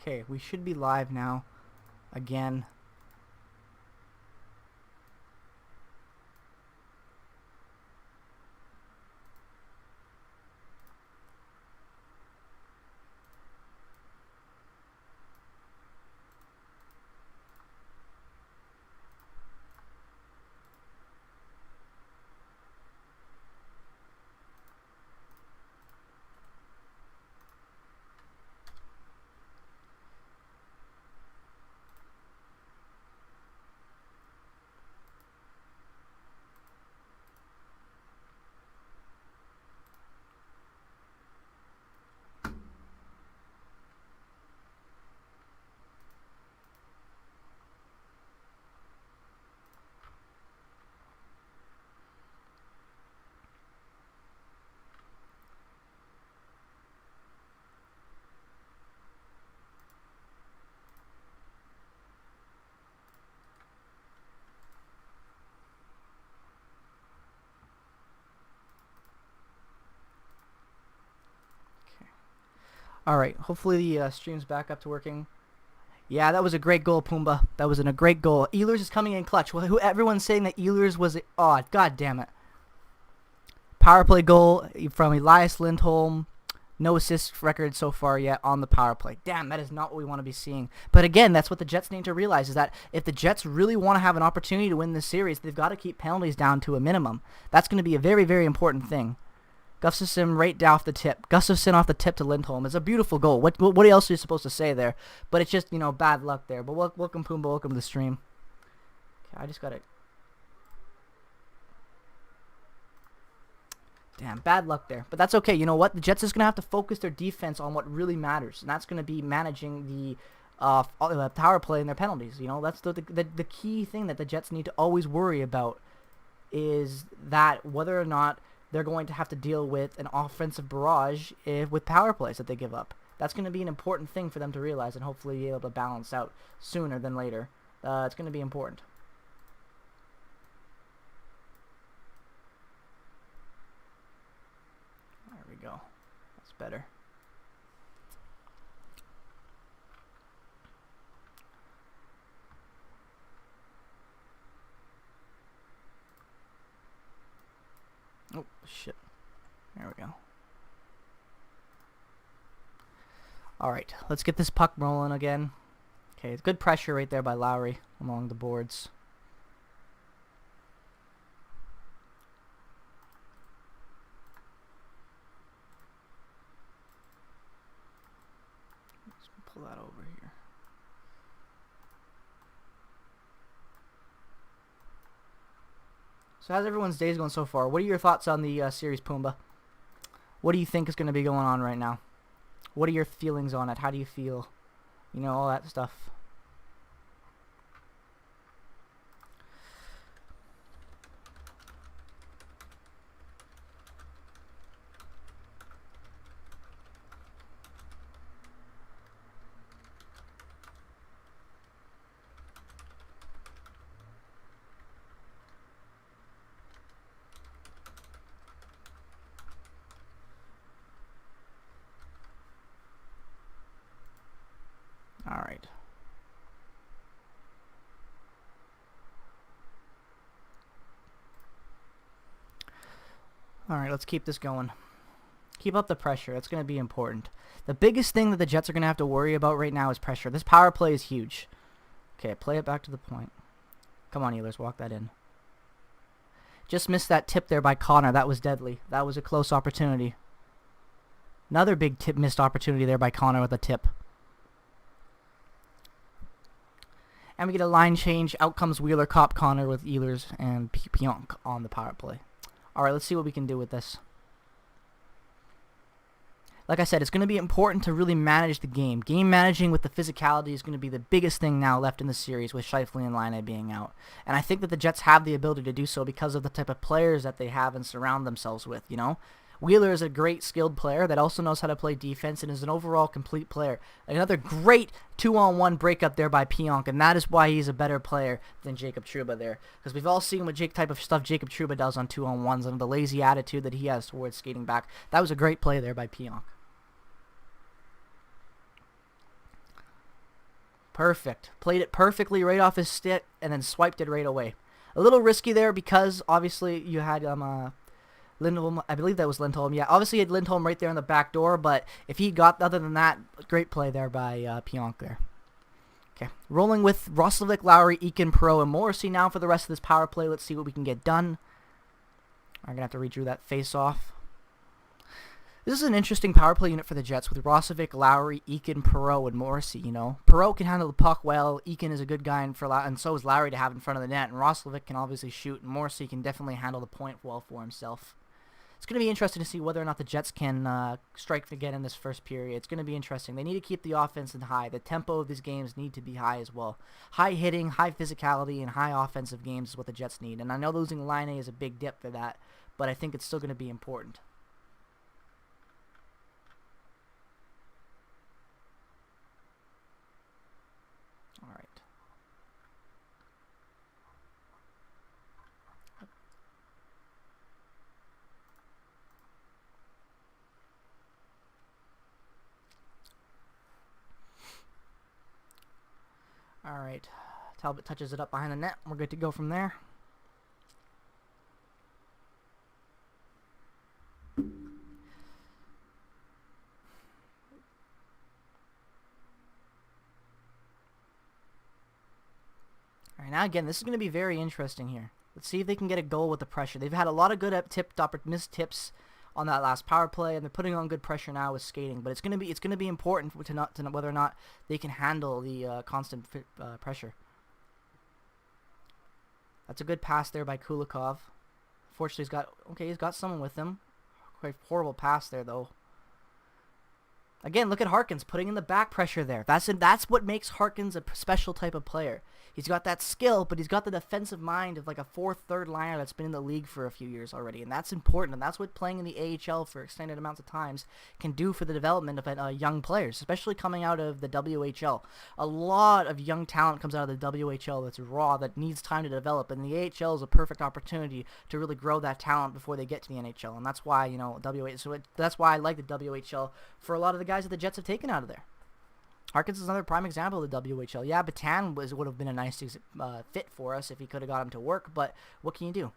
Okay, we should be live now. Again. Alright, hopefully the stream's back up to working. Yeah, that was a great goal, Pumbaa. That was a great goal. Ehlers is coming in clutch. Well, everyone's saying that Ehlers was... God damn it. Power play goal from Elias Lindholm. No assist record so far yet on the power play. Damn, that is not what we want to be seeing. But again, that's what the Jets need to realize, is that if the Jets really want to have an opportunity to win this series, they've got to keep penalties down to a minimum. That's going to be a very, very important thing. Gustafsson right off the tip. Gustafsson off the tip to Lindholm. It's a beautiful goal. What else are you supposed to say there? But it's just, bad luck there. But welcome, Pumbaa. Welcome to the stream. Okay, I just got it. Damn, bad luck there. But that's okay. You know what? The Jets is going to have to focus their defense on what really matters. And that's going to be managing the power play and their penalties. That's the key thing that the Jets need to always worry about, is that whether or not they're going to have to deal with an offensive barrage with power plays that they give up. That's going to be an important thing for them to realize and hopefully be able to balance out sooner than later. It's going to be important. There we go. That's better. Oh, shit. There we go. Alright, let's get this puck rolling again. Okay, good pressure right there by Lowry along the boards. Let's pull that over here. So how's everyone's days going so far? What are your thoughts on the series, Pumbaa? What do you think is going to be going on right now? What are your feelings on it? How do you feel? All that stuff. Alright. Alright, let's keep this going. Keep up the pressure. That's going to be important. The biggest thing that the Jets are going to have to worry about right now is pressure. This power play is huge. Okay, play it back to the point. Come on, Ehlers, walk that in. Just missed that tip there by Connor. That was deadly. That was a close opportunity. Another big missed opportunity there by Connor with a tip. And we get a line change. Out comes Wheeler, Kopp, Connor with Ehlers and Pionk on the power play. Alright, let's see what we can do with this. Like I said, it's going to be important to really manage the game. Game managing with the physicality is going to be the biggest thing now left in the series, with Scheifele and Laine being out. And I think that the Jets have the ability to do so because of the type of players that they have and surround themselves with, Wheeler is a great skilled player that also knows how to play defense and is an overall complete player. Another great 2-on-1 breakup there by Pionk, and that is why he's a better player than Jacob Trouba there. Because we've all seen what type of stuff Jacob Trouba does on 2-on-1s and the lazy attitude that he has towards skating back. That was a great play there by Pionk. Perfect. Played it perfectly right off his stick and then swiped it right away. A little risky there because obviously you had Lindholm. I believe that was Lindholm. Yeah, obviously you had Lindholm right there in the back door, but if he got, other than that, great play there by Pionk there. Okay, rolling with Roslovic, Lowry, Eakin, Perreault, and Morrissey now for the rest of this power play. Let's see what we can get done. I'm going to have to redo that face-off. This is an interesting power play unit for the Jets with Roslovic, Lowry, Eakin, Perreault, and Morrissey, you know. Perreault can handle the puck well. Eakin is a good guy, and so is Lowry to have in front of the net. And Roslovic can obviously shoot, and Morrissey can definitely handle the point well for himself. It's going to be interesting to see whether or not the Jets can strike again in this first period. It's going to be interesting. They need to keep the offense in high. The tempo of these games need to be high as well. High hitting, high physicality, and high offensive games is what the Jets need. And I know losing Line A is a big dip for that, but I think it's still going to be important. All right. All right. Talbot touches it up behind the net. We're good to go from there. All right, now again, this is going to be very interesting here. Let's see if they can get a goal with the pressure. They've had a lot of good missed tips on that last power play, and they're putting on good pressure now with skating. But it's going to be important to know whether or not they can handle the constant pressure. That's a good pass there by Kulikov. Fortunately, he's got someone with him. Quite horrible pass there though. Again, look at Harkins putting in the back pressure there. That's what makes Harkins a special type of player. He's got that skill, but he's got the defensive mind of like a fourth, third liner that's been in the league for a few years already, and that's important. And that's what playing in the AHL for extended amounts of times can do for the development of young players, especially coming out of the WHL. A lot of young talent comes out of the WHL that's raw, that needs time to develop, and the AHL is a perfect opportunity to really grow that talent before they get to the NHL. And that's why that's why I like the WHL for a lot of the guys that the Jets have taken out of there. Harkins is another prime example of the WHL. Yeah, Batan would have been a nice fit for us if he could have got him to work, but what can you do?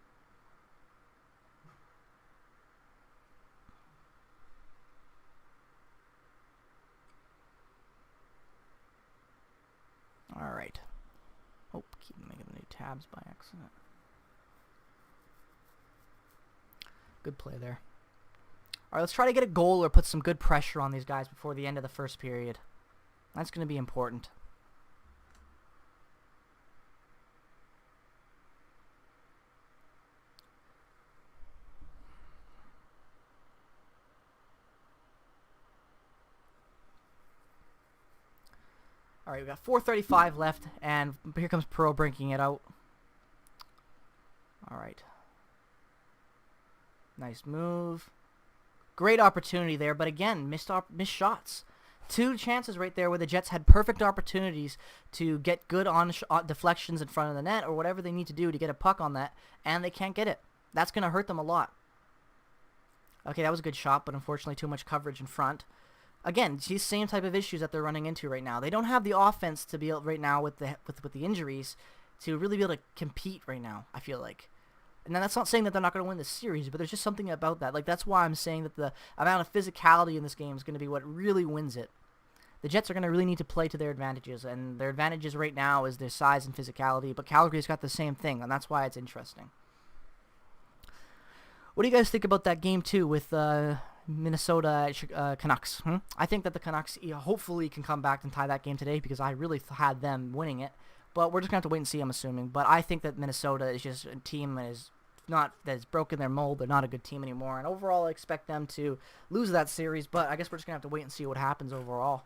All right. Oh, keep making the new tabs by accident. Good play there. All right, let's try to get a goal or put some good pressure on these guys before the end of the first period. That's going to be important. All right, we got 4:35 left, and here comes Perreault breaking it out. All right. Nice move. Great opportunity there, but again, missed shots. Two chances right there where the Jets had perfect opportunities to get good on deflections in front of the net or whatever they need to do to get a puck on that, and they can't get it. That's going to hurt them a lot. Okay, that was a good shot, but unfortunately too much coverage in front. Again, these same type of issues that they're running into right now. They don't have the offense to be able, right now with the injuries, to really be able to compete right now, I feel like. And that's not saying that they're not going to win the series, but there's just something about that. Like, that's why I'm saying that the amount of physicality in this game is going to be what really wins it. The Jets are going to really need to play to their advantages, and their advantages right now is their size and physicality, but Calgary's got the same thing, and that's why it's interesting. What do you guys think about that game, too, with Minnesota Canucks? I think that the Canucks hopefully can come back and tie that game today, because I really had them winning it. But we're just going to have to wait and see, I'm assuming. But I think that Minnesota is just a team that has broken their mold. They're not a good team anymore. And overall, I expect them to lose that series. But I guess we're just going to have to wait and see what happens overall.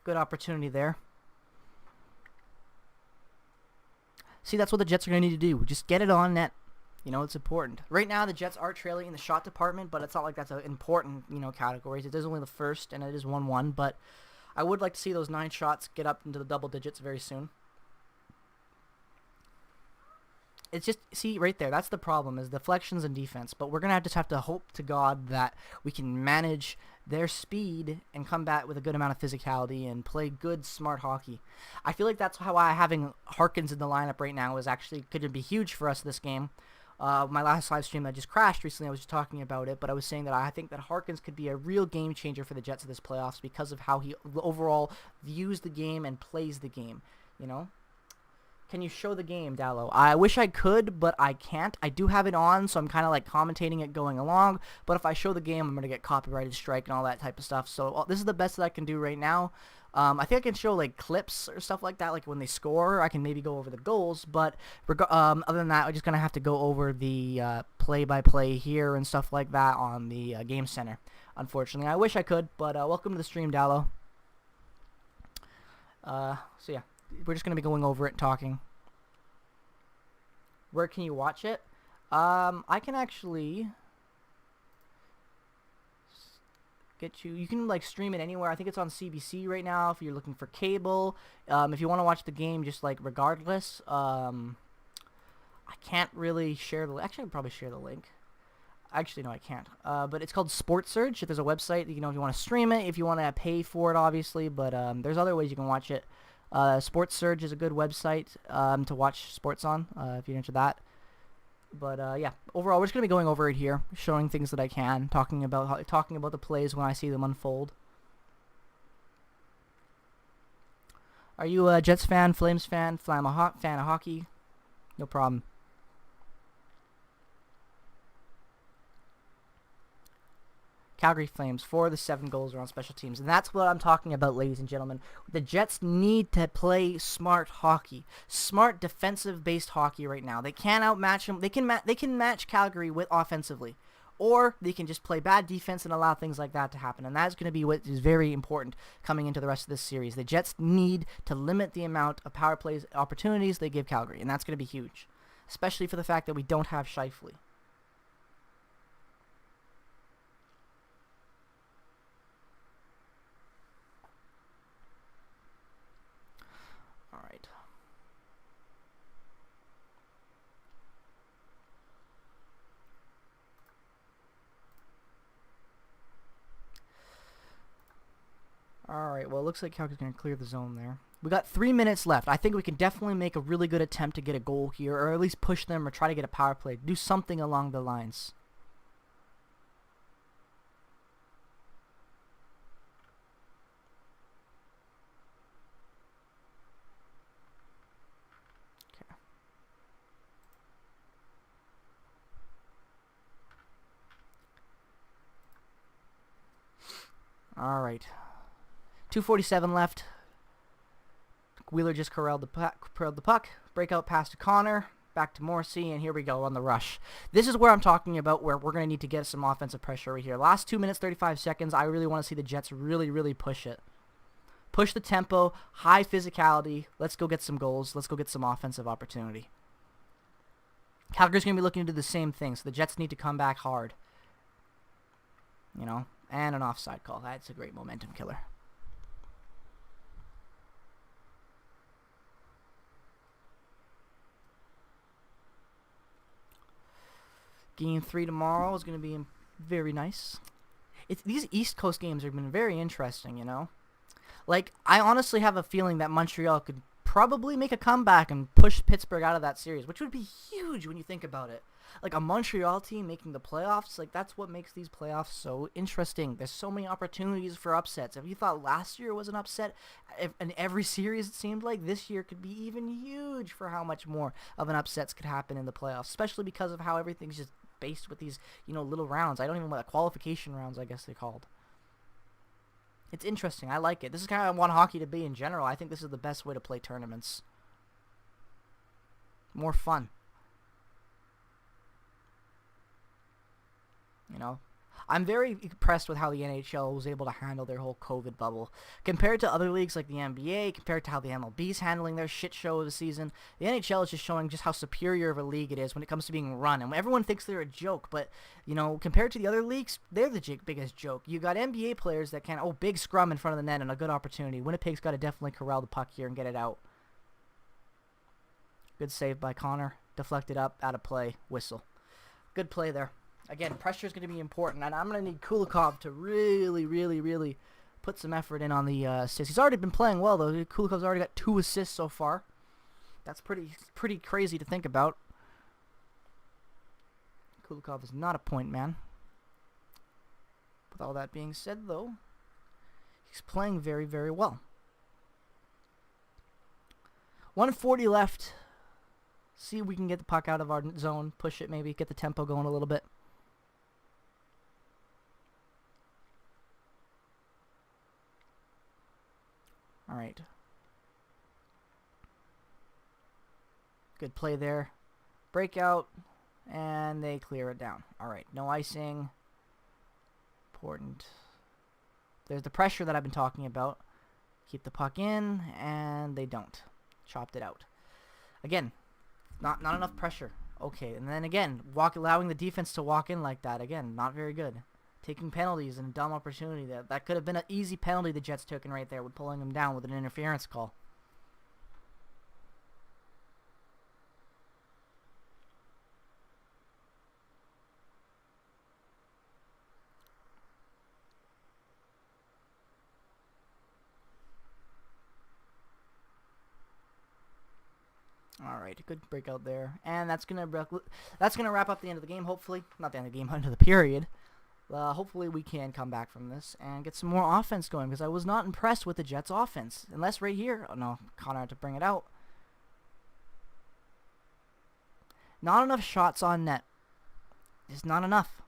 Good opportunity there. See, that's what the Jets are going to need to do. Just get it on net. You know, it's important. Right now, the Jets are trailing in the shot department, but it's not like that's an important, categories. It is only the first, and it is 1-1, but I would like to see those 9 shots get up into the double digits very soon. It's just, see, right there, that's the problem, is deflections and defense. But we're going to have to hope to God that we can manage their speed and come back with a good amount of physicality and play good, smart hockey. I feel like that's how having Harkins in the lineup right now is actually going to be huge for us this game. My last live stream that just crashed recently, I was just talking about it, but I was saying that I think that Harkins could be a real game changer for the Jets of this playoffs because of how he overall views the game and plays the game, Can you show the game, Dallo? I wish I could, but I can't. I do have it on, so I'm kind of like commentating it going along, but if I show the game, I'm going to get copyrighted strike and all that type of stuff, so this is the best that I can do right now. I think I can show like clips or stuff like that, like when they score. I can maybe go over the goals, but other than that, we're just gonna have to go over the play-by-play here and stuff like that on the game center. Unfortunately, I wish I could, but welcome to the stream, Dallo. So yeah, we're just gonna be going over it, talking. Where can you watch it? I can actually you can like stream it anywhere. I think it's on CBC right now if you're looking for cable. If you want to watch the game just like regardless, I can't really share the actually I can probably share the link. Actually no, I can't. But it's called Sports Surge. If there's a website, if you want to stream it, if you want to pay for it obviously, but there's other ways you can watch it. Sports Surge is a good website to watch sports on if you're into that. But yeah, overall, we're just gonna be going over it here, showing things that I can, talking about the plays when I see them unfold. Are you a Jets fan, Flames fan, fan of hockey? No problem. Calgary Flames, 4 of the 7 goals are on special teams. And that's what I'm talking about, ladies and gentlemen. The Jets need to play smart hockey. Smart defensive-based hockey right now. They can't outmatch them. They can match Calgary with offensively. Or they can just play bad defense and allow things like that to happen. And that's going to be what is very important coming into the rest of this series. The Jets need to limit the amount of power plays opportunities they give Calgary. And that's going to be huge. Especially for the fact that we don't have Scheifele. Alright, well, it looks like Calgary's going to clear the zone there. We got 3 minutes left. I think we can definitely make a really good attempt to get a goal here, or at least push them or try to get a power play. Do something along the lines. Okay. Alright. 2:47 left. Wheeler just corralled the puck. Breakout pass to Connor. Back to Morrissey, and here we go on the rush. This is where I'm talking about where we're going to need to get some offensive pressure right here. Last 2 minutes, 35 seconds. I really want to see the Jets really, really push it. Push the tempo, high physicality. Let's go get some goals. Let's go get some offensive opportunity. Calgary's going to be looking to do the same thing, so the Jets need to come back hard. And an offside call. That's a great momentum killer. Game 3 tomorrow is going to be very nice. These East Coast games have been very interesting, Like, I honestly have a feeling that Montreal could probably make a comeback and push Pittsburgh out of that series, which would be huge when you think about it. Like, a Montreal team making the playoffs, like, that's what makes these playoffs so interesting. There's so many opportunities for upsets. If you thought last year was an upset, in every series it seemed like, this year could be even huge for how much more of an upsets could happen in the playoffs, especially because of how everything's just based with these, little rounds. I don't even know what qualification rounds, I guess they're called. It's interesting. I like it. This is kind of what I want hockey to be in general. I think this is the best way to play tournaments. More fun. I'm very impressed with how the NHL was able to handle their whole COVID bubble. Compared to other leagues like the NBA, compared to how the MLB's handling their shit show of the season, the NHL is just showing just how superior of a league it is when it comes to being run. And everyone thinks they're a joke, but, compared to the other leagues, they're the biggest joke. You got NBA players that can, big scrum in front of the net and a good opportunity. Winnipeg's got to definitely corral the puck here and get it out. Good save by Connor. Deflected up, out of play, whistle. Good play there. Again, pressure is going to be important, and I'm going to need Kulikov to really, really, really put some effort in on the assists. He's already been playing well, though. Kulikov's already got 2 assists so far. That's pretty crazy to think about. Kulikov is not a point man. With all that being said, though, he's playing very, very well. 1:40 left. See if we can get the puck out of our zone, push it maybe, get the tempo going a little bit. All right. Good play there. Breakout, and they clear it down. All right, no icing. Important. There's the pressure that I've been talking about. Keep the puck in, and they don't. Chopped it out. Again, not enough pressure. Okay, and then again, allowing the defense to walk in like that. Again, not very good. Taking penalties and a dumb opportunity. That could have been an easy penalty the Jets took in right there with pulling them down with an interference call. All right, good breakout there, and that's gonna wrap up the end of the game. Hopefully, not the end of the game, end of the period. Hopefully, we can come back from this and get some more offense going, because I was not impressed with the Jets' offense, unless right here. Oh no, Connor had to bring it out. Not enough shots on net. Just not enough.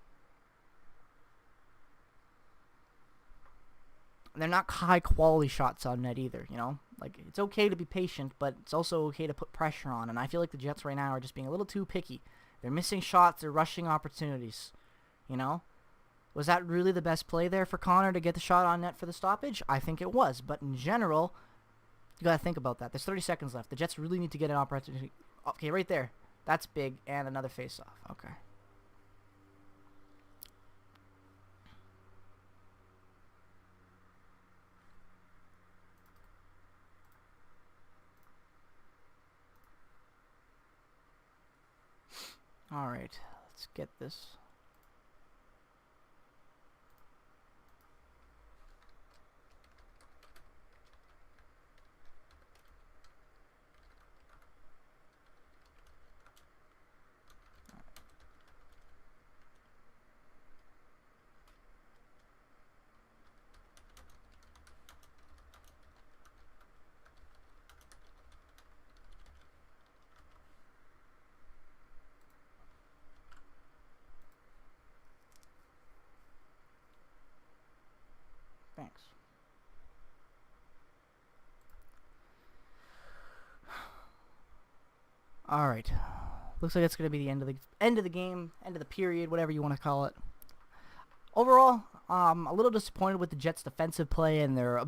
They're not high-quality shots on net either, Like, it's okay to be patient, but it's also okay to put pressure on. And I feel like the Jets right now are just being a little too picky. They're missing shots. They're rushing opportunities, Was that really the best play there for Connor to get the shot on net for the stoppage? I think it was. But in general, you got to think about that. There's 30 seconds left. The Jets really need to get an opportunity. Okay, right there. That's big. And another face-off. Okay. All right, let's get this. Thanks. All right. Looks like it's going to be the end of the game, end of the period, whatever you want to call it. Overall, a little disappointed with the Jets' defensive play and their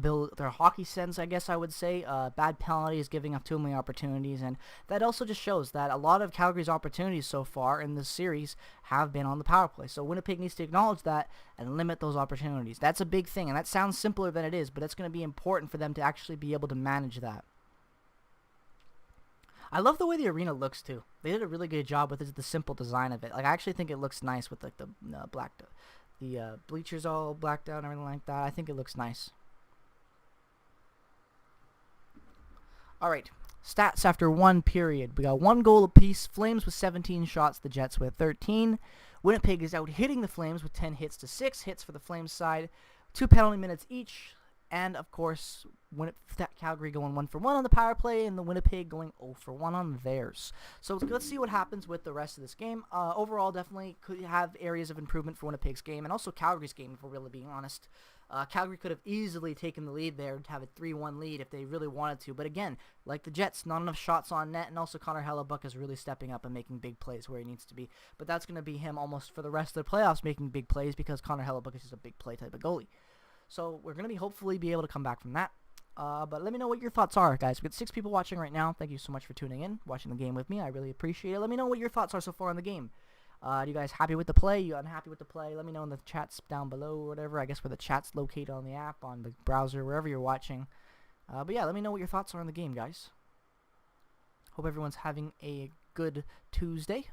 hockey sense, I guess I would say. Bad penalties, giving up too many opportunities, and that also just shows that a lot of Calgary's opportunities so far in this series have been on the power play. So Winnipeg needs to acknowledge that and limit those opportunities. That's a big thing, and that sounds simpler than it is, but it's going to be important for them to actually be able to manage that. I love the way the arena looks too. They did a really good job with the simple design of it. Like, I actually think it looks nice with like the bleachers all blacked out and everything like that. I think it looks nice. All right, stats after one period. We got 1 goal apiece. Flames with 17 shots. The Jets with 13. Winnipeg is out hitting the Flames with 10 hits to 6 hits for the Flames side. 2 penalty minutes each. And, of course, Calgary going 1 for 1 on the power play, and the Winnipeg going 0 for 1 on theirs. So let's see what happens with the rest of this game. Overall, definitely could have areas of improvement for Winnipeg's game, and also Calgary's game, if we're really being honest. Calgary could have easily taken the lead there to have a 3-1 lead if they really wanted to. But again, like the Jets, not enough shots on net, and also Connor Hellebuck is really stepping up and making big plays where he needs to be. But that's going to be him almost for the rest of the playoffs making big plays because Connor Hellebuck is just a big play type of goalie. So we're going to hopefully be able to come back from that. But let me know what your thoughts are, guys. We've got 6 people watching right now. Thank you so much for tuning in, watching the game with me. I really appreciate it. Let me know what your thoughts are so far on the game. Are you guys happy with the play? You unhappy with the play? Let me know in the chats down below or whatever. I guess where the chat's located on the app, on the browser, wherever you're watching. But yeah, let me know what your thoughts are on the game, guys. Hope everyone's having a good Tuesday.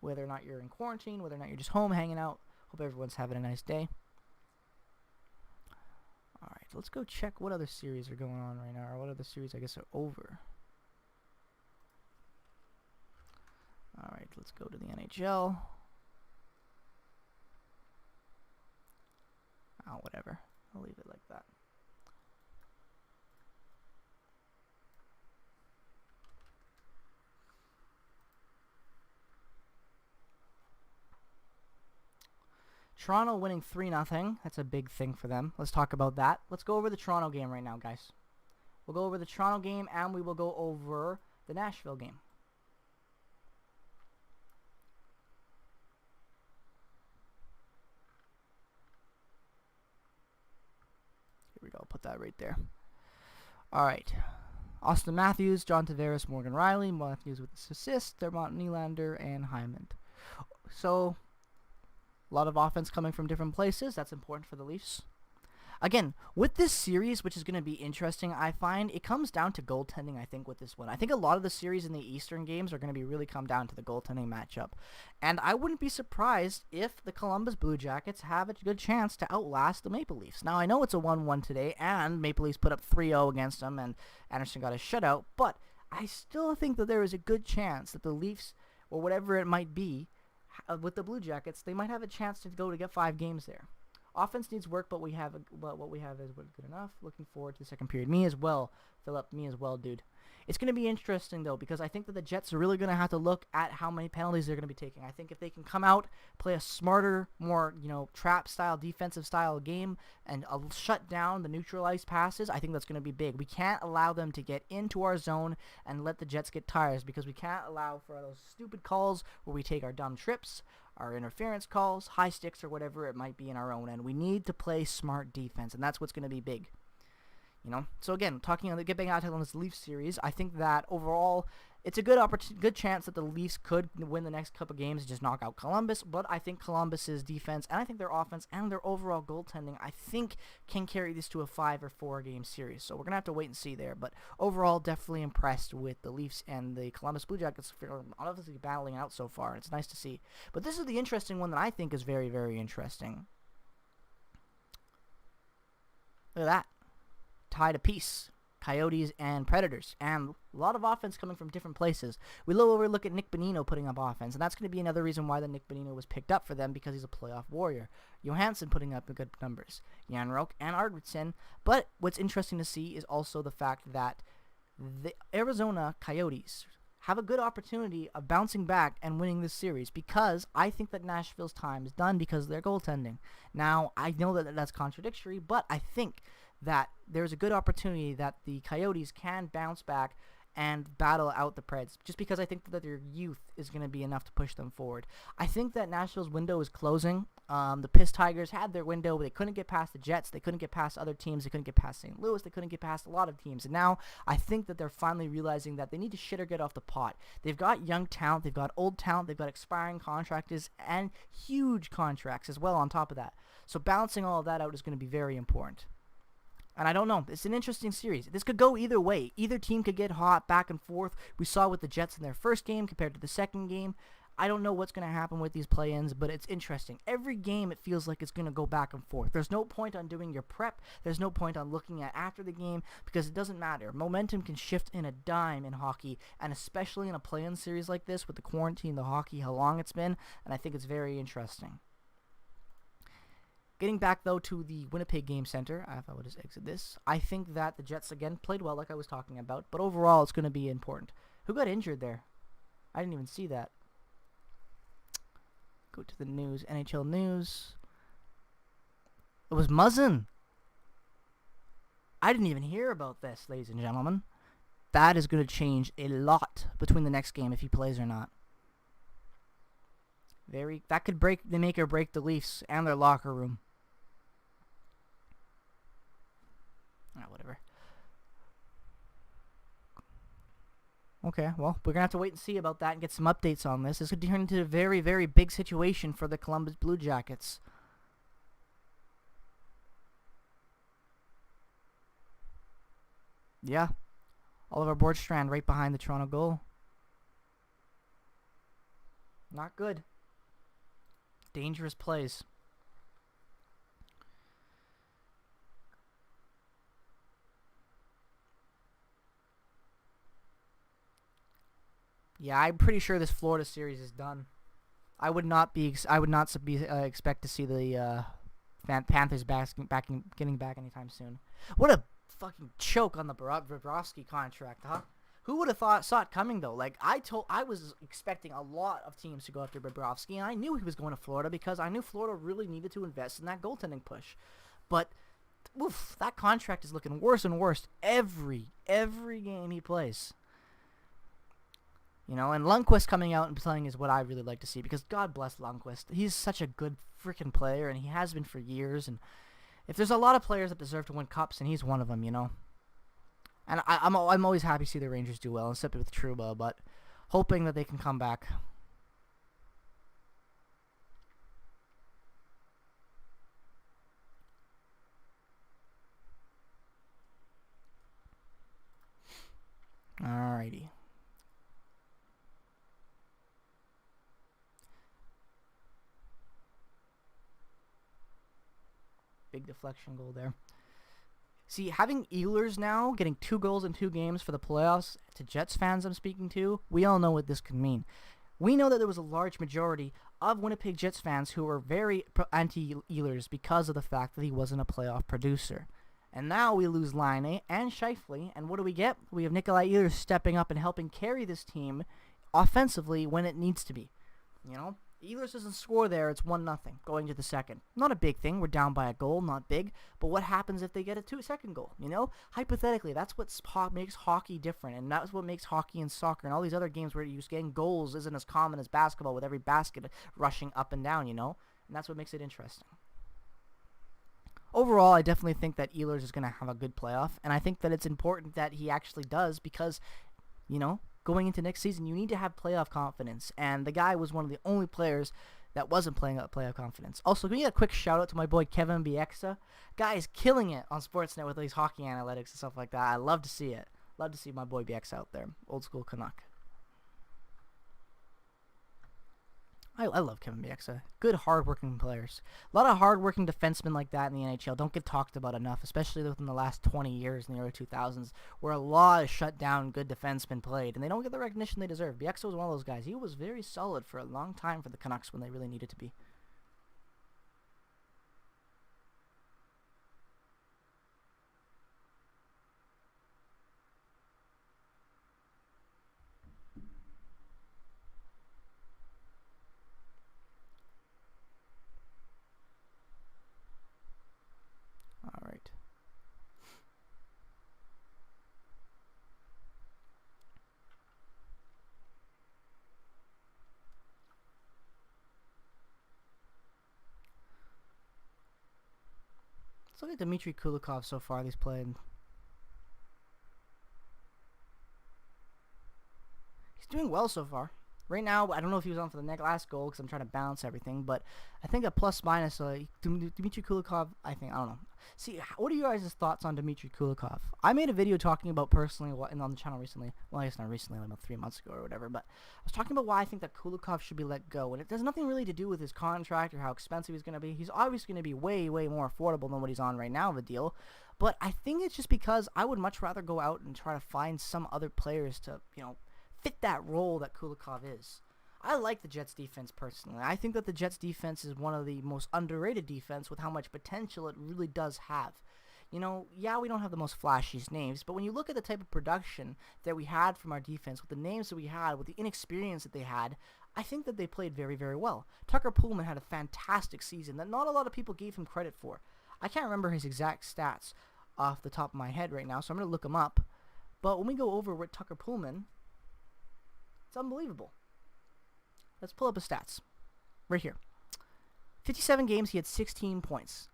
Whether or not you're in quarantine, whether or not you're just home hanging out. Hope everyone's having a nice day. Alright, let's go check what other series are going on right now. Or what other series, I guess, are over. Alright, let's go to the NHL. Oh, whatever. I'll leave it like that. Toronto winning 3-0. That's a big thing for them. Let's talk about that. Let's go over the Toronto game right now, guys. We'll go over the Toronto game, and we will go over the Nashville game. Here we go. I'll put that right there. All right. Austin Matthews, John Tavares, Morgan Riley, Matthews with assist, Thermont Nylander, and Hyman. So, a lot of offense coming from different places. That's important for the Leafs. Again, with this series, which is going to be interesting, I find it comes down to goaltending, I think, with this one. I think a lot of the series in the Eastern games are going to be really come down to the goaltending matchup. And I wouldn't be surprised if the Columbus Blue Jackets have a good chance to outlast the Maple Leafs. Now, I know it's a 1-1 today, and Maple Leafs put up 3-0 against them, and Anderson got a shutout, but I still think that there is a good chance that the Leafs, or whatever it might be, with the Blue Jackets, they might have a chance to go to get 5 games there. Offense needs work, but what we have is good enough. Looking forward to the second period. Me as well, Philip. Me as well, dude. It's going to be interesting, though, because I think that the Jets are really going to have to look at how many penalties they're going to be taking. I think if they can come out, play a smarter, more, trap-style, defensive-style game, and shut down the neutralized passes, I think that's going to be big. We can't allow them to get into our zone and let the Jets get tires, because we can't allow for those stupid calls where we take our dumb trips, our interference calls, high sticks, or whatever it might be in our own end. We need to play smart defense, and that's what's going to be big. So again, getting out on this Leafs series, I think that overall it's a good chance that the Leafs could win the next couple games and just knock out Columbus. But I think Columbus's defense and I think their offense and their overall goaltending, I think, can carry this to a 5 or 4 game series. So we're gonna have to wait and see there. But overall, definitely impressed with the Leafs and the Columbus Blue Jackets obviously battling out so far. It's nice to see. But this is the interesting one that I think is very, very interesting. Look at that. Tied apiece, Coyotes and Predators, and a lot of offense coming from different places. We look at Nick Bonino putting up offense, and that's going to be another reason why the Nick Bonino was picked up for them, because he's a playoff warrior. Johansson putting up good numbers, Janrok and Arvidsson. But what's interesting to see is also the fact that the Arizona Coyotes have a good opportunity of bouncing back and winning this series, because I think that Nashville's time is done because of their goaltending. Now, I know that that's contradictory, but I think that there's a good opportunity that the Coyotes can bounce back and battle out the Preds, just because I think that their youth is going to be enough to push them forward. I think that Nashville's window is closing. The Piss Tigers had their window, but they couldn't get past the Jets. They couldn't get past other teams. They couldn't get past St. Louis. They couldn't get past a lot of teams. And now I think that they're finally realizing that they need to shit or get off the pot. They've got young talent. They've got old talent. They've got expiring contractors and huge contracts as well on top of that. So balancing all of that out is going to be very important. And I don't know. It's an interesting series. This could go either way. Either team could get hot back and forth. We saw with the Jets in their first game compared to the second game. I don't know what's going to happen with these play-ins, but it's interesting. Every game, it feels like it's going to go back and forth. There's no point on doing your prep. There's no point on looking at after the game, because it doesn't matter. Momentum can shift in a dime in hockey, and especially in a play-in series like this with the quarantine, the hockey, how long it's been, and I think it's very interesting. Getting back, though, to the Winnipeg Game Center, if I would just exit this, I think that the Jets, again, played well, like I was talking about, but overall, it's going to be important. Who got injured there? I didn't even see that. Go to the news, NHL news. It was Muzzin. I didn't even hear about this, ladies and gentlemen. That is going to change a lot between the next game if he plays or not. That could make or break the Leafs and their locker room. Whatever. Okay, well, we're going to have to wait and see about that and get some updates on this. This could turn into a very, very big situation for the Columbus Blue Jackets. Yeah. Oliver Bjorkstrand right behind the Toronto goal. Not good. Dangerous plays. Yeah, I'm pretty sure this Florida series is done. I would not expect to see the Panthers getting back anytime soon. What a fucking choke on the Bobrovsky contract, huh? Who would have saw it coming though? Like I was expecting a lot of teams to go after Bobrovsky, and I knew he was going to Florida because I knew Florida really needed to invest in that goaltending push. But oof, that contract is looking worse and worse every game he plays. You know, and Lundqvist coming out and playing is what I really like to see because God bless Lundqvist. He's such a good freaking player, and he has been for years. And if there's a lot of players that deserve to win cups, and he's one of them, you know. And I'm always happy to see the Rangers do well, except with Trouba, but hoping that they can come back. Alrighty. Big deflection goal there. See, having Ehlers now getting 2 goals in 2 games for the playoffs, to Jets fans I'm speaking to, we all know what this could mean. We know that there was a large majority of Winnipeg Jets fans who were very anti-Ehlers because of the fact that he wasn't a playoff producer. And now we lose Laine and Scheifele, and what do we get? We have Nikolai Ehlers stepping up and helping carry this team offensively when it needs to be. You know? Ehlers doesn't score there, it's 1-0 going to the second. Not a big thing, we're down by a goal, not big, but what happens if they get a second goal, you know? Hypothetically, that's what makes hockey different, and that's what makes hockey and soccer and all these other games where you're getting goals isn't as common as basketball with every basket rushing up and down, you know? And that's what makes it interesting. Overall, I definitely think that Ehlers is going to have a good playoff, and I think that it's important that he actually does because, you know, going into next season, you need to have playoff confidence, and the guy was one of the only players that wasn't playing at playoff confidence. Also, give me a quick shout-out to my boy Kevin Bieksa. Guy is killing it on Sportsnet with these hockey analytics and stuff like that. I love to see it. Love to see my boy Bieksa out there. Old school Canuck. I love Kevin Bieksa. Good, hard-working players. A lot of hard-working defensemen like that in the NHL don't get talked about enough, especially within the last 20 years in the early 2000s, where a lot of shut-down good defensemen played, and they don't get the recognition they deserve. Bieksa was one of those guys. He was very solid for a long time for the Canucks when they really needed to be. All right. Let's look at Dmitry Kulikov so far. He's played. He's doing well so far. Right now, I don't know if he was on for the last goal because I'm trying to balance everything, but I think a plus-minus, Dmitry Kulikov, I don't know. See, what are you guys' thoughts on Dmitry Kulikov? I made a video talking about personally on the channel recently. Well, I guess not recently, like about 3 months ago or whatever, but I was talking about why I think that Kulikov should be let go, and it has nothing really to do with his contract or how expensive he's going to be. He's obviously going to be way, way more affordable than what he's on right now of a deal, but I think it's just because I would much rather go out and try to find some other players to, you know, fit that role that Kulikov is. I like the Jets defense personally. I think that the Jets defense is one of the most underrated defense with how much potential it really does have. You know, yeah, we don't have the most flashiest names, but when you look at the type of production that we had from our defense, with the names that we had, with the inexperience that they had, I think that they played very, very well. Tucker Pullman had a fantastic season that not a lot of people gave him credit for. I can't remember his exact stats off the top of my head right now, so I'm going to look him up. But when we go over with Tucker Pullman, it's unbelievable. Let's pull up his stats. Right here. 57 games, he had 16 points.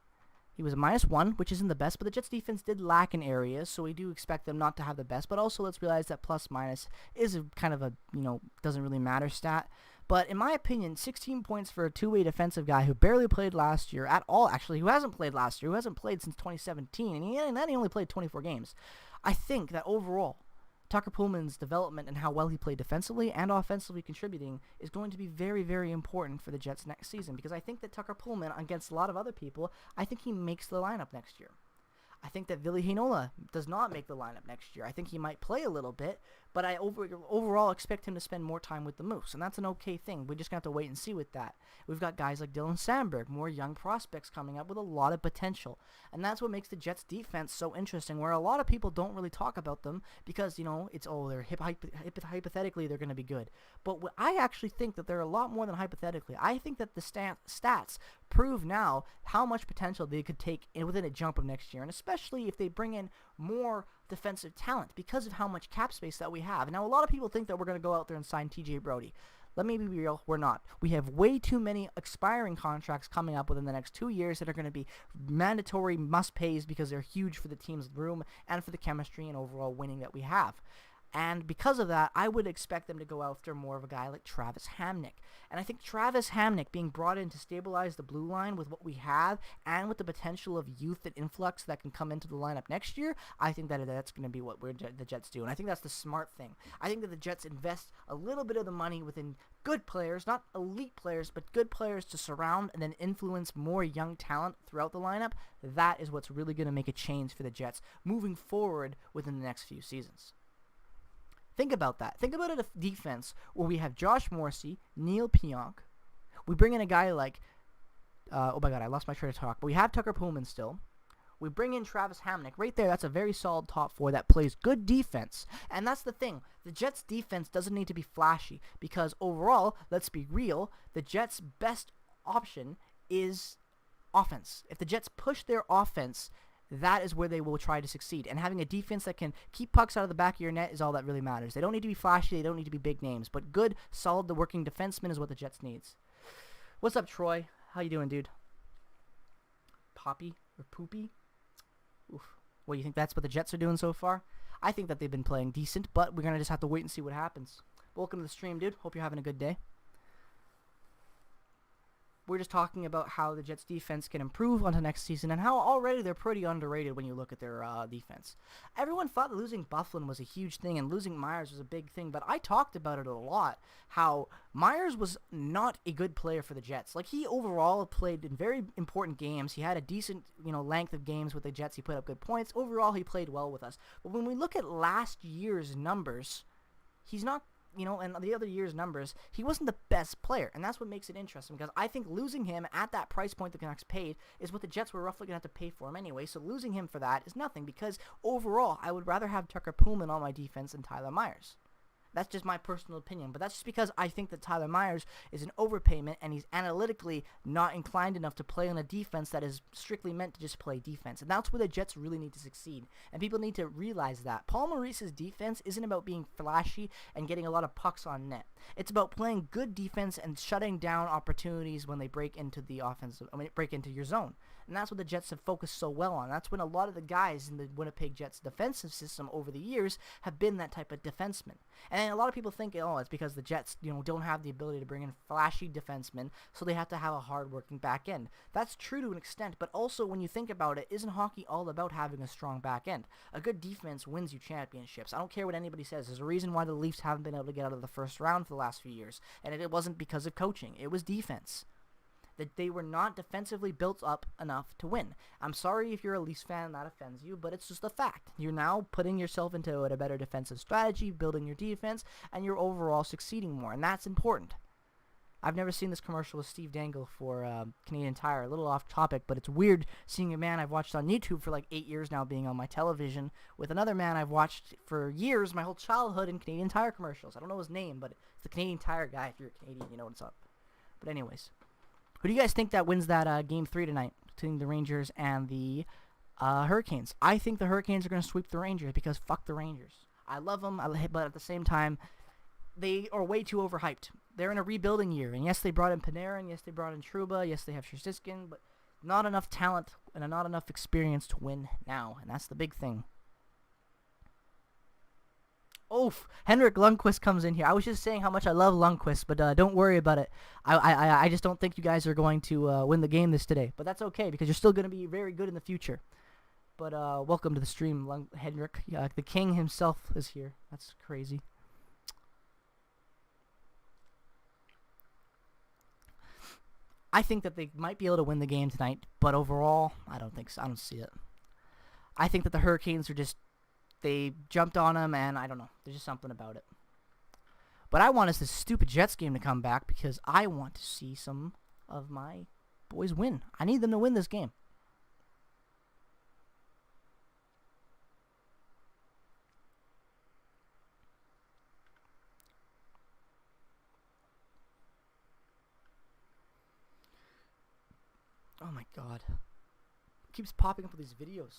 He was a -1, which isn't the best, but the Jets defense did lack in areas, so we do expect them not to have the best. But also, let's realize that plus-minus is a kind of a, doesn't really matter stat. But in my opinion, 16 points for a two-way defensive guy who barely played last year at all, actually, who hasn't played last year, who hasn't played since 2017, and then he only played 24 games. I think that overall, Tucker Pullman's development and how well he played defensively and offensively contributing is going to be very, very important for the Jets next season, because I think that Tucker Pullman, against a lot of other people, I think he makes the lineup next year. I think that Ville Heinola does not make the lineup next year. I think he might play a little bit, but I overall expect him to spend more time with the Moose, and that's an okay thing. We're just going to have to wait and see with that. We've got guys like Dylan Sandberg, more young prospects coming up with a lot of potential, and that's what makes the Jets' defense so interesting, where a lot of people don't really talk about them because, it's, they're hypothetically they're going to be good. But I actually think that they're a lot more than hypothetically. I think that the stats prove now how much potential they could take within a jump of next year, and especially if they bring in more defensive talent because of how much cap space that we have. Now, a lot of people think that we're going to go out there and sign TJ Brody. Let me be real, we're not. We have way too many expiring contracts coming up within the next 2 years that are going to be mandatory must-pays because they're huge for the team's room and for the chemistry and overall winning that we have. And because of that, I would expect them to go after more of a guy like Travis Hamonic. And I think Travis Hamonic being brought in to stabilize the blue line with what we have and with the potential of youth and influx that can come into the lineup next year, I think that that's going to be what the Jets do. And I think that's the smart thing. I think that the Jets invest a little bit of the money within good players, not elite players, but good players to surround and then influence more young talent throughout the lineup. That is what's really going to make a change for the Jets moving forward within the next few seasons. Think about that. Think about a defense where we have Josh Morrissey, Neil Pionk. We bring in a guy like, oh my God, I lost my train of talk. But we have Tucker Pullman still. We bring in Travis Hamonic. Right there, that's a very solid top four that plays good defense. And that's the thing. The Jets' defense doesn't need to be flashy because overall, let's be real, the Jets' best option is offense. If the Jets push their offense, that is where they will try to succeed. And having a defense that can keep pucks out of the back of your net is all that really matters. They don't need to be flashy. They don't need to be big names. But good, solid, working defenseman is what the Jets needs. What's up, Troy? How you doing, dude? Poppy or Poopy? Oof. What, do you think that's what the Jets are doing so far? I think that they've been playing decent, but we're going to just have to wait and see what happens. Welcome to the stream, dude. Hope you're having a good day. We're just talking about how the Jets' defense can improve onto next season and how already they're pretty underrated when you look at their defense. Everyone thought that losing Byfuglien was a huge thing and losing Myers was a big thing, but I talked about it a lot, how Myers was not a good player for the Jets. Like, he overall played in very important games. He had a decent, length of games with the Jets. He put up good points. Overall, he played well with us. But when we look at last year's numbers, he's not and the other year's numbers, he wasn't the best player, and that's what makes it interesting, because I think losing him at that price point the Canucks paid is what the Jets were roughly going to have to pay for him anyway, so losing him for that is nothing, because overall, I would rather have Tucker Pullman on my defense than Tyler Myers. That's just my personal opinion, but that's just because I think that Tyler Myers is an overpayment and he's analytically not inclined enough to play on a defense that is strictly meant to just play defense, and that's where the Jets really need to succeed, and people need to realize that. Paul Maurice's defense isn't about being flashy and getting a lot of pucks on net. It's about playing good defense and shutting down opportunities when they break into break into your zone. And that's what the Jets have focused so well on. That's when a lot of the guys in the Winnipeg Jets defensive system over the years have been that type of defenseman. And a lot of people think, it's because the Jets, don't have the ability to bring in flashy defensemen, so they have to have a hard-working back end. That's true to an extent, but also when you think about it, isn't hockey all about having a strong back end? A good defense wins you championships. I don't care what anybody says. There's a reason why the Leafs haven't been able to get out of the first round for the last few years, and it wasn't because of coaching. It was defense. That they were not defensively built up enough to win. I'm sorry if you're a Leafs fan and that offends you, but it's just a fact. You're now putting yourself into a better defensive strategy, building your defense, and you're overall succeeding more, and that's important. I've never seen this commercial with Steve Dangle for Canadian Tire. A little off topic, but it's weird seeing a man I've watched on YouTube for like 8 years now being on my television with another man I've watched for years, my whole childhood, in Canadian Tire commercials. I don't know his name, but it's the Canadian Tire guy. If you're Canadian, you know what's up. But anyways. Who do you guys think that wins that Game 3 tonight? between the Rangers and the Hurricanes. I think the Hurricanes are going to sweep the Rangers because fuck the Rangers. I love them, but at the same time, they are way too overhyped. They're in a rebuilding year, and yes, they brought in Panarin, yes, they brought in Trouba, yes, they have Sherstiskin, but not enough talent and not enough experience to win now, and that's the big thing. Oof, Henrik Lundqvist comes in here. I was just saying how much I love Lundqvist, but don't worry about it. I just don't think you guys are going to win the game today, but that's okay because you're still going to be very good in the future. But welcome to the stream, Henrik. The king himself is here. That's crazy. I think that they might be able to win the game tonight, but overall, I don't think so. I don't see it. I think that the Hurricanes are just, they jumped on them, and I don't know. There's just something about it. But I want this stupid Jets game to come back because I want to see some of my boys win. I need them to win this game. Oh my god. It keeps popping up with these videos.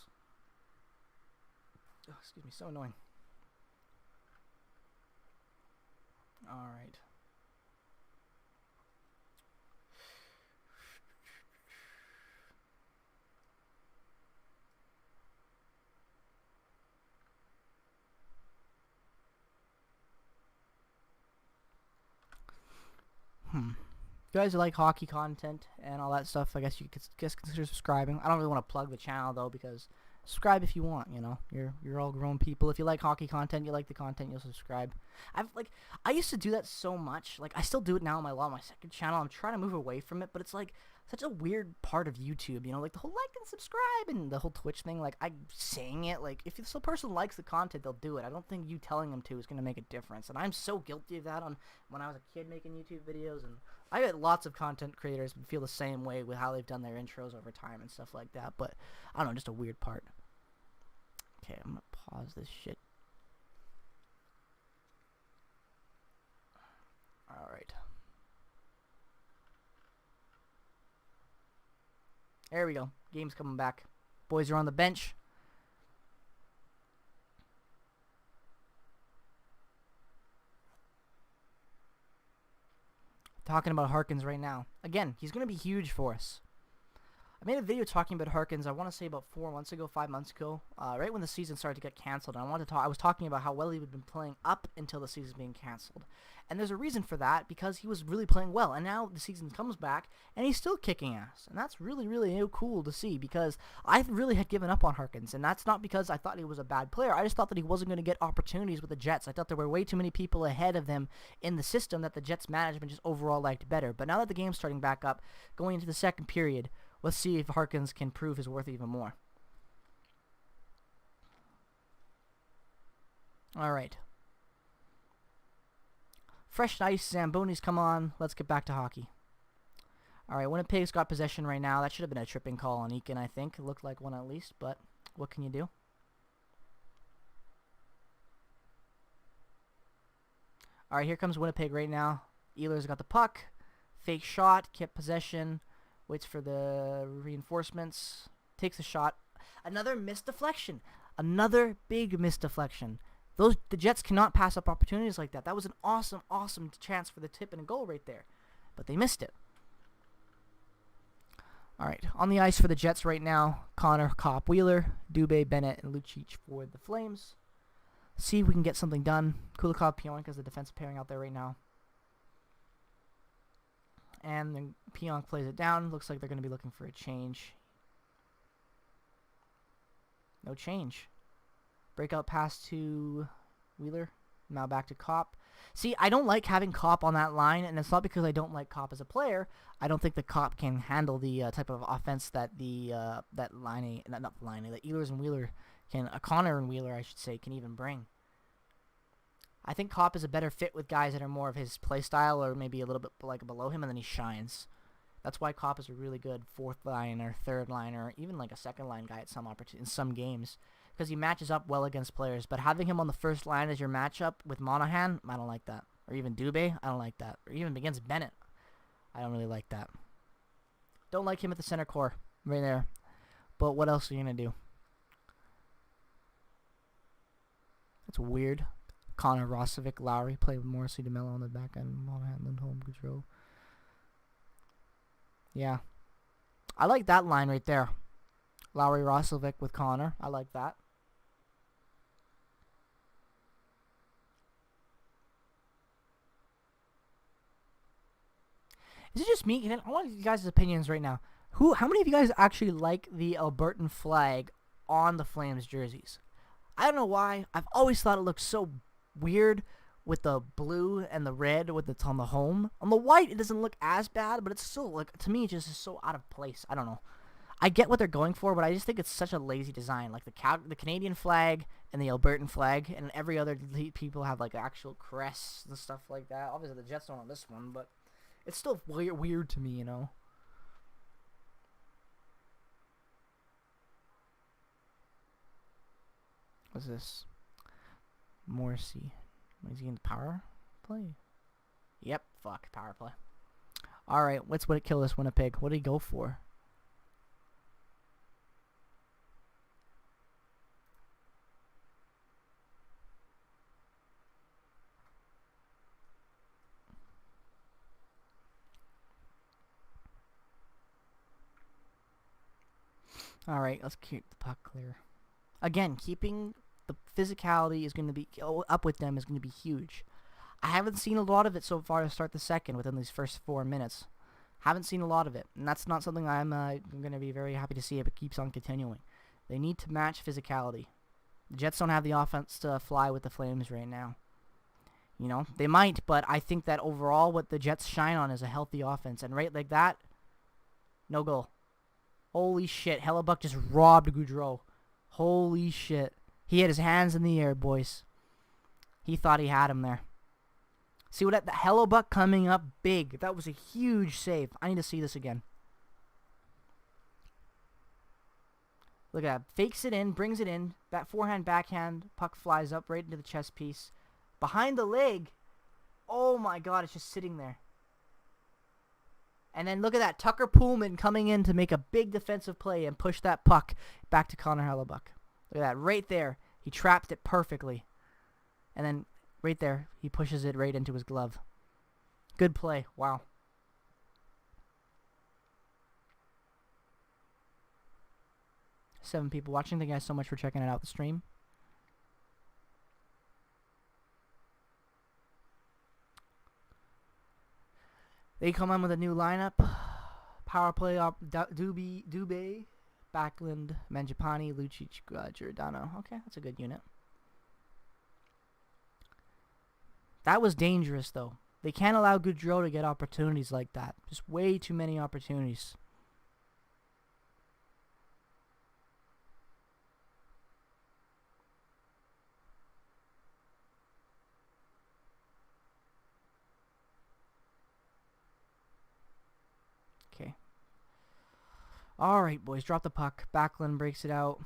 Oh, excuse me, so annoying. Alright. If you guys like hockey content and all that stuff, I guess you could consider subscribing. I don't really want to plug the channel though, because subscribe if you want. You know, you're all grown people. If you like hockey content, you like the content, you'll subscribe. I used to do that so much. Like I still do it now on my second channel. I'm trying to move away from it, but it's like such a weird part of YouTube. You know, like the whole like and subscribe and the whole Twitch thing. Like I'm saying it. Like if this person likes the content, they'll do it. I don't think you telling them to is gonna make a difference. And I'm so guilty of that when I was a kid making YouTube videos, and I get lots of content creators feel the same way with how they've done their intros over time and stuff like that. But I don't know, just a weird part. Okay, I'm gonna pause this shit. Alright. There we go. Game's coming back. Boys are on the bench. Talking about Harkins right now. Again, he's going to be huge for us. I made a video talking about Harkins, I want to say about 5 months ago, right when the season started to get canceled. And I was talking about how well he had been playing up until the season being canceled. And there's a reason for that, because he was really playing well. And now the season comes back, and he's still kicking ass. And that's really, really cool to see, because I really had given up on Harkins. And that's not because I thought he was a bad player. I just thought that he wasn't going to get opportunities with the Jets. I thought there were way too many people ahead of him in the system that the Jets management just overall liked better. But now that the game's starting back up, going into the second period, let's see if Harkins can prove his worth even more. Alright. Fresh ice, Zamboni's come on. Let's get back to hockey. Alright, Winnipeg's got possession right now. That should have been a tripping call on Eakin, I think. It looked like one at least, but what can you do? Alright, here comes Winnipeg right now. Ehlers got the puck. Fake shot, kept possession. Waits for the reinforcements. Takes a shot. Another missed deflection. Another big missed deflection. The Jets cannot pass up opportunities like that. That was an awesome, awesome chance for the tip and a goal right there. But they missed it. Alright, on the ice for the Jets right now, Connor, Kopp, Wheeler, Dubé, Bennett, and Lucic for the Flames. See if we can get something done. Kulikov, Pionk as the defensive pairing out there right now. And then Pionk plays it down. Looks like they're going to be looking for a change. No change. Breakout pass to Wheeler. Now back to Kopp. See, I don't like having Kopp on that line, and it's not because I don't like Kopp as a player. I don't think that Kopp can handle the type of offense that that Ehlers and Wheeler can, Connor and Wheeler, I should say, can even bring. I think Kopp is a better fit with guys that are more of his play style, or maybe a little bit like below him, and then he shines. That's why Kopp is a really good fourth liner, third liner, even like a second line guy at in some games, because he matches up well against players. But having him on the first line as your matchup with Monahan, I don't like that. Or even Dubé, I don't like that. Or even against Bennett, I don't really like that. Don't like him at the center core. right there. But what else are you going to do? That's weird. Connor Rosovic, Lowry play with Morrissey DeMello on the back end. Monahan, Lindholm, Gaudreau. Yeah. I like that line right there. Lowry, Rosovic with Connor. I like that. Is it just me? I want you guys' opinions right now. How many of you guys actually like the Albertan flag on the Flames jerseys? I don't know why. I've always thought it looked so weird with the blue and the red with it's on the home. On the white, it doesn't look as bad, but it's still, like, to me, it just is so out of place. I don't know. I get what they're going for, but I just think it's such a lazy design. Like the Canadian flag and the Albertan flag, and every other people have, like, actual crests and stuff like that. Obviously, the Jets don't on this one, but it's still weird to me, you know. What's this? Morrissey. Is he in the power play? Yep. Fuck. Power play. Alright. Let's kill this Winnipeg. What did he go for? Alright. Let's keep the puck clear. Again, keeping the physicality is going to be up with them is going to be huge. I haven't seen a lot of it so far to start the second within these first 4 minutes. Haven't seen a lot of it, and that's not something I'm going to be very happy to see if it keeps on continuing. They need to match physicality. The Jets don't have the offense to fly with the Flames right now. You know, they might, but I think that overall what the Jets shine on is a healthy offense, and right like that, no goal. Holy shit, Hellebuck just robbed Gaudreau. Holy shit. He had his hands in the air, boys. He thought he had him there. See what the Hellebuck coming up big. That was a huge save. I need to see this again. Look at that. Fakes it in, brings it in. That forehand, backhand. Puck flies up right into the chest piece. Behind the leg. Oh my god, it's just sitting there. And then look at that. Tucker Pullman coming in to make a big defensive play and push that puck back to Connor Hellebuck. Look at that. Right there. He trapped it perfectly. And then right there, he pushes it right into his glove. Good play. Wow. Seven people watching. Thank you guys so much for checking it out, the stream. They come in with a new lineup. Power play up Dubé, Backlund, Mangiapane, Lucic, Giordano. Okay, that's a good unit. That was dangerous, though. They can't allow Gaudreau to get opportunities like that. Just way too many opportunities. Okay. All right, boys. Drop the puck. Backlund breaks it out.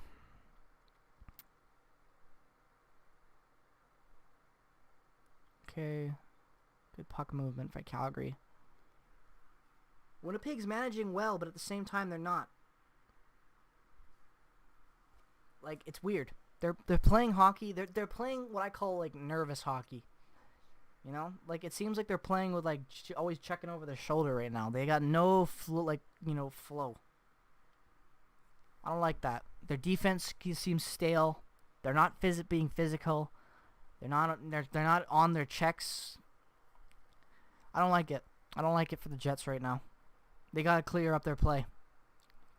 Okay. Good puck movement by Calgary. Winnipeg's managing well, but at the same time, they're not. Like, it's weird. They're playing hockey. They're playing what I call, like, nervous hockey. You know? Like, it seems like they're playing with, like, always checking over their shoulder right now. They got no, flow. I don't like that. Their defense seems stale. They're not being physical. They're not on their checks. I don't like it. I don't like it for the Jets right now. They got to clear up their play.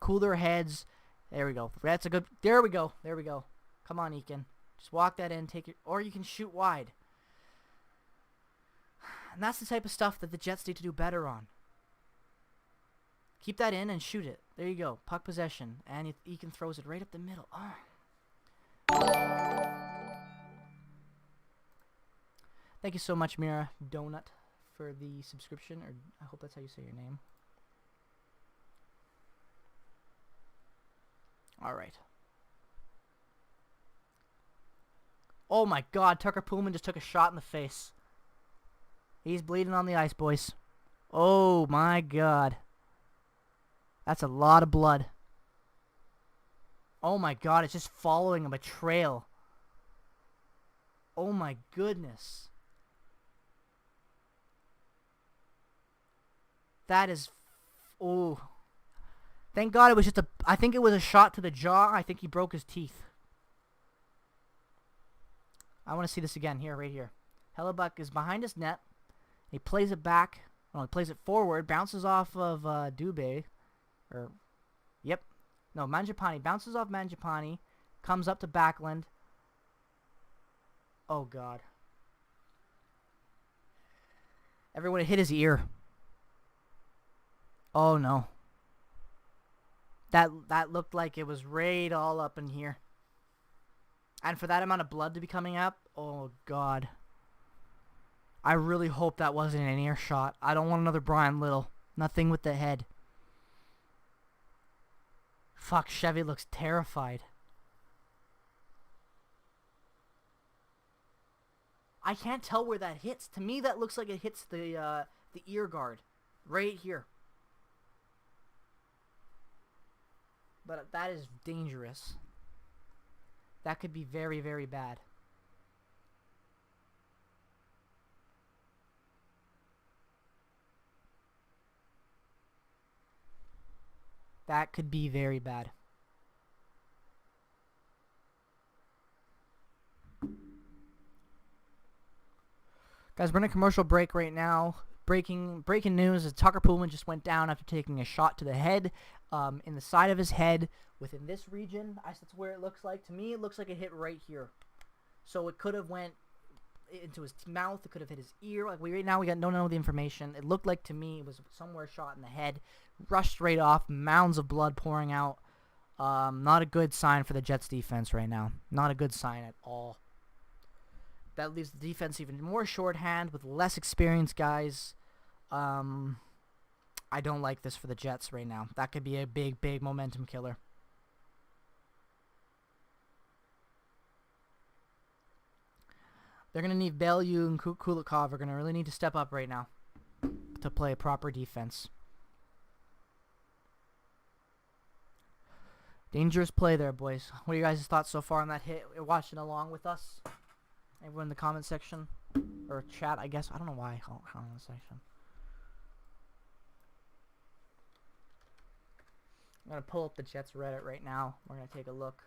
Cool their heads. There we go. That's a good... There we go. There we go. Come on, Eakin. Just walk that in. Take it... Or you can shoot wide. And that's the type of stuff that the Jets need to do better on. Keep that in and shoot it. There you go. Puck possession. And Eakin throws it right up the middle. Oh. Thank you so much, Mira Donut, for the subscription. Or I hope that's how you say your name. All right. Oh my god, Tucker Pullman just took a shot in the face. He's bleeding on the ice, boys. Oh my god. That's a lot of blood. Oh my god, it's just following him, a trail. Oh my goodness. That is... Oh. Thank God it was just a... I think it was a shot to the jaw. I think he broke his teeth. I want to see this again. Here, right here. Hellebuck is behind his net. He plays it back. Oh, he plays it forward. Bounces off of Dubé. Yep. No, Mangiapane. Bounces off Mangiapane. Comes up to Backlund. Oh, God. Everyone hit his ear. Oh, no. That looked like it was right all up in here. And for that amount of blood to be coming up, oh, God. I really hope that wasn't an earshot. I don't want another Brian Little. Nothing with the head. Fuck, Chevy looks terrified. I can't tell where that hits. To me, that looks like it hits the ear guard. Right here. But that is dangerous. That could be very, very bad. That could be very bad. Guys, we're in a commercial break right now. Breaking news is Tucker Poolman just went down after taking a shot to the head, in the side of his head, within this region. That's where it looks like. To me, it looks like it hit right here. So it could have went into his mouth. It could have hit his ear. Like right now, we don't know the information. It looked like to me it was somewhere shot in the head. Rushed right off. Mounds of blood pouring out. Not a good sign for the Jets defense right now. Not a good sign at all. That leaves the defense even more shorthand with less experienced guys. I don't like this for the Jets right now. That could be a big, big momentum killer. They're going to need Bellew and Kulikov are going to really need to step up right now to play proper defense. Dangerous play there, boys. What are you guys' thoughts so far on that hit? You're watching along with us? Everyone in the comment section. Or chat, I guess. I don't know why. Comment section. I'm going to pull up the Jets Reddit right now. We're going to take a look.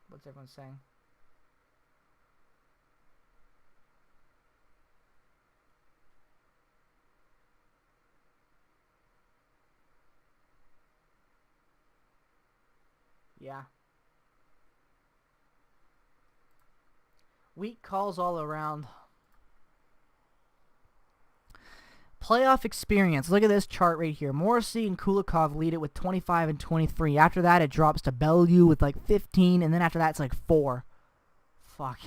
What's everyone saying? Yeah. Weak calls all around. Playoff experience. Look at this chart right here. Morrissey and Kulikov lead it with 25 and 23. After that, it drops to Bellew with like 15, and then after that, it's like 4. Fuck.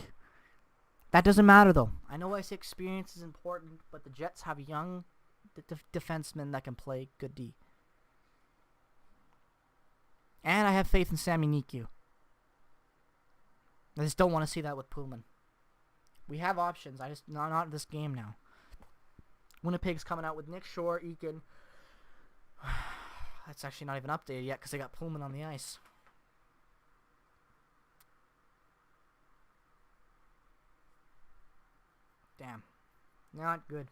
That doesn't matter, though. I know I say experience is important, but the Jets have young defensemen that can play good D. And I have faith in Sami Niku. I just don't want to see that with Pullman. We have options. I just not this game now. Winnipeg's coming out with Nick Shore, Eakin. That's actually not even updated yet because they got Pullman on the ice. Damn. Not good.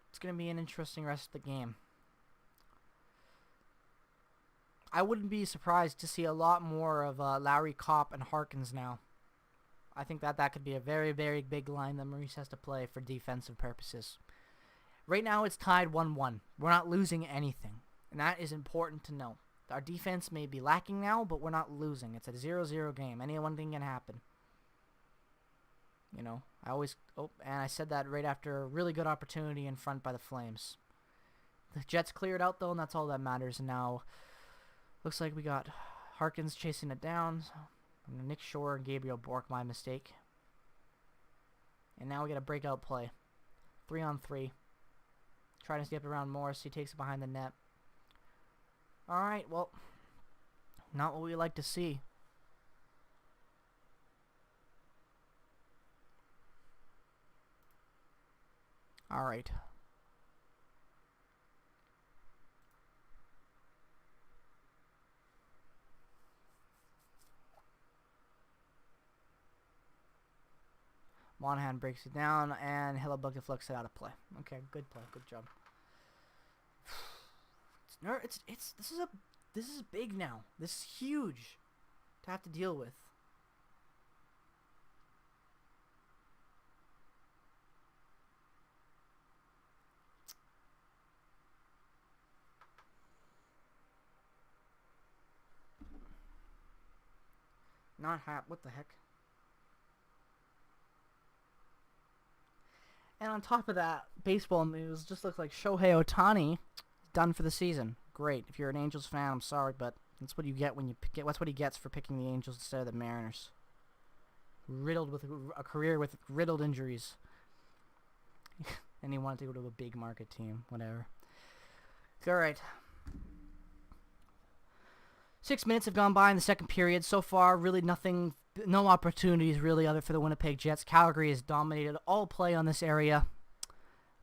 It's going to be an interesting rest of the game. I wouldn't be surprised to see a lot more of Lowry, Kopp, and Harkins now. I think that could be a very, very big line that Maurice has to play for defensive purposes. Right now it's tied 1-1. We're not losing anything, and that is important to know. Our defense may be lacking now, but we're not losing. It's a 0-0 game. Any one thing can happen. You know, and I said that right after a really good opportunity in front by the Flames. The Jets cleared out, though, and that's all that matters. And now, looks like we got Harkins chasing it down. Nick Shore and Gabriel Bork, my mistake. And now we got a breakout play. 3-on-3. trying to skip around Morris. He takes it behind the net. All right, well, not what we like to see. All right. Monahan breaks it down, and Hellebuyck deflects it out of play. Okay, good play, good job. This is big now. This is huge to have to deal with. Not what the heck? And on top of that, baseball news just looks like Shohei Ohtani done for the season. Great. If you're an Angels fan, I'm sorry, but that's what you get when you get. That's what he gets for picking the Angels instead of the Mariners. Riddled with a career with riddled injuries, and he wanted to go to a big market team. Whatever. All right. 6 minutes have gone by in the second period. So far, really nothing, no opportunities really other for the Winnipeg Jets. Calgary has dominated all play on this area.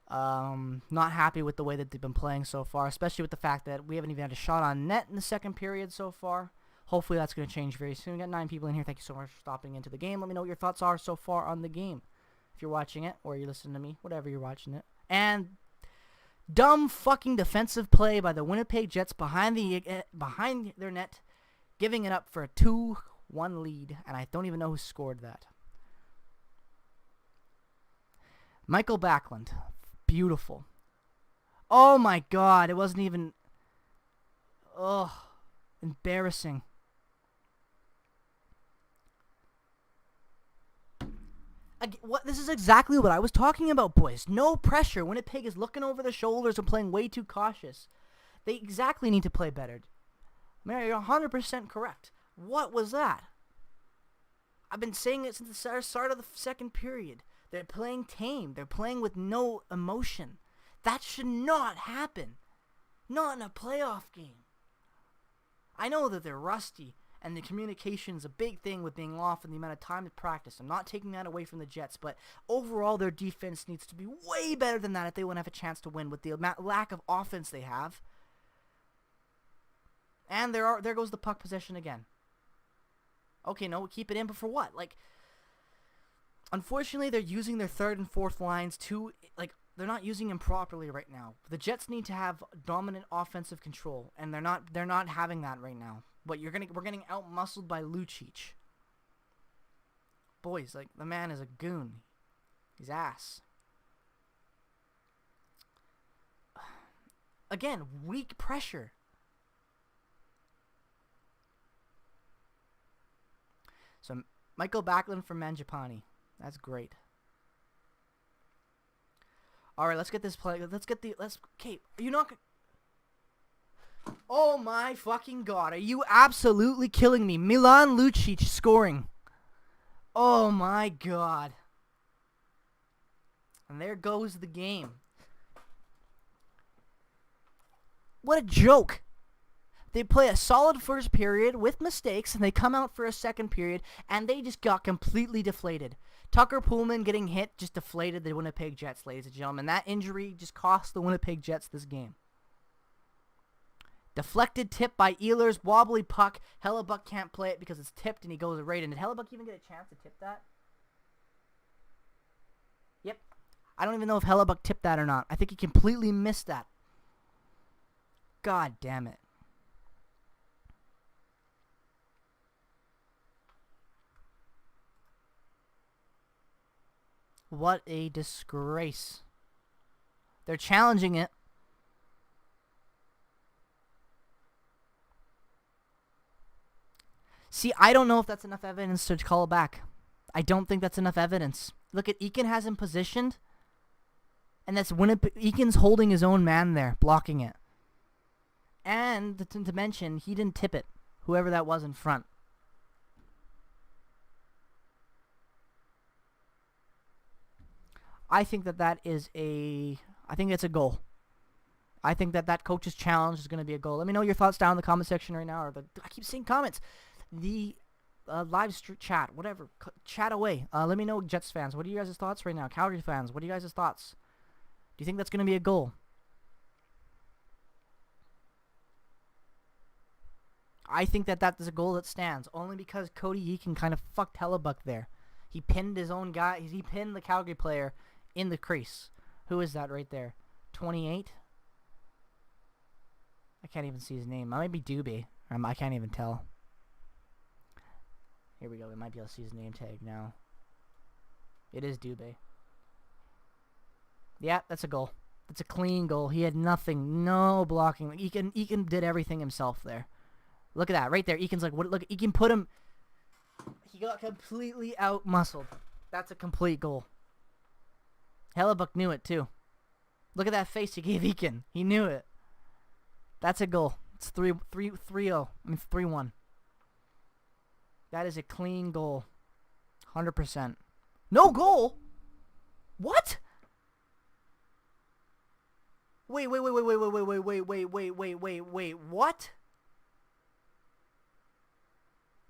Not happy with the way that they've been playing so far, especially with the fact that we haven't even had a shot on net in the second period so far. Hopefully that's going to change very soon. We got 9 people in here. Thank you so much for stopping into the game. Let me know what your thoughts are so far on the game. If you're watching it or you're listening to me, whatever you're watching it. And dumb fucking defensive play by the Winnipeg Jets behind their net, giving it up for a 2-1 lead, and I don't even know who scored that. Michael Backlund. Beautiful. Oh my god, it wasn't even... Ugh. Embarrassing. This is exactly what I was talking about, boys. No pressure. Winnipeg is looking over their shoulders and playing way too cautious. They exactly need to play better. Mary, you're 100% correct. What was that? I've been saying it since the start of the second period. They're playing tame. They're playing with no emotion. That should not happen. Not in a playoff game. I know that they're rusty, and the communication is a big thing with being off and the amount of time to practice. I'm not taking that away from the Jets, but overall their defense needs to be way better than that if they want to have a chance to win with the lack of offense they have. And there goes the puck possession again. Okay, no, keep it in, but for what? Unfortunately, they're using their third and fourth lines they're not using them properly right now. The Jets need to have dominant offensive control, and they're not having that right now. But we're getting out-muscled by Lucic. Boys, the man is a goon. He's ass. Again, weak pressure. So, Michael Backlund from Mangiapane. That's great. All right, let's get this play. Okay, are you not... Oh my fucking god, are you absolutely killing me? Milan Lucic scoring. Oh my god. And there goes the game. What a joke. They play a solid first period with mistakes, and they come out for a second period, and they just got completely deflated. Tucker Pullman getting hit just deflated the Winnipeg Jets, ladies and gentlemen. That injury just cost the Winnipeg Jets this game. Deflected tip by Ehlers, wobbly puck. Hellebuyck can't play it because it's tipped, and he goes right in. Did Hellebuyck even get a chance to tip that? Yep. I don't even know if Hellebuyck tipped that or not. I think he completely missed that. God damn it. What a disgrace. They're challenging it. See, I don't know if that's enough evidence to call it back. I don't think that's enough evidence. Look at Eakin has him positioned. And that's Eakin's holding his own man there, blocking it. And to mention, he didn't tip it. Whoever that was in front. I think that is I think it's a goal. I think that coach's challenge is going to be a goal. Let me know your thoughts down in the comment section right now. I keep seeing comments. The live chat, whatever. Chat away. Let me know, Jets fans. What are you guys' thoughts right now? Calgary fans, what are you guys' thoughts? Do you think that's going to be a goal? I think that is a goal that stands, only because Cody Eakin kind of fucked Hellebuck there. He pinned his own guy. He pinned the Calgary player in the crease. Who is that right there? 28? I can't even see his name. It might be Doobie. I can't even tell. Here we go. We might be able to see his name tag now. It is Doobie. Yeah, that's a goal. That's a clean goal. He had nothing. No blocking. Eakin did everything himself there. Look at that. Right there. Eakin's like, what? Look, Eakin put him. He got completely out-muscled. That's a complete goal. Hellebuck knew it, too. Look at that face he gave Eakin. He knew it. That's a goal. It's 3-0. I mean, 3-1. That is a clean goal. 100%. No goal? What? Wait, what?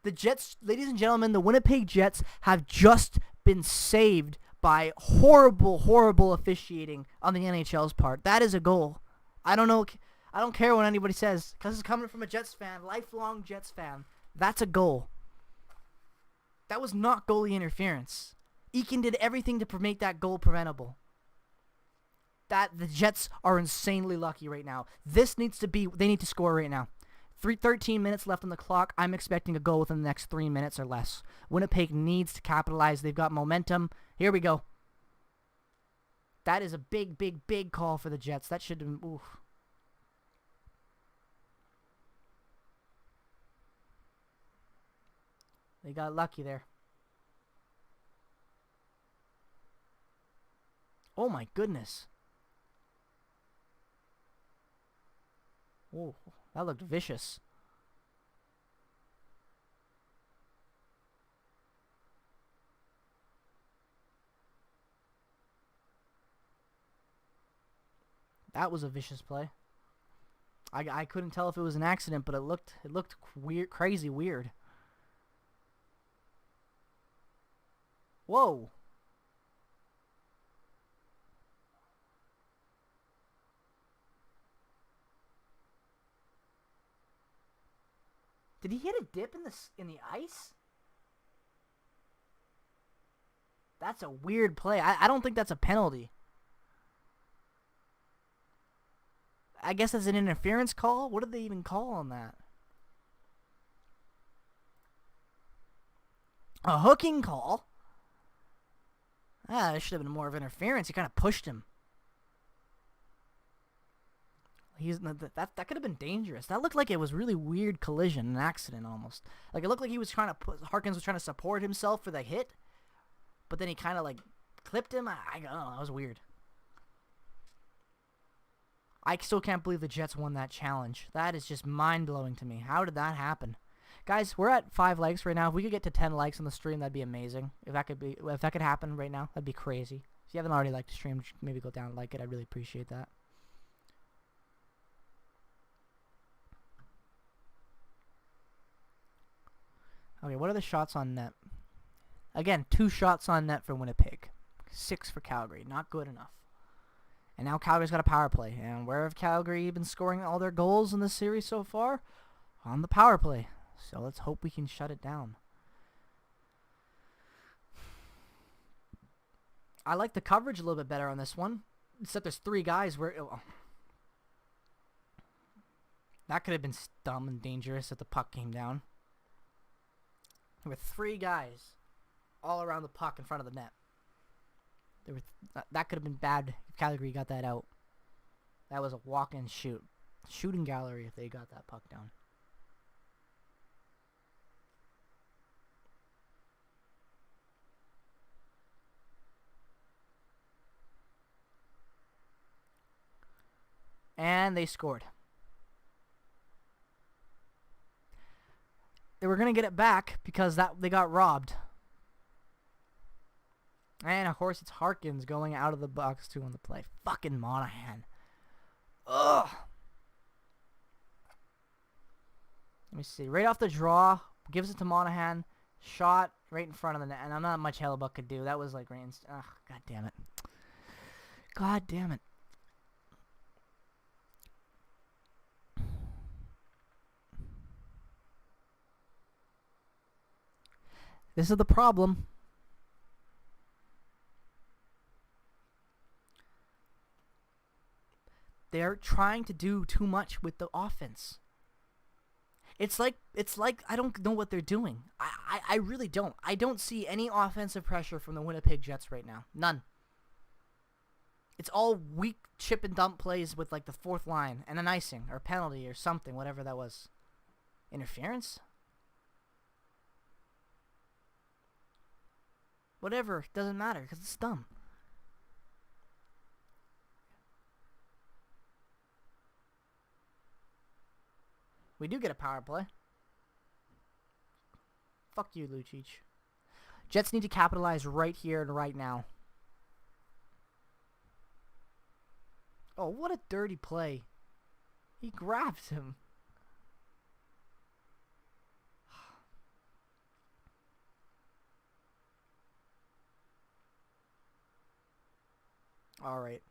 The Jets, ladies and gentlemen, the Winnipeg Jets have just been saved by horrible, horrible officiating on the NHL's part. That is a goal. I don't know. I don't care what anybody says, because it's coming from a Jets fan, lifelong Jets fan. That's a goal. That was not goalie interference. Eakin did everything to make that goal preventable. The Jets are insanely lucky right now. They need to score right now. 13 minutes left on the clock. I'm expecting a goal within the next 3 minutes or less. Winnipeg needs to capitalize. They've got momentum. Here we go. That is a big, big, big call for the Jets. That should have been... Oof. They got lucky there. Oh my goodness. Oh, that looked vicious. That was a vicious play. I couldn't tell if it was an accident, but it looked weird, crazy weird. Whoa. Did he hit a dip in the ice? That's a weird play. I don't think that's a penalty. I guess that's an interference call? What did they even call on that? A hooking call? It should have been more of interference. He kind of pushed him. That could have been dangerous. That looked like it was really weird collision, an accident almost. Like it looked like he was trying to Harkins was trying to support himself for the hit, but then he kind of like clipped him. I don't know. That was weird. I still can't believe the Jets won that challenge. That is just mind-blowing to me. How did that happen? Guys, we're at 5 likes right now. If we could get to 10 likes on the stream, that'd be amazing. If that could happen right now, that'd be crazy. If you haven't already liked the stream, maybe go down and like it. I'd really appreciate that. Okay, what are the shots on net? Again, 2 shots on net for Winnipeg. 6 for Calgary. Not good enough. And now Calgary's got a power play. And where have Calgary been scoring all their goals in this series so far? On the power play. So let's hope we can shut it down. I like the coverage a little bit better on this one. Except there's 3 guys where... that could have been dumb and dangerous if the puck came down. There were 3 guys all around the puck in front of the net. That could have been bad if Calgary got that out. That was a walk-in shoot. Shooting gallery if they got that puck down. And they scored. They were going to get it back because they got robbed. And, of course, it's Harkins going out of the box too on the play. Fucking Monahan. Ugh. Let me see. Right off the draw, gives it to Monahan. Shot right in front of the net, and I'm not much Hellebuck could do. That was like right instant. Ugh, god damn it. God damn it. This is the problem. They're trying to do too much with the offense. It's like I don't know what they're doing. I really don't. I don't see any offensive pressure from the Winnipeg Jets right now. None. It's all weak chip and dump plays with like the fourth line and an icing or penalty or something, whatever that was. Interference? Whatever, doesn't matter because it's dumb. We do get a power play. Fuck you, Lucic. Jets need to capitalize right here and right now. Oh, what a dirty play. He grabs him. All right.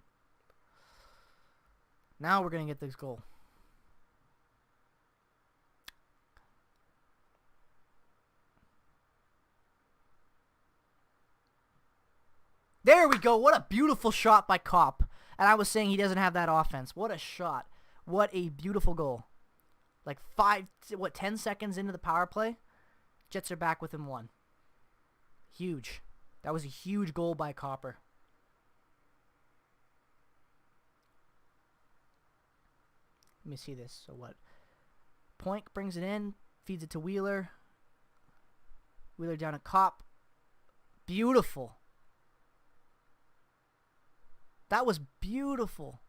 Now we're going to get this goal. There we go. What a beautiful shot by Kopp. And I was saying he doesn't have that offense. What a shot. What a beautiful goal. Like 10 seconds into the power play, Jets are back within one. Huge. That was a huge goal by Copper. Let me see this. So what? Poink brings it in, feeds it to Wheeler. Wheeler down to Kopp. Beautiful. That was beautiful.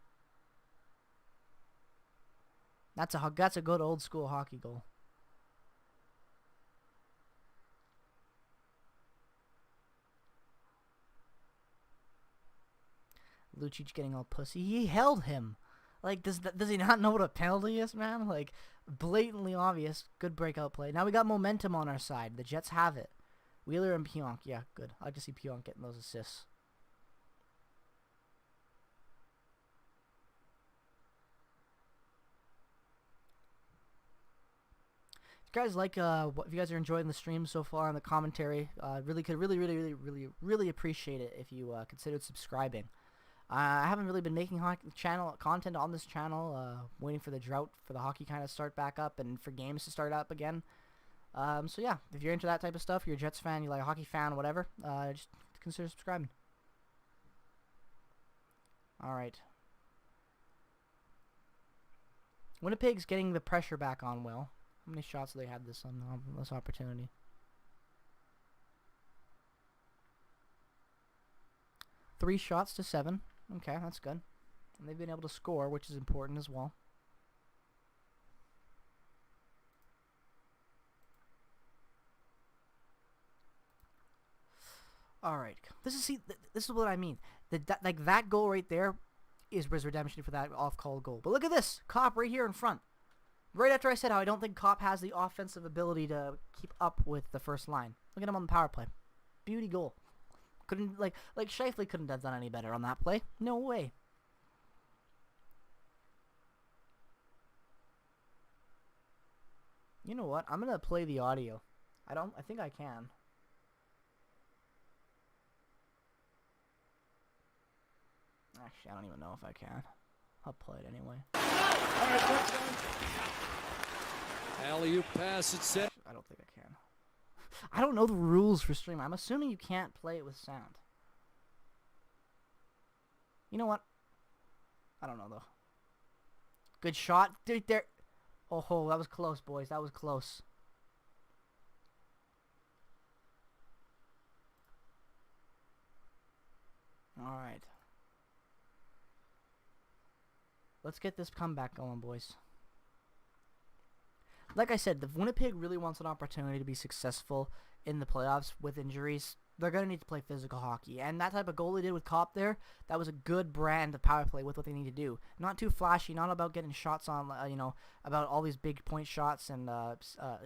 That's a good old school hockey goal. Lucic getting all pussy. He held him. Like, does he not know what a penalty is, man? Like, blatantly obvious. Good breakout play. Now we got momentum on our side. The Jets have it. Wheeler and Pionk. Yeah, good. I like to see Pionk getting those assists. If you guys like, if you guys are enjoying the stream so far and the commentary, really appreciate it if you considered subscribing. I haven't really been making content on this channel, waiting for the drought for the hockey kind of start back up and for games to start up again. So yeah, if you're into that type of stuff, you're a Jets fan, you like a hockey fan, whatever, just consider subscribing. All right. Winnipeg's getting the pressure back on Will. How many shots do they have this opportunity? Three shots to 7. Okay, that's good. And they've been able to score, which is important as well. All right. This is what I mean. That goal right there was redemption for that off-call goal. But look at this. Kopp right here in front. Right after I said how I don't think Kopp has the offensive ability to keep up with the first line. Look at him on the power play. Beauty goal. Couldn't like Scheifele couldn't have done any better on that play. No way. You know what? I'm gonna play the audio. I think I can. Actually, I don't even know if I can. I'll play it anyway. Alley-oop pass it set. I don't think I can. I don't know the rules for stream. I'm assuming you can't play it with sound. You know what? I don't know though. Good shot. Dude, there. Oh, that was close, boys. That was close. All right. Let's get this comeback going, boys. Like I said, the Winnipeg really wants an opportunity to be successful in the playoffs with injuries. They're going to need to play physical hockey. And that type of goal they did with Kopp there, that was a good brand of power play with what they need to do. Not too flashy, not about getting shots on, about all these big point shots and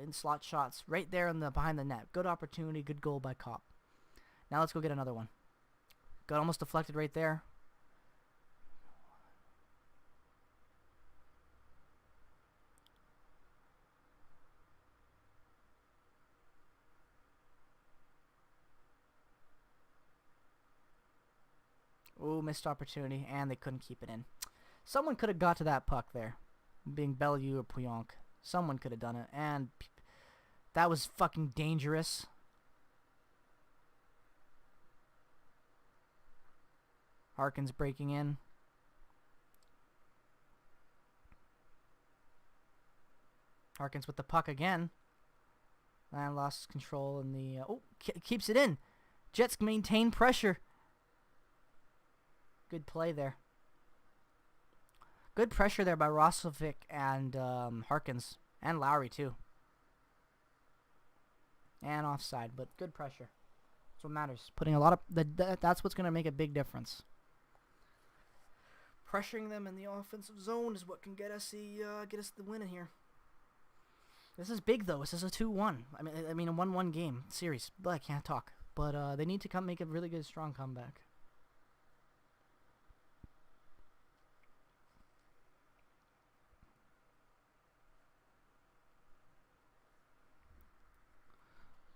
in slot shots. Right there in the behind the net. Good opportunity, good goal by Kopp. Now let's go get another one. Got almost deflected right there. Ooh, missed opportunity, and they couldn't keep it in. Someone could have got to that puck there, being Bellew or Puyonk. Someone could have done it, and that was fucking dangerous. Harkins breaking in. Harkins with the puck again. And lost control in the... keeps it in. Jets maintain pressure. Good play there. Good pressure there by Roslovic and Harkins. And Lowry, too. And offside, but good pressure. That's what matters. Putting a lot of... that's what's going to make a big difference. Pressuring them in the offensive zone is what can get us the win in here. This is big, though. This is a 2-1. I mean a 1-1 game series. But I can't talk. But they need to make a really good, strong comeback.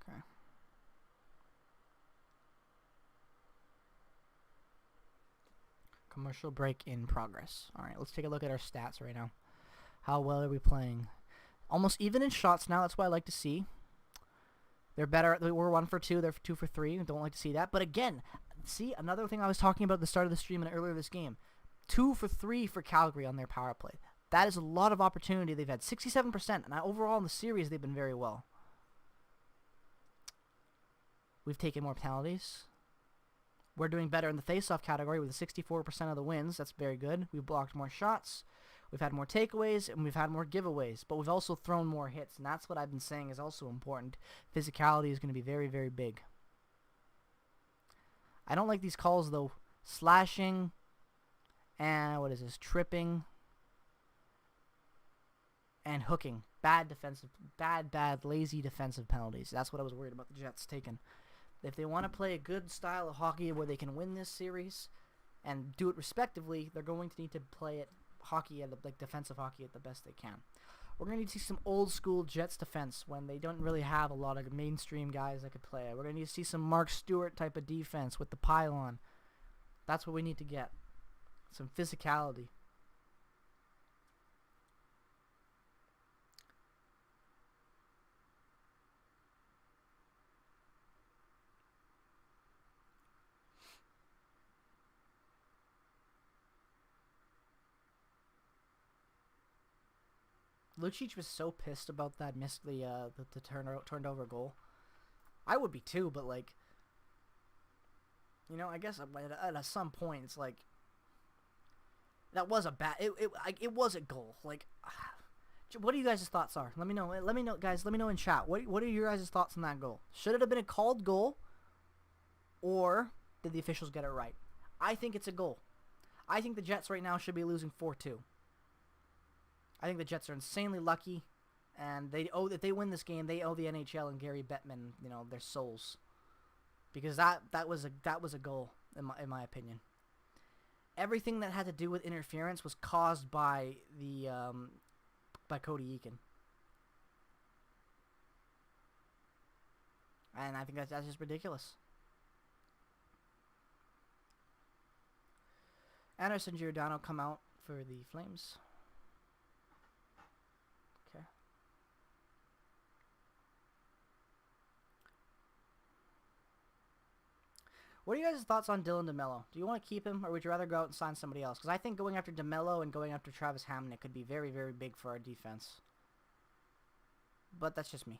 Okay. Commercial break in progress. All right, let's take a look at our stats right now. How well are we playing? Almost even in shots now. That's what I like to see. They're better. We're 1 for 2. They're 2 for 3. Don't like to see that. But again, see, another thing I was talking about at the start of the stream and earlier this game. 2 for 3 for Calgary on their power play. That is a lot of opportunity. They've had 67%. And overall in the series, they've been very well. We've taken more penalties. We're doing better in the face-off category with 64% of the wins. That's very good. We've blocked more shots. We've had more takeaways, and we've had more giveaways. But we've also thrown more hits, and that's what I've been saying is also important. Physicality is going to be very, very big. I don't like these calls, though. Slashing, and what is this? Tripping, and hooking. Bad, lazy defensive penalties. That's what I was worried about the Jets taking. If they want to play a good style of hockey where they can win this series and do it respectively, they're going to need to play it defensive hockey at the best they can. We're going to need to see some old school Jets defense when they don't really have a lot of mainstream guys that could play. We're going to need to see some Mark Stewart type of defense with the pylon. That's what we need to get. Some physicality. Lucic was so pissed about that turned over goal. I would be too, but I guess at some point it's like that was a bad. It was a goal. What are you guys' thoughts are? Let me know. Let me know, guys. Let me know in chat. What are your guys' thoughts on that goal? Should it have been a called goal, or did the officials get it right? I think it's a goal. I think the Jets right now should be losing 4-2. I think the Jets are insanely lucky, and if they win this game, they owe the NHL and Gary Bettman, their souls, because that was a goal in my opinion. Everything that had to do with interference was caused by by Cody Eakin, and I think that's just ridiculous. Anderson Giordano come out for the Flames. What are you guys' thoughts on Dylan DeMello? Do you want to keep him, or would you rather go out and sign somebody else? Because I think going after DeMello and going after Travis Hamonic could be very, very big for our defense. But that's just me.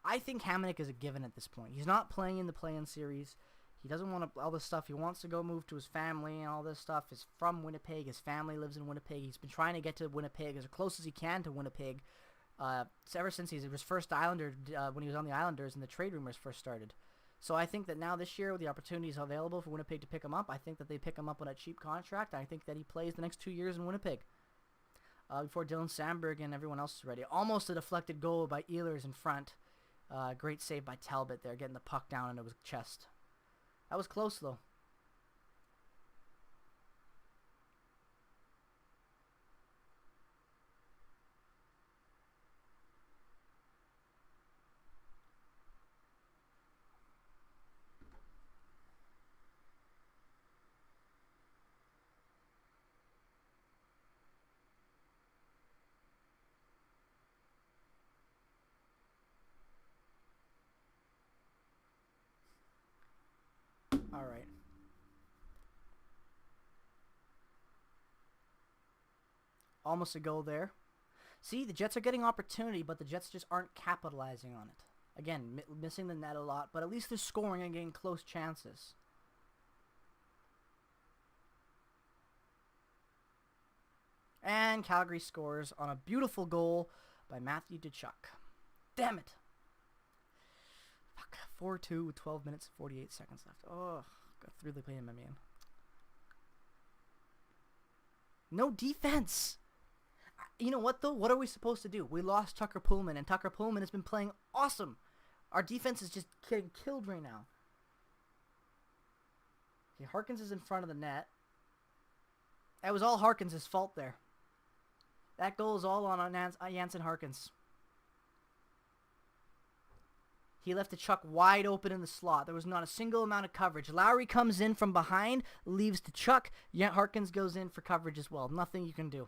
I think Hamonic is a given at this point. He's not playing in the play-in series. He doesn't want all this stuff. He wants to go move to his family and all this stuff. He's from Winnipeg. His family lives in Winnipeg. He's been trying to get to Winnipeg as close as he can to Winnipeg Ever since he was first Islander, when he was on the Islanders and the trade rumors first started. So I think that now this year, with the opportunities available for Winnipeg to pick him up, I think that they pick him up on a cheap contract. I think that he plays the next 2 years in Winnipeg before Dylan Sandberg and everyone else is ready. Almost a deflected goal by Ehlers in front. Great save by Talbot there, getting the puck down into his chest. That was close, though. All right. Almost a goal there. See, the Jets are getting opportunity, but the Jets just aren't capitalizing on it. Again, missing the net a lot, but at least they're scoring and getting close chances. And Calgary scores on a beautiful goal by Matthew Tkachuk. Damn it. Fuck. 4-2 with 12 minutes and 48 seconds left. Oh, got through the play, my man. No defense. You know what, though? What are we supposed to do? We lost Tucker Pullman, and Tucker Pullman has been playing awesome. Our defense is just getting killed right now. Okay, Harkins is in front of the net. That was all Harkins' fault there. That goal is all on Jansen Harkins. He left the Chuck wide open in the slot. There was not a single amount of coverage. Lowry comes in from behind, leaves the Chuck. Harkins goes in for coverage as well. Nothing you can do.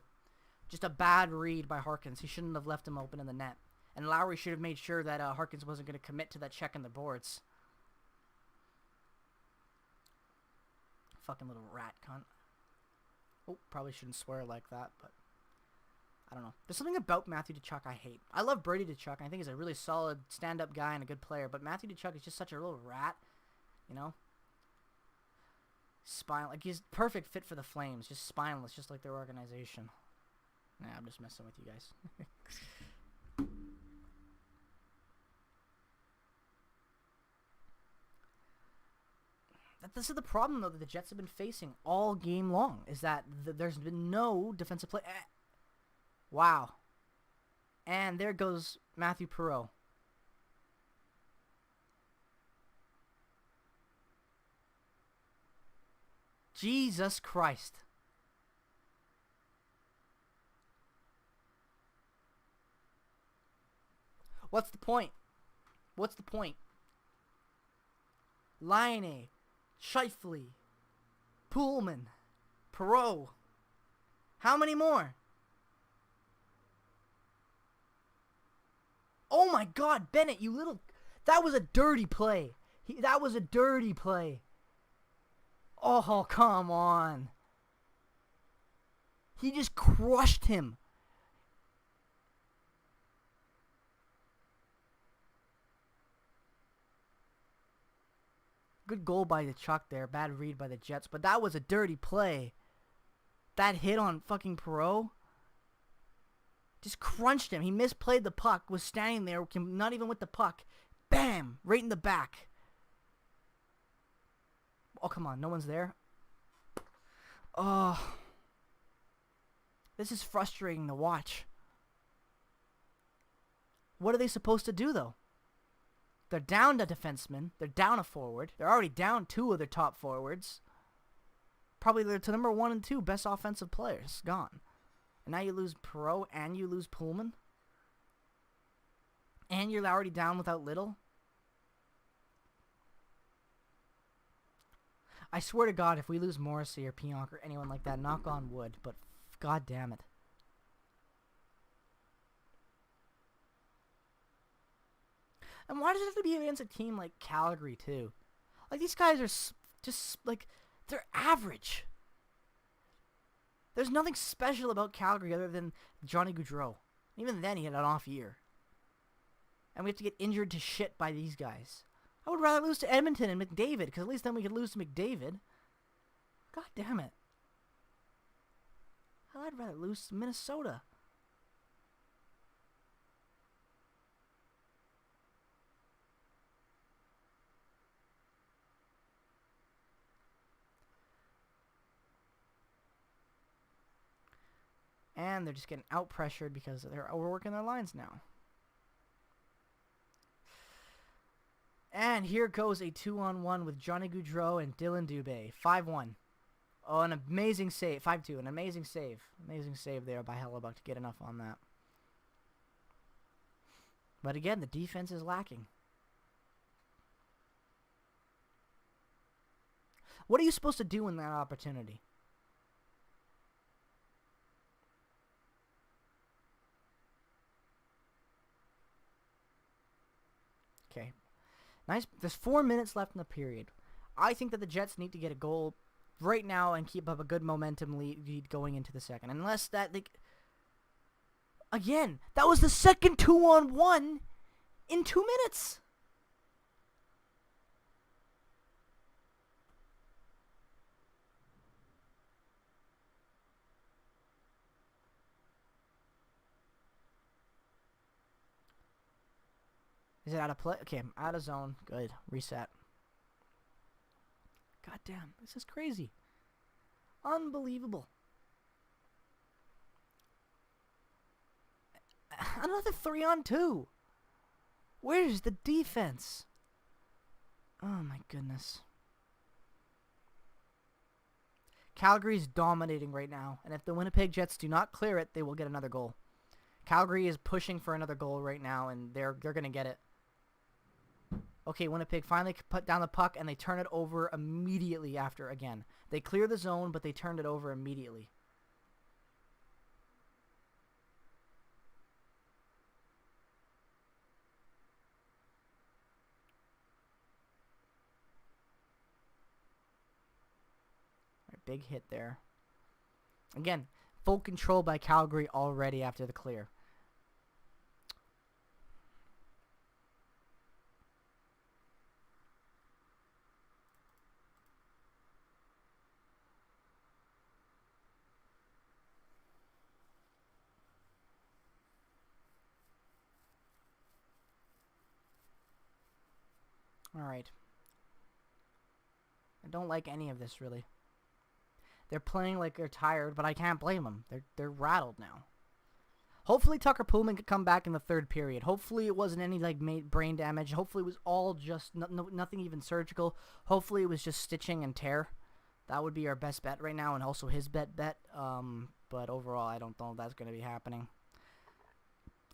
Just a bad read by Harkins. He shouldn't have left him open in the net. And Lowry should have made sure that Harkins wasn't going to commit to that check in the boards. Fucking little rat cunt. Oh, probably shouldn't swear like that, but I don't know. There's something about Matthew Tkachuk I hate. I love Brady Tkachuk. I think he's a really solid stand-up guy and a good player. But Matthew Tkachuk is just such a little rat, you know? Like he's perfect fit for the Flames. Just spineless, just like their organization. Nah, I'm just messing with you guys. This is the problem, though, that the Jets have been facing all game long. Is that there's been no defensive play. Wow. And there goes Matthew Perreault. Jesus Christ. What's the point? What's the point? Laine, Scheifele, Pullman, Perreault. How many more? Oh my God, Bennett, you little... That was a dirty play. That was a dirty play. Oh, come on. He just crushed him. Good goal by the Chuck there. Bad read by the Jets. But that was a dirty play. That hit on fucking Perreault just crunched him. He misplayed the puck. Was standing there, not even with the puck. Bam! Right in the back. Oh, come on. No one's there. Oh. This is frustrating to watch. What are they supposed to do, though? They're down a defenseman. They're down a forward. They're already down two of their top forwards. Probably they're to number 1 and 2 best offensive players. Gone. And now you lose Perreault and you lose Pullman. And you're already down without Little. I swear to God, if we lose Morrissey or Pionk or anyone like that, knock on wood. But God damn it. And why does it have to be against a team like Calgary, too? Like, these guys are just, like, they're average. There's nothing special about Calgary other than Johnny Gaudreau. Even then, he had an off year. And we have to get injured to shit by these guys. I would rather lose to Edmonton and McDavid, because at least then we could lose to McDavid. God damn it. Hell, I'd rather lose to Minnesota. And they're just getting out-pressured because they're overworking their lines now. And here goes a 2-on-1 with Johnny Gaudreau and Dylan Dubé. 5-1. Oh, an amazing save. 5-2. An amazing save. Amazing save there by Hellebuck to get enough on that. But again, the defense is lacking. What are you supposed to do in that opportunity? Okay. Nice. There's 4 minutes left in the period. I think that the Jets need to get a goal right now and keep up a good momentum lead going into the second. Unless that... Again, that was the second 2-on-1 in 2 minutes. Is it out of play? Okay, I'm out of zone. Good. Reset. God damn, this is crazy. Unbelievable. Another 3-on-2. Where's the defense? Oh my goodness. Calgary's dominating right now, and if the Winnipeg Jets do not clear it, they will get another goal. Calgary is pushing for another goal right now, and they're going to get it. Okay, Winnipeg finally put down the puck, and they turn it over immediately after again. They clear the zone, but they turned it over immediately. All right, big hit there. Again, full control by Calgary already after the clear. Alright. I don't like any of this, really. They're playing like they're tired, but I can't blame them. They're rattled now. Hopefully Tucker Pullman could come back in the third period. Hopefully it wasn't any like brain damage. Hopefully it was all just nothing even surgical. Hopefully it was just stitching and tear. That would be our best bet right now, and also his bet. But overall, I don't know if that's going to be happening.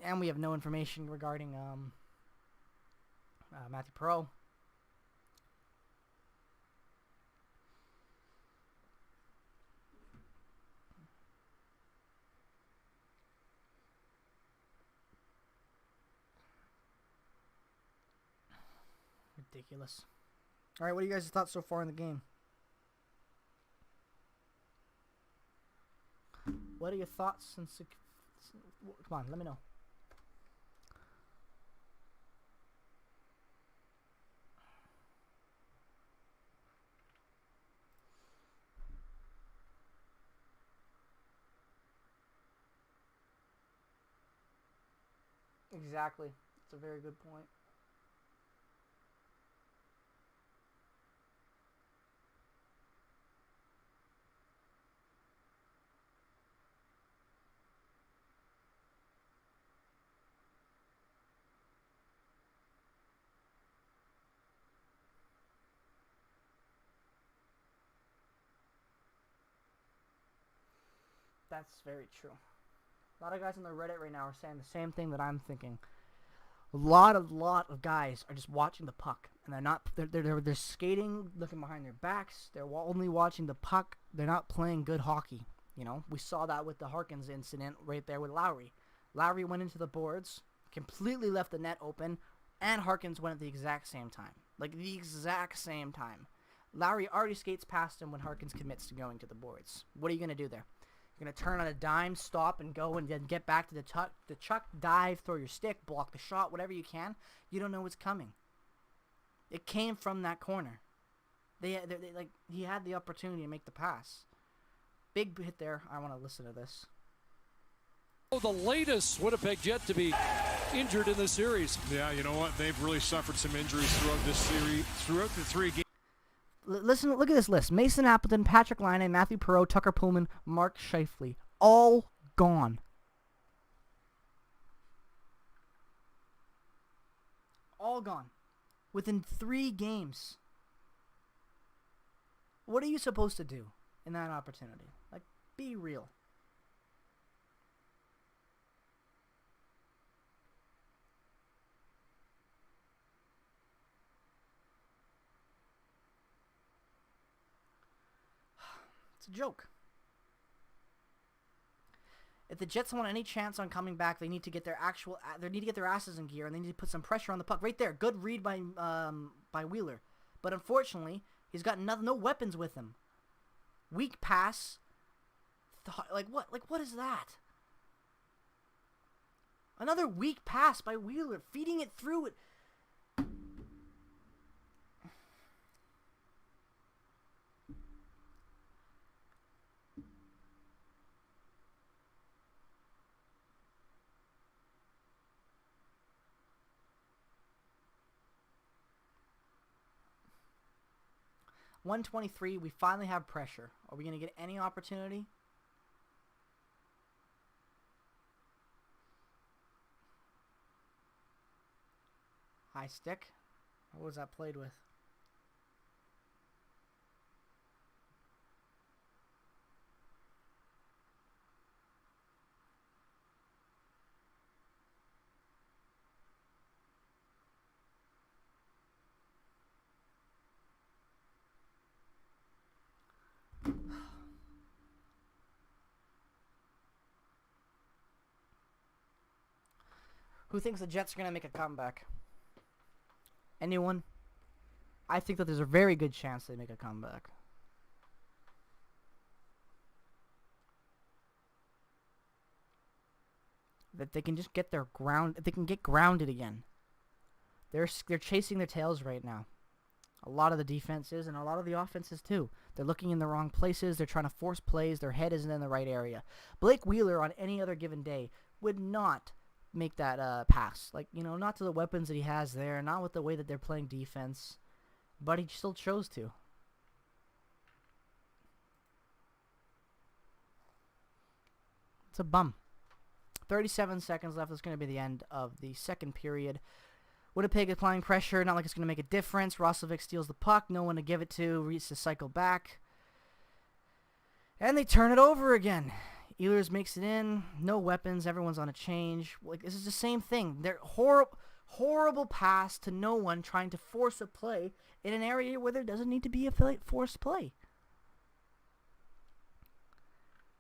And we have no information regarding Matthew Perreault. Ridiculous. All right, what are you guys' thoughts so far in the game? What are your thoughts since... Come on, let me know. Exactly. It's a very good point. That's very true. A lot of guys on the Reddit right now are saying the same thing that I'm thinking. A lot of guys are just watching the puck, and they're not. They're skating, looking behind their backs. They're only watching the puck. They're not playing good hockey. You know, we saw that with the Harkins incident right there with Lowry. Lowry went into the boards, completely left the net open, and Harkins went at the exact same time. Like the exact same time. Lowry already skates past him when Harkins commits to going to the boards. What are you gonna do there? You're going to turn on a dime, stop, and go, and then get back to the chuck, dive, throw your stick, block the shot, whatever you can. You don't know what's coming. It came from that corner. They he had the opportunity to make the pass. Big hit there. I want to listen to this. The latest Winnipeg Jet to be injured in the series. Yeah, you know what? They've really suffered some injuries throughout this series, throughout the 3 games. Listen, look at this list. Mason Appleton, Patrick Laine, Matthew Perreault, Tucker Pullman, Mark Scheifele. All gone. All gone. Within 3 games. What are you supposed to do in that opportunity? Like, be real. It's a joke. If the Jets want any chance on coming back, they need to get their asses in gear, and they need to put some pressure on the puck. Right there, good read by Wheeler, but unfortunately, he's got no weapons with him. Weak pass. Like what? Like what is that? Another weak pass by Wheeler, feeding it through it. 123, we finally have pressure. Are we going to get any opportunity? High stick. What was that played with? Who thinks the Jets are going to make a comeback? Anyone? I think that there's a very good chance they make a comeback. That they can just get their ground. They can get grounded again. They're chasing their tails right now. A lot of the defenses and a lot of the offenses too. They're looking in the wrong places. They're trying to force plays. Their head isn't in the right area. Blake Wheeler on any other given day would not make that pass. Like, you know, not to the weapons that he has there, not with the way that they're playing defense, but he still chose to. It's a bum. 37 seconds left. That's going to be the end of the second period. Winnipeg applying pressure, not like it's going to make a difference. Roslovic steals the puck, no one to give it to, Reese to cycle back. And they turn it over again. Ehlers makes it in, no weapons, everyone's on a change. Like, this is the same thing. They're horrible pass to no one, trying to force a play in an area where there doesn't need to be a forced play.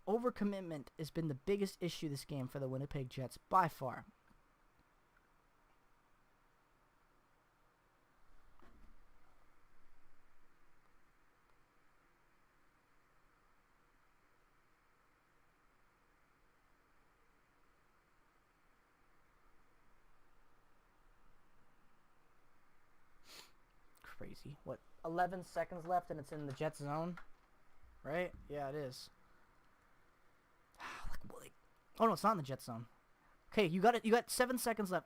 Overcommitment has been the biggest issue this game for the Winnipeg Jets by far. Crazy. What, 11 seconds left and it's in the Jets zone? Right? Yeah, it is. Oh no, it's not in the Jets zone. Okay, you got it. You got 7 seconds left.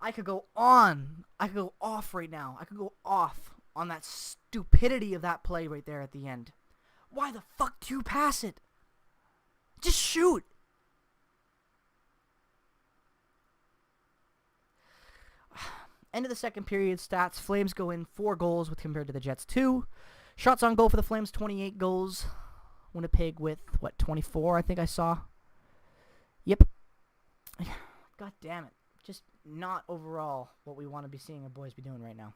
I could go on. I could go off right now. I could go off on that stupidity of that play right there at the end. Why the fuck do you pass it? Just shoot. End of the second period stats. Flames go in 4 goals with compared to the Jets 2. Shots on goal for the Flames, 28 goals. Winnipeg with, what, 24 I think I saw. Yep. God damn it. Just not overall what we want to be seeing our boys be doing right now.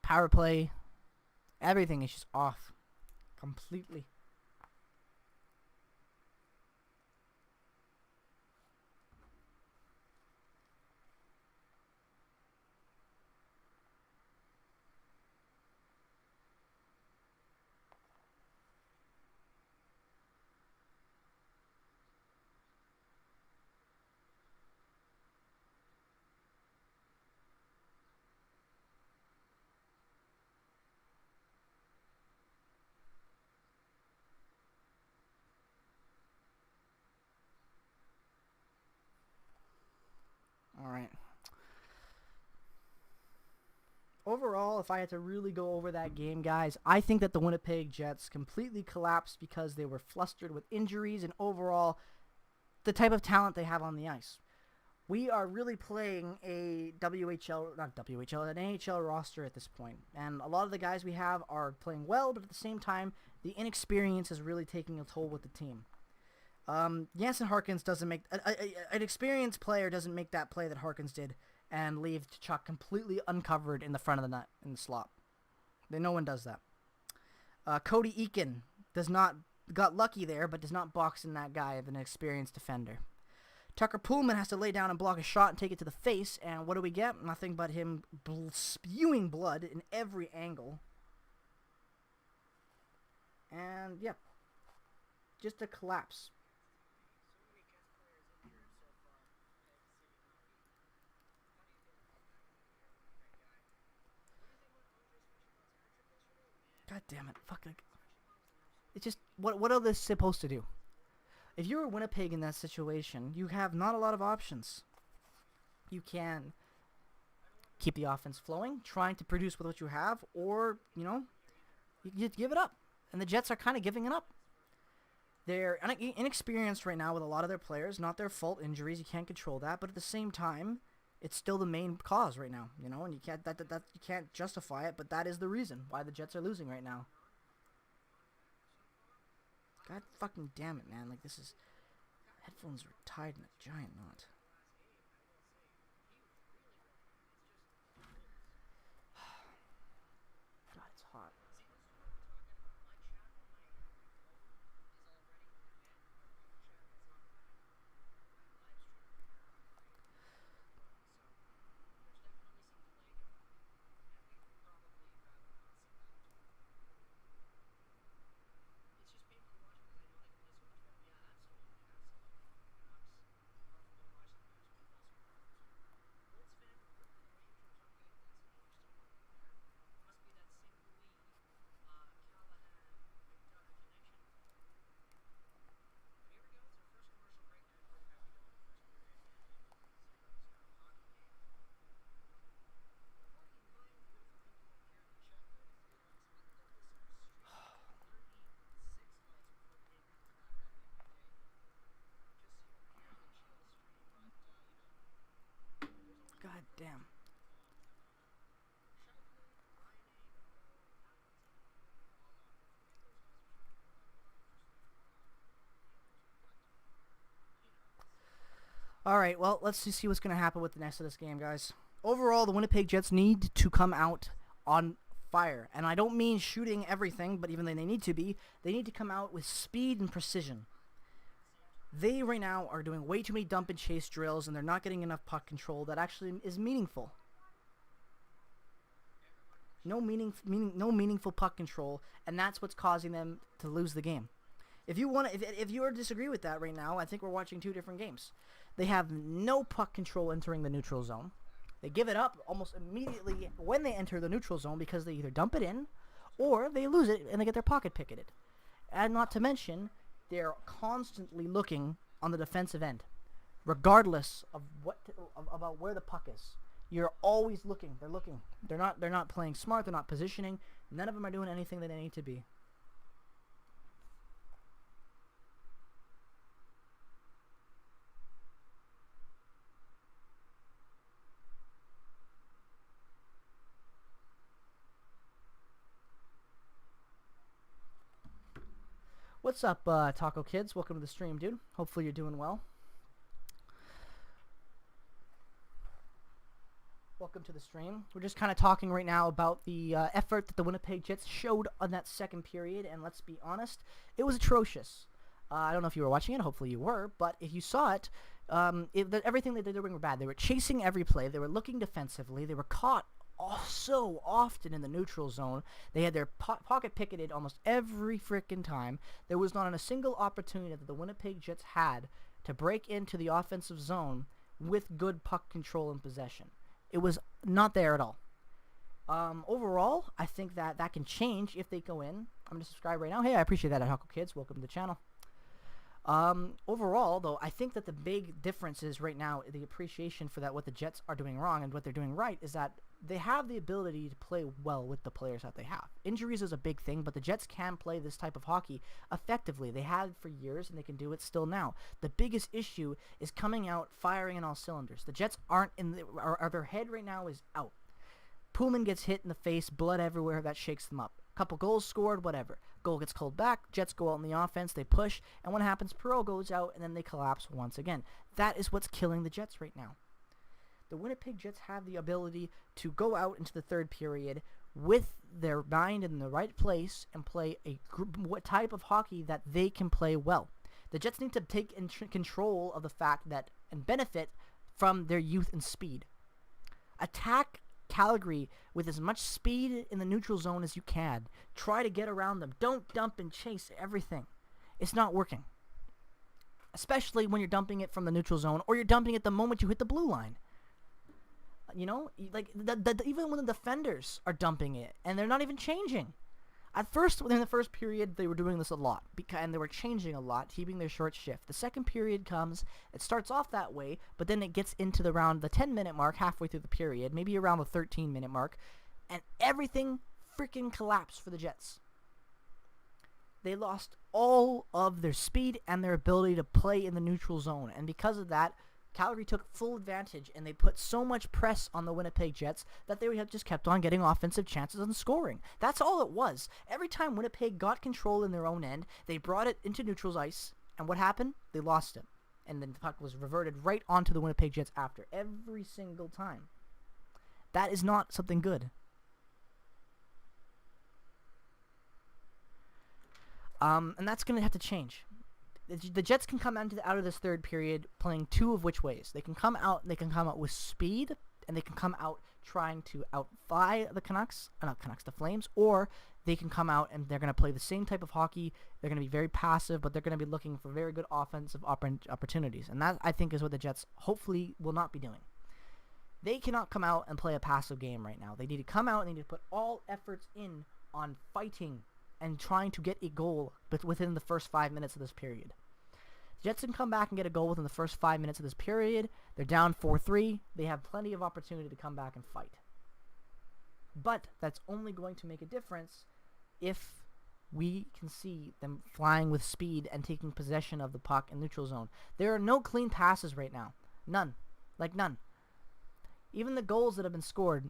Power play. Everything is just off. Completely. Overall, if I had to really go over that game, guys, I think that the Winnipeg Jets completely collapsed because they were flustered with injuries and overall the type of talent they have on the ice. We are really playing a an NHL roster at this point. And a lot of the guys we have are playing well, but at the same time, the inexperience is really taking a toll with the team. Jansen Harkins doesn't make... an experienced player doesn't make that play that Harkins did and leave Chuck completely uncovered in the front of the net in the slot. No one does that. Cody Eakin got lucky there, but does not box in that guy of an experienced defender. Tucker Poolman has to lay down and block a shot and take it to the face, and what do we get? Nothing but him spewing blood in every angle. And, yeah, just a collapse. God damn it. Fuck. It's just, what are they supposed to do? If you're Winnipeg in that situation, you have not a lot of options. You can keep the offense flowing, trying to produce with what you have, or, you just give it up. And the Jets are kind of giving it up. They're inexperienced right now with a lot of their players. Not their fault, injuries. You can't control that. But at the same time, it's still the main cause right now. And you can't you can't justify it, but that is the reason why the Jets are losing right now. God fucking damn it, man. Like, this is... Headphones are tied in a giant knot. God, it's hot. God damn. Alright, well, let's just see what's going to happen with the next of this game, guys. Overall, the Winnipeg Jets need to come out on fire. And I don't mean shooting everything, but even though they need to be, they need to come out with speed and precision. They, right now, are doing way too many dump and chase drills, and they're not getting enough puck control that actually is meaningful. No meaningful puck control, and that's what's causing them to lose the game. If you want, if you disagree with that right now, I think we're watching two different games. They have no puck control entering the neutral zone. They give it up almost immediately when they enter the neutral zone because they either dump it in, or they lose it and they get their pocket picketed. And not to mention, they're constantly looking on the defensive end, regardless of about where the puck is. You're always looking. They're looking. They're not playing smart. They're not positioning. None of them are doing anything that they need to be. What's up, Taco Kids? Welcome to the stream, dude. Hopefully you're doing well. Welcome to the stream. We're just kind of talking right now about the effort that the Winnipeg Jets showed on that second period, and let's be honest, it was atrocious. I don't know if you were watching it. Hopefully you were, but if you saw it, everything that they were doing were bad. They were chasing every play. They were looking defensively. They were caught so often in the neutral zone. They had their pocket picketed almost every freaking time. There was not a single opportunity that the Winnipeg Jets had to break into the offensive zone with good puck control and possession. It was not there at all. Overall, I think that can change if they go in. I'm going to subscribe right now. Hey, I appreciate that, Taco Kids. Welcome to the channel. Overall, though, I think that the big difference is right now the appreciation for that what the Jets are doing wrong and what they're doing right is that they have the ability to play well with the players that they have. Injuries is a big thing, but the Jets can play this type of hockey effectively. They have for years, and they can do it still now. The biggest issue is coming out, firing in all cylinders. The Jets aren't their head right now is out. Pullman gets hit in the face, blood everywhere, that shakes them up. Couple goals scored, whatever. Goal gets called back, Jets go out in the offense, they push, and what happens? Perot goes out, and then they collapse once again. That is what's killing the Jets right now. The Winnipeg Jets have the ability to go out into the third period with their mind in the right place and play what type of hockey that they can play well. The Jets need to take control of the fact that and benefit from their youth and speed. Attack Calgary with as much speed in the neutral zone as you can. Try to get around them. Don't dump and chase everything. It's not working. Especially when you're dumping it from the neutral zone or you're dumping it the moment you hit the blue line. You know, like even when the defenders are dumping it and they're not even changing. At first, in the first period, they were doing this a lot, and they were changing a lot, keeping their short shift. The second period comes, it starts off that way, but then it gets into the 10-minute mark, halfway through the period, maybe around the 13-minute mark, and everything freaking collapsed for the Jets. They lost all of their speed and their ability to play in the neutral zone, and because of that, Calgary took full advantage, and they put so much press on the Winnipeg Jets that they just kept on getting offensive chances and scoring. That's all it was. Every time Winnipeg got control in their own end, they brought it into neutral ice, and what happened? They lost it. And then the puck was reverted right onto the Winnipeg Jets after every single time. That is not something good. And that's going to have to change. The Jets can come out of this third period playing two of which ways. They can come out with speed, and they can come out trying to outfly the Flames, or they can come out and they're going to play the same type of hockey. They're going to be very passive, but they're going to be looking for very good offensive opportunities. And that, I think, is what the Jets hopefully will not be doing. They cannot come out and play a passive game right now. They need to come out and they need to put all efforts in on fighting and trying to get a goal but within the first 5 minutes of this period. The Jets can come back and get a goal within the first 5 minutes of this period. They're down 4-3. They have plenty of opportunity to come back and fight. But that's only going to make a difference if we can see them flying with speed and taking possession of the puck in neutral zone. There are no clean passes right now. None. Like none. Even the goals that have been scored,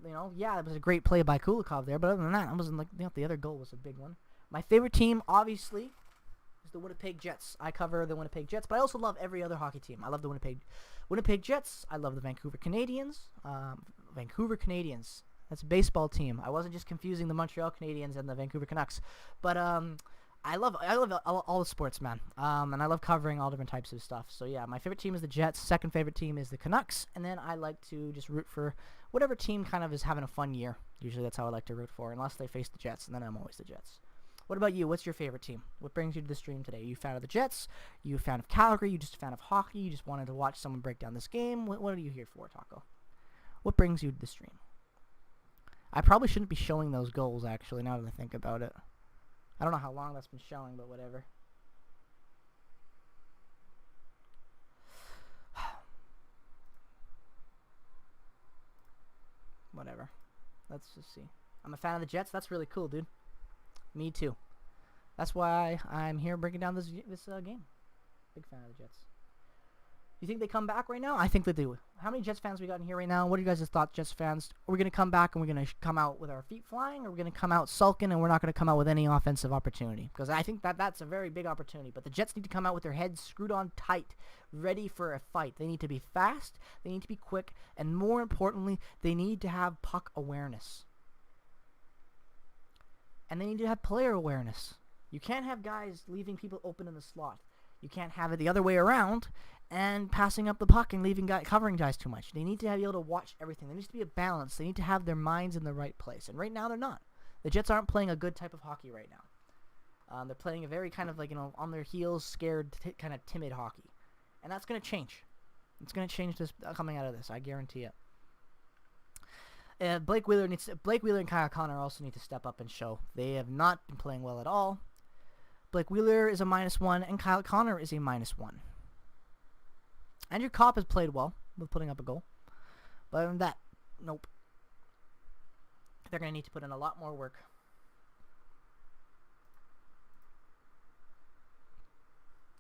it was a great play by Kulikov there, but other than that, it wasn't the other goal was a big one. My favorite team, obviously, is the Winnipeg Jets. I cover the Winnipeg Jets, but I also love every other hockey team. I love the Winnipeg Jets. I love the Vancouver Canadiens. Vancouver Canadiens. That's a baseball team. I wasn't just confusing the Montreal Canadiens and the Vancouver Canucks, but I love all the sports, man. And I love covering all different types of stuff. So yeah, my favorite team is the Jets. Second favorite team is the Canucks, and then I like to just root for whatever team kind of is having a fun year. Usually that's how I like to root for, unless they face the Jets, and then I'm always the Jets. What about you? What's your favorite team? What brings you to the stream today? Are you a fan of the Jets? Are you a fan of Calgary? Are you just a fan of hockey? You just wanted to watch someone break down this game? What are you here for, Taco? What brings you to the stream? I probably shouldn't be showing those goals, actually, now that I think about it. I don't know how long that's been showing, but whatever. Whatever. Let's just see. I'm a fan of the Jets. That's really cool, dude. Me too. That's why I'm here breaking down this game. Big fan of the Jets. You think they come back right now? I think they do. How many Jets fans we got in here right now? What are you guys' thoughts, Jets fans? Are we going to come back and we're going to come out with our feet flying? Or are we going to come out sulking and we're not going to come out with any offensive opportunity? Because I think that's a very big opportunity. But the Jets need to come out with their heads screwed on tight, ready for a fight. They need to be fast, they need to be quick, and more importantly, they need to have puck awareness. And they need to have player awareness. You can't have guys leaving people open in the slot. You can't have it the other way around and passing up the puck and leaving covering guys too much. They need to be able to watch everything. There needs to be a balance. They need to have their minds in the right place. And right now they're not. The Jets aren't playing a good type of hockey right now. They're playing a very kind of on their heels, scared, kind of timid hockey. And that's going to change. It's going to change this coming out of this. I guarantee it. Blake Wheeler and Kyle Connor also need to step up and show. They have not been playing well at all. Blake Wheeler is a -1, and Kyle Connor is a -1. Andrew Kopp has played well with putting up a goal. But other than that, nope. They're going to need to put in a lot more work.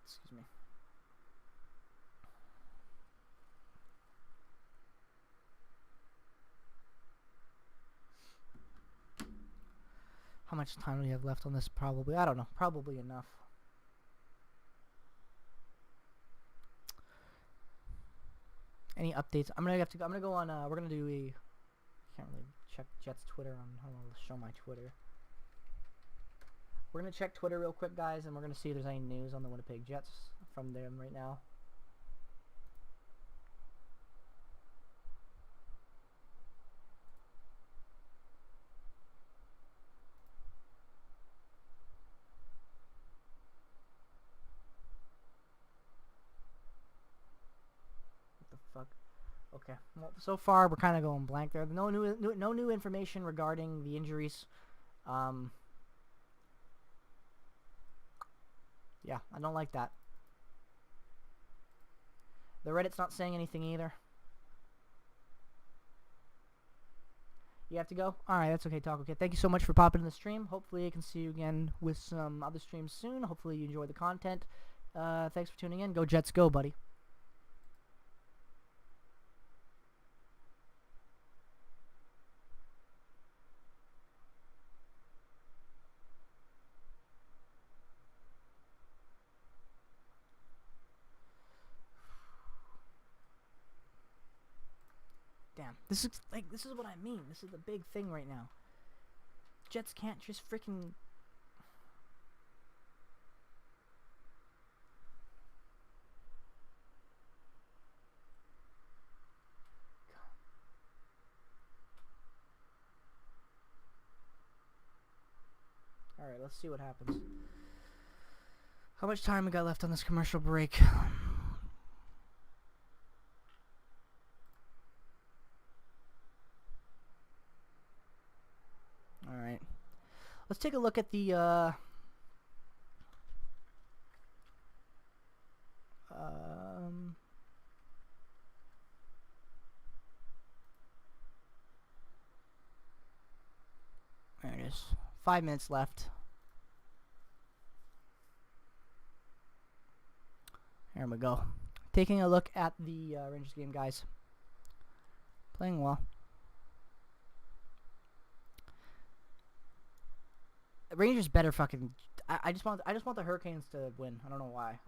Excuse me. How much time do we have left on this? Probably, I don't know. Probably enough. Any updates? I'm gonna go on. We're gonna do a. Can't really check Jets Twitter on. I don't want to show my Twitter. We're gonna check Twitter real quick, guys, and we're gonna see if there's any news on the Winnipeg Jets from them right now. Fuck. Okay. Well, so far we're kind of going blank there. No new information regarding the injuries. Yeah, I don't like that. The Reddit's not saying anything either. You have to go? Alright, that's okay, Talk. Okay, thank you so much for popping in the stream. Hopefully I can see you again with some other streams soon. Hopefully you enjoy the content. Thanks for tuning in. Go Jets, go, buddy. Damn, this is what I mean. This is the big thing right now. Jets can't just freaking. All right, let's see what happens. How much time we got left on this commercial break? Alright. Let's take a look at the, there it is. 5 minutes left. Here we go. Taking a look at the Rangers game, guys. Playing well. Rangers better fucking. I just want the Hurricanes to win. I don't know why.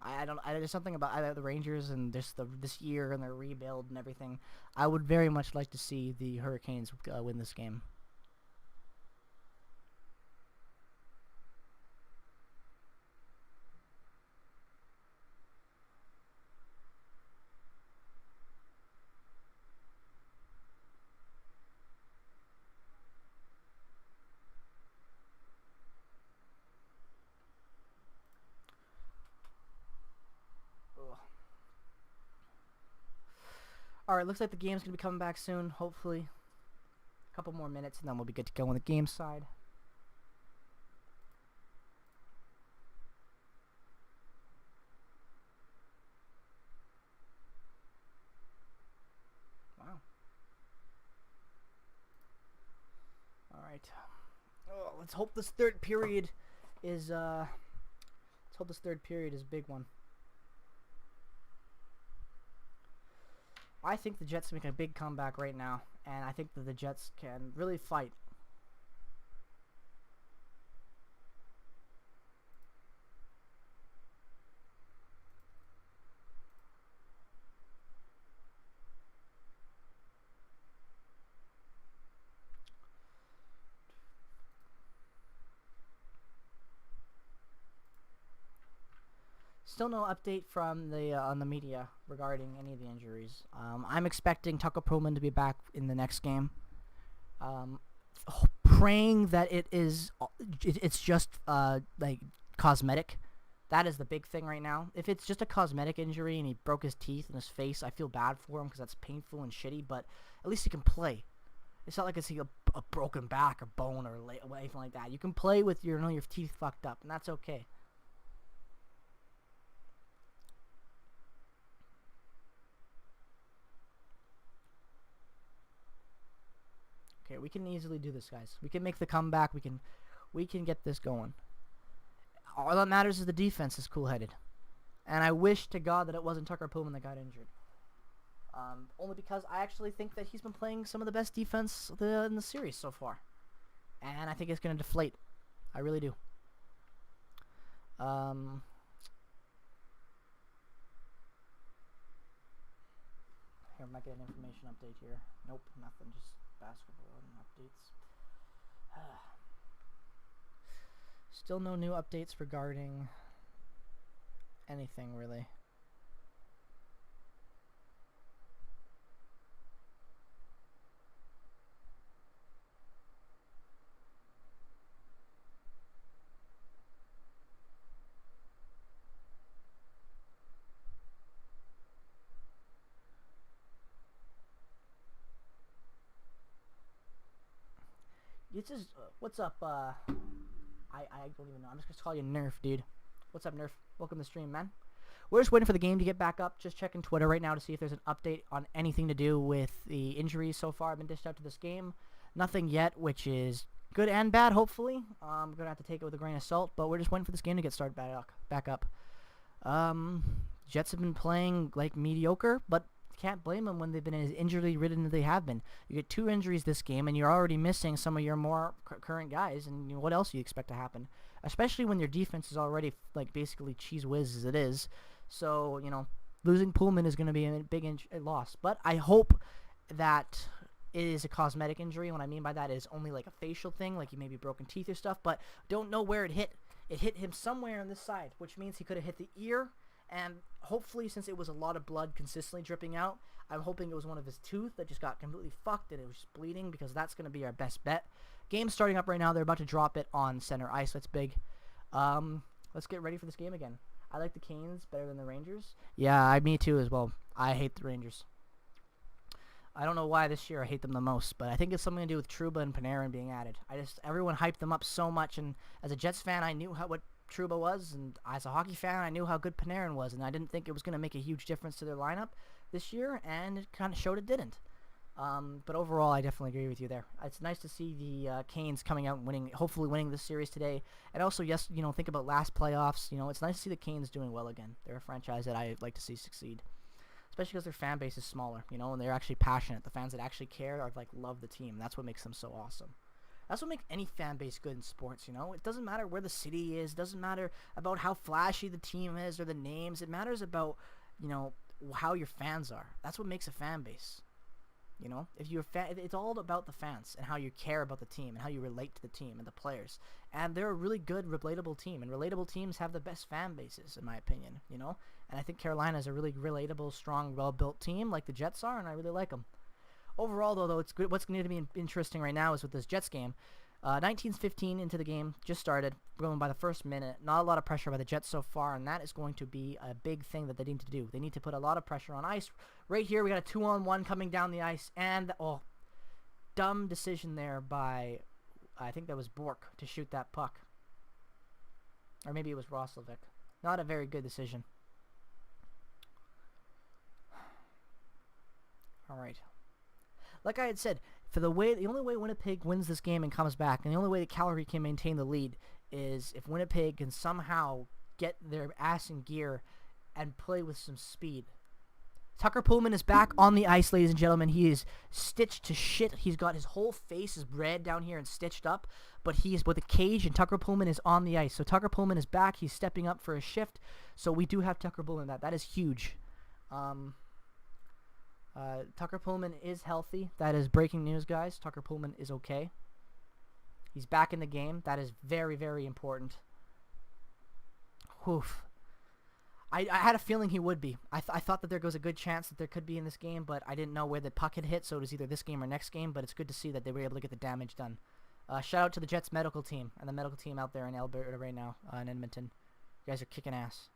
There's something about the Rangers and this year and their rebuild and everything. I would very much like to see the Hurricanes win this game. Alright, looks like the game's going to be coming back soon, hopefully. A couple more minutes, and then we'll be good to go on the game side. Wow. Alright. Oh, let's hope this third period is, a big one. I think the Jets make a big comeback right now, and I think that the Jets can really fight. Still no update from the on the media regarding any of the injuries. I'm expecting Tucker Perlman to be back in the next game. Praying that it's just like cosmetic. That is the big thing right now. If it's just a cosmetic injury and he broke his teeth and his face, I feel bad for him because that's painful and shitty. But at least he can play. It's not like it's a broken back or bone or anything like that. You can play with your teeth fucked up, and that's okay. here. We can easily do this, guys. We can make the comeback. We can get this going. All that matters is the defense is cool-headed. And I wish to God that it wasn't Tucker Pullman that got injured. Only because I actually think that he's been playing some of the best defense in the series so far. And I think it's going to deflate. I really do. Here, I might get an information update here. Nope, nothing. Just basketball and updates. Still no new updates regarding anything, really. It's just, what's up, I don't even know. I'm just going to call you Nerf, dude. What's up, Nerf? Welcome to the stream, man. We're just waiting for the game to get back up. Just checking Twitter right now to see if there's an update on anything to do with the injuries so far. I've been dished out to this game. Nothing yet, which is good and bad, hopefully. I'm going to have to take it with a grain of salt, but we're just waiting for this game to get started back up. Jets have been playing, like, mediocre, but can't blame them when they've been as injury-ridden as they have been. You get 2 injuries this game, and you're already missing some of your more current guys, and you know, what else do you expect to happen? Especially when your defense is already, like, basically cheese whiz as it is. So, you know, losing Pullman is going to be a big loss. But I hope that it is a cosmetic injury. What I mean by that is only, like, a facial thing, like he maybe broken teeth or stuff, but don't know where it hit. It hit him somewhere on this side, which means he could have hit the ear. And hopefully, since it was a lot of blood consistently dripping out, I'm hoping it was one of his tooth that just got completely fucked and it was just bleeding, because that's going to be our best bet. Game's starting up right now. They're about to drop it on center ice. That's big. Let's get ready for this game again. I like the Canes better than the Rangers. Yeah, me too as well. I hate the Rangers. I don't know why this year I hate them the most, but I think it's something to do with Trouba and Panarin being added. Everyone hyped them up so much, and as a Jets fan, I knew what Trouba was, and as a hockey fan, I knew how good Panarin was, and I didn't think it was going to make a huge difference to their lineup this year, and it kind of showed it didn't. But overall, I definitely agree with you there. It's nice to see the Canes coming out and winning, hopefully winning this series today. And also, yes, you know, think about last playoffs. You know, it's nice to see the Canes doing well again. They're a franchise that I like to see succeed, especially because their fan base is smaller, you know, and they're actually passionate. The fans that actually care are like love the team. That's what makes them so awesome. That's what makes any fan base good in sports, you know? It doesn't matter where the city is. It doesn't matter about how flashy the team is or the names. It matters about, you know, how your fans are. That's what makes a fan base, you know? If you're it's all about the fans and how you care about the team and how you relate to the team and the players. And they're a really good, relatable team. And relatable teams have the best fan bases, in my opinion, you know? And I think Carolina is a really relatable, strong, well-built team like the Jets are, and I really like them. Overall, though, it's good. What's going to be interesting right now is with this Jets game. 19:15 into the game, just started. We're going by the first minute. Not a lot of pressure by the Jets so far, and that is going to be a big thing that they need to do. They need to put a lot of pressure on ice. Right here, we got a 2-on-1 coming down the ice, and dumb decision there by, I think that was Bork, to shoot that puck. Or maybe it was Roslovic. Not a very good decision. All right. Like I had said, the only way Winnipeg wins this game and comes back, and the only way that Calgary can maintain the lead, is if Winnipeg can somehow get their ass in gear and play with some speed. Tucker Pullman is back on the ice, ladies and gentlemen. He is stitched to shit. He's got his whole face is red down here and stitched up, but he is with a cage, and Tucker Pullman is on the ice. So Tucker Pullman is back. He's stepping up for a shift. So we do have Tucker Pullman. That is huge. Tucker Pullman is healthy. That is breaking news, guys. Tucker Pullman is okay. He's back in the game. That is very, very important. Oof. I had a feeling he would be. I thought that there was a good chance that there could be in this game, but I didn't know where the puck had hit, so it was either this game or next game, but it's good to see that they were able to get the damage done. Shout out to the Jets medical team and the medical team out there in Alberta right now, in Edmonton. You guys are kicking ass.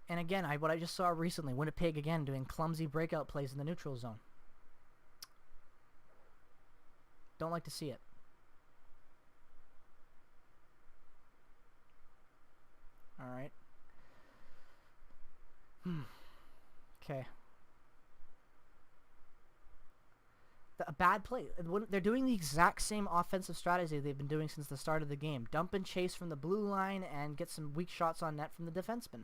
And again, what I just saw recently, Winnipeg again doing clumsy breakout plays in the neutral zone. Don't like to see it. All right. Okay. A bad play. They're doing the exact same offensive strategy they've been doing since the start of the game. Dump and chase from the blue line and get some weak shots on net from the defenseman.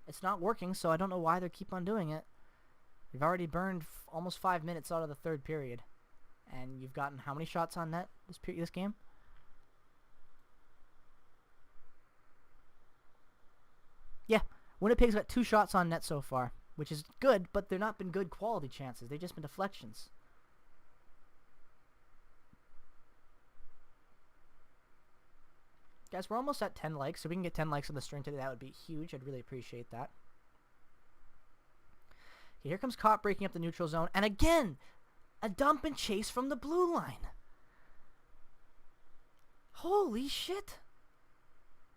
It's not working, so I don't know why they keep on doing it. You've already burned almost 5 minutes out of the third period. And you've gotten how many shots on net this game? Yeah, Winnipeg's got 2 shots on net so far, which is good, but they've not been good quality chances. They've just been deflections. Guys, we're almost at 10 likes, so we can get 10 likes on the stream today. That would be huge. I'd really appreciate that. Okay, here comes Cop breaking up the neutral zone. And again, a dump and chase from the blue line. Holy shit.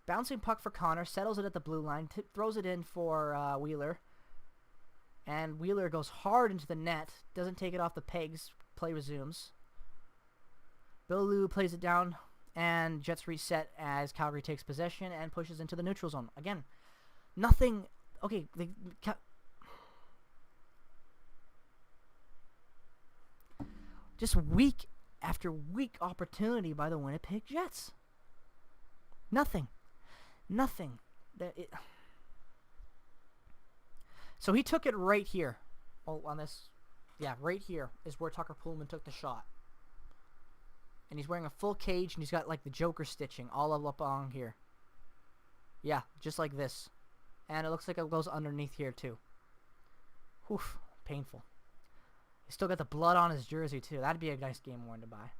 Bouncing puck for Connor. Settles it at the blue line. Throws it in for Wheeler. And Wheeler goes hard into the net. Doesn't take it off the pegs. Play resumes. Bill Lou plays it down. And Jets reset as Calgary takes possession and pushes into the neutral zone. Again, nothing... Okay, just week after week opportunity by the Winnipeg Jets. Nothing. So he took it right here. Oh, on this... Yeah, right here is where Tucker Pullman took the shot. And he's wearing a full cage, and he's got, like, the Joker stitching all up on here. Yeah, just like this. And it looks like it goes underneath here, too. Whew, painful. He's still got the blood on his jersey, too. That'd be a nice game worn to buy.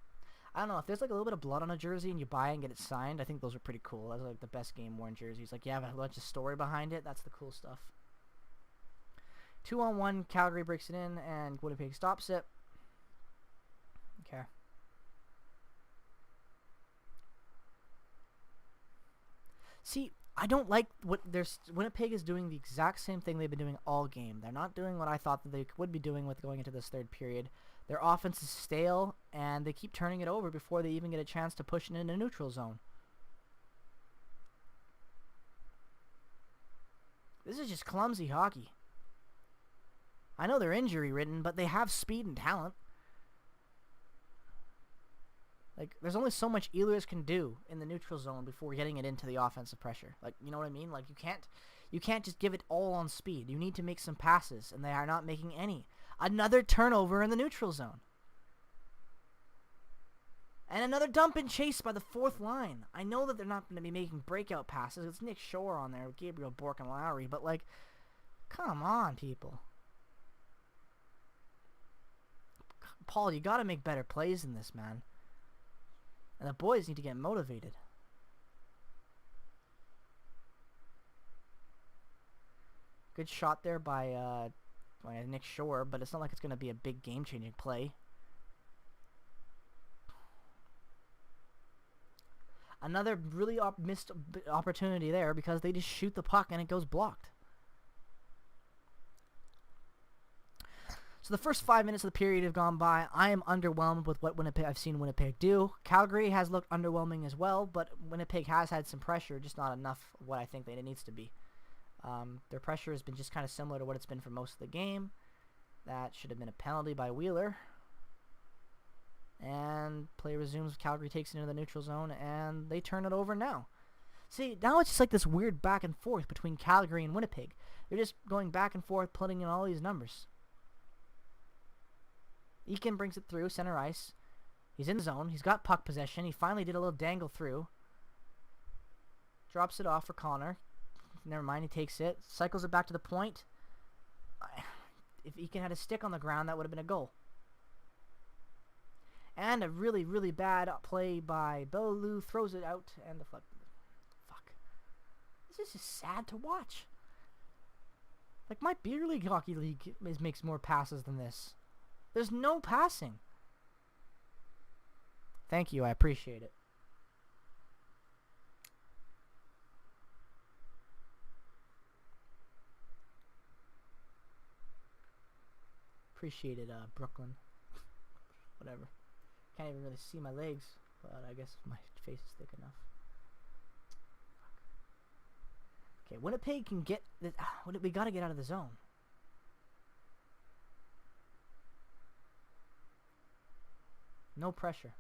I don't know, if there's, like, a little bit of blood on a jersey and you buy it and get it signed, I think those are pretty cool. That's, like, the best game-worn jerseys. Like, you have a bunch of story behind it. That's the cool stuff. 2-on-1, Calgary breaks it in, and Winnipeg stops it. Okay. See, I don't like what Winnipeg is doing the exact same thing they've been doing all game. They're not doing what I thought that they would be doing with going into this third period. Their offense is stale, and they keep turning it over before they even get a chance to push it in a neutral zone. This is just clumsy hockey. I know they're injury-ridden, but they have speed and talent. Like, there's only so much Oilers can do in the neutral zone before getting it into the offensive pressure. Like, you know what I mean? Like, you can't just give it all on speed. You need to make some passes, and they are not making any. Another turnover in the neutral zone. And another dump and chase by the fourth line. I know that they're not going to be making breakout passes. It's Nick Shore on there with Gabriel Bourque and Lowry, but, like, come on, people. Paul, you got to make better plays than this, man. And the boys need to get motivated. Good shot there by Nick Shore, but it's not like it's going to be a big game-changing play. Another really missed opportunity there because they just shoot the puck and it goes blocked. So the first 5 minutes of the period have gone by. I am underwhelmed with what I've seen Winnipeg do. Calgary has looked underwhelming as well, but Winnipeg has had some pressure, just not enough of what I think that it needs to be. Their pressure has been just kind of similar to what it's been for most of the game. That should have been a penalty by Wheeler. And play resumes. Calgary takes it into the neutral zone, and they turn it over now. See, now it's just like this weird back and forth between Calgary and Winnipeg. They're just going back and forth, putting in all these numbers. Eakin brings it through center ice. He's in the zone. He's got puck possession. He finally did a little dangle through. Drops it off for Connor. Never mind, he takes it. Cycles it back to the point. If Eakin had a stick on the ground, that would have been a goal. And a really, really bad play by Bellew. Throws it out and the fuck. This is just sad to watch. Like, my beer league hockey league makes more passes than this. There's no passing. Thank you, I appreciate it. Appreciate it, Brooklyn. Whatever. Can't even really see my legs, but I guess my face is thick enough. Okay, Winnipeg can get... We gotta get out of the zone. No pressure.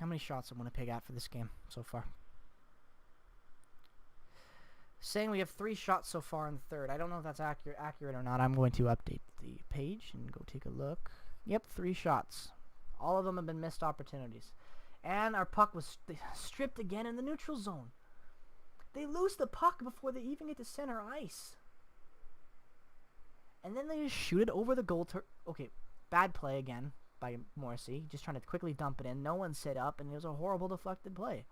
How many shots am Winnipeg at for this game so far? Saying we have 3 shots so far in the third. I don't know if that's accurate or not. I'm going to update the page and go take a look. Yep, 3 shots. All of them have been missed opportunities. And our puck was stripped again in the neutral zone. They lose the puck before they even get to center ice. And then they just shoot it over the goal. Okay, bad play again by Morrissey. Just trying to quickly dump it in. No one set up, and it was a horrible deflected play.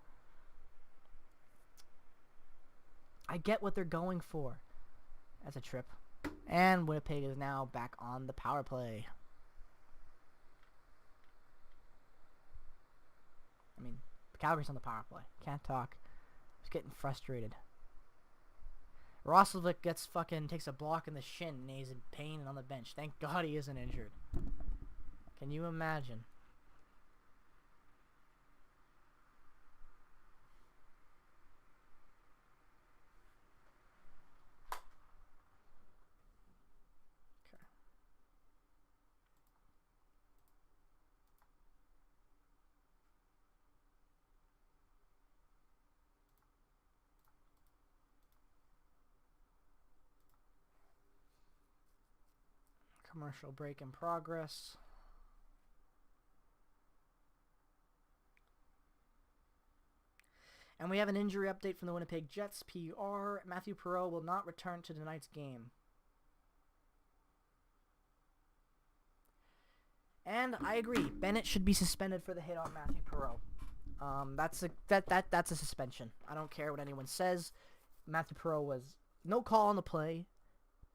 I get what they're going for. That's a trip. And Winnipeg is now back on the power play. I mean, Calgary's on the power play. Can't talk. Just getting frustrated. Roslovic takes a block in the shin and he's in pain and on the bench. Thank God he isn't injured. Can you imagine? Okay. Commercial break in progress. And we have an injury update from the Winnipeg Jets. PR, Matthew Perreault will not return to tonight's game. And I agree. Bennett should be suspended for the hit on Matthew Perreault. That's a suspension. I don't care what anyone says. Matthew Perreault was no call on the play.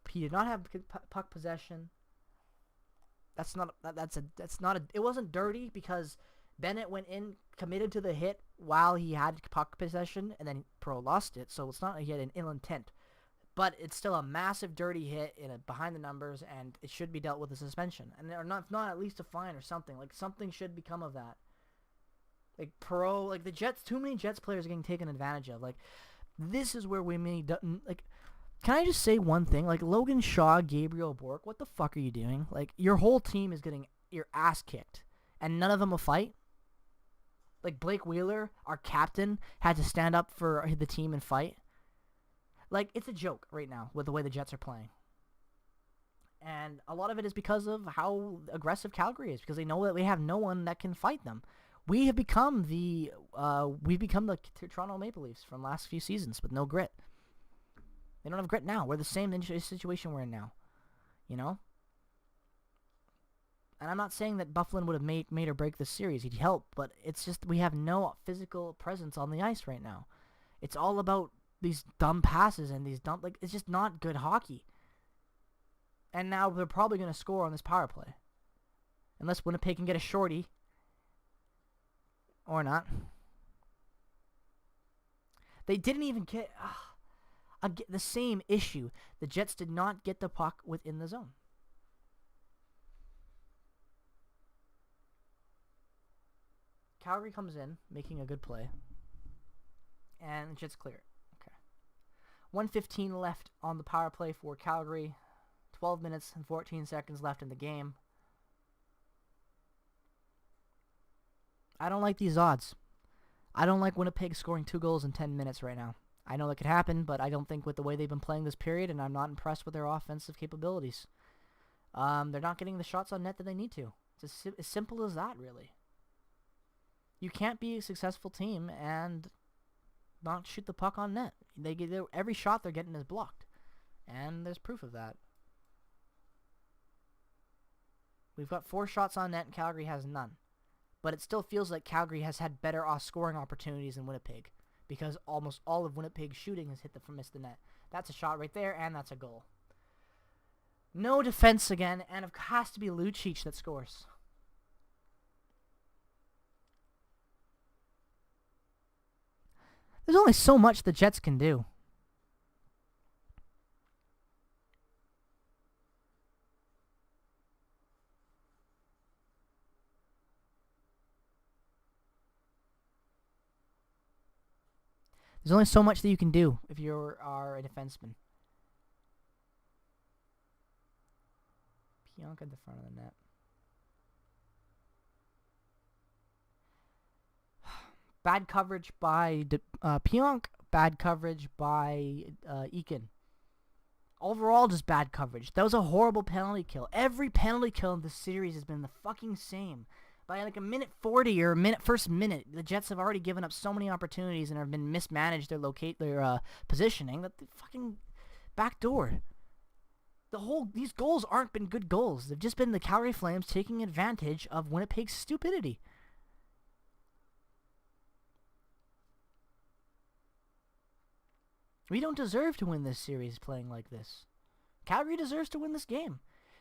He did not have puck possession. It wasn't dirty because Bennett went in, committed to the hit while he had puck possession, and then Perreault lost it. So it's not like he had an ill intent, but it's still a massive dirty hit behind the numbers, and it should be dealt with a suspension, and not at least a fine or something. Like something should become of that. Like Perreault, like the Jets, too many Jets players are getting taken advantage of. Like this is where we like. Can I just say one thing? Like, Logan Shaw, Gabriel Bork, what the fuck are you doing? Like, your whole team is getting your ass kicked, and none of them will fight? Like, Blake Wheeler, our captain, had to stand up for the team and fight? Like, it's a joke right now with the way the Jets are playing. And a lot of it is because of how aggressive Calgary is, because they know that we have no one that can fight them. We have become the Toronto Maple Leafs from last few seasons with no grit. They don't have grit now. We're the same situation we're in now. You know? And I'm not saying that Bufflin would have made or break this series. He'd help, but it's just we have no physical presence on the ice right now. It's all about these dumb passes and these dumb... Like, it's just not good hockey. And now they're probably going to score on this power play. Unless Winnipeg can get a shorty. Or not. They didn't even get... the same issue. The Jets did not get the puck within the zone. Calgary comes in, making a good play. And the Jets clear it. Okay. 1:15 left on the power play for Calgary. 12 minutes and 14 seconds left in the game. I don't like these odds. I don't like Winnipeg scoring 2 goals in 10 minutes right now. I know that could happen, but I don't think with the way they've been playing this period, and I'm not impressed with their offensive capabilities. They're not getting the shots on net that they need to. It's as simple as that, really. You can't be a successful team and not shoot the puck on net. Every shot they're getting is blocked, and there's proof of that. We've got 4 shots on net, and Calgary has none. But it still feels like Calgary has had better scoring opportunities than Winnipeg, because almost all of Winnipeg's shooting has missed the net. That's a shot right there, and that's a goal. No defense again, and it has to be Lucic that scores. There's only so much the Jets can do. There's only so much that you can do if you are a defenseman. Pionk at the front of the net. Bad coverage by Pionk. Bad coverage by Eakin. Overall, just bad coverage. That was a horrible penalty kill. Every penalty kill in this series has been the fucking same. By like a minute 40 or first minute, the Jets have already given up so many opportunities and have been mismanaged their positioning that they fucking backdoored. These goals aren't been good goals. They've just been the Calgary Flames taking advantage of Winnipeg's stupidity. We don't deserve to win this series playing like this. Calgary deserves to win this game.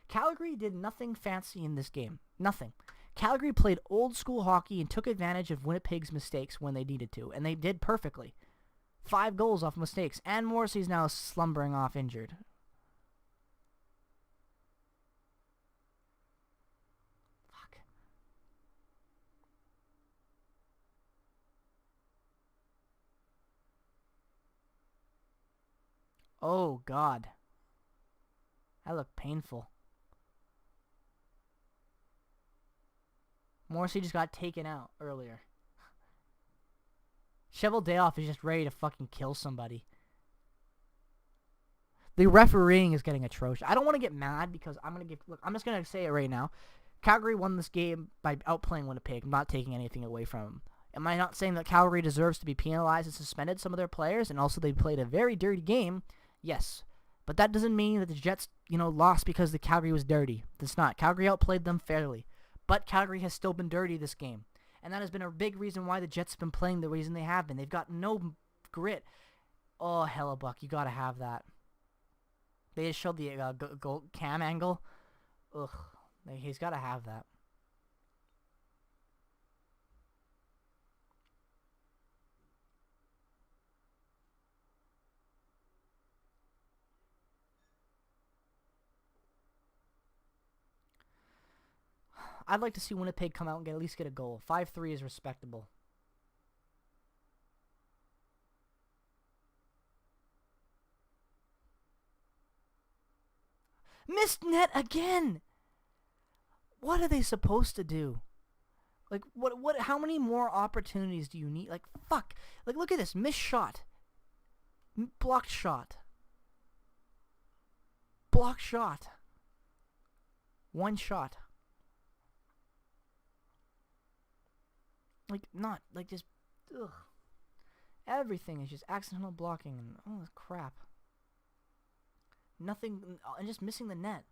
Calgary did nothing fancy in this game. Nothing. Calgary played old school hockey and took advantage of Winnipeg's mistakes when they needed to, and they did perfectly. 5 goals off mistakes, and Morrissey's now slumbering off injured. Fuck. Oh, God. That looked painful. Morrissey just got taken out earlier. Cheveldayoff is just ready to fucking kill somebody. The refereeing is getting atrocious. I don't want to get mad because I'm just going to say it right now. Calgary won this game by outplaying Winnipeg. I'm not taking anything away from them. Am I not saying that Calgary deserves to be penalized and suspended some of their players, and also they played a very dirty game? Yes. But that doesn't mean that the Jets, lost because the Calgary was dirty. It's not. Calgary outplayed them fairly. But Calgary has still been dirty this game. And that has been a big reason why the Jets have been playing the reason they have been. They've got no grit. Oh, Hellebuck, you got to have that. They just showed the goal cam angle. Ugh. He's got to have that. I'd like to see Winnipeg come out and at least get a goal. 5-3 is respectable. Missed net again! What are they supposed to do? Like, how many more opportunities do you need? Like, fuck. Like, look at this. Missed shot. Blocked shot. Blocked shot. One shot. Just, ugh. Everything is just accidental blocking and all this crap. Nothing, and just missing the net.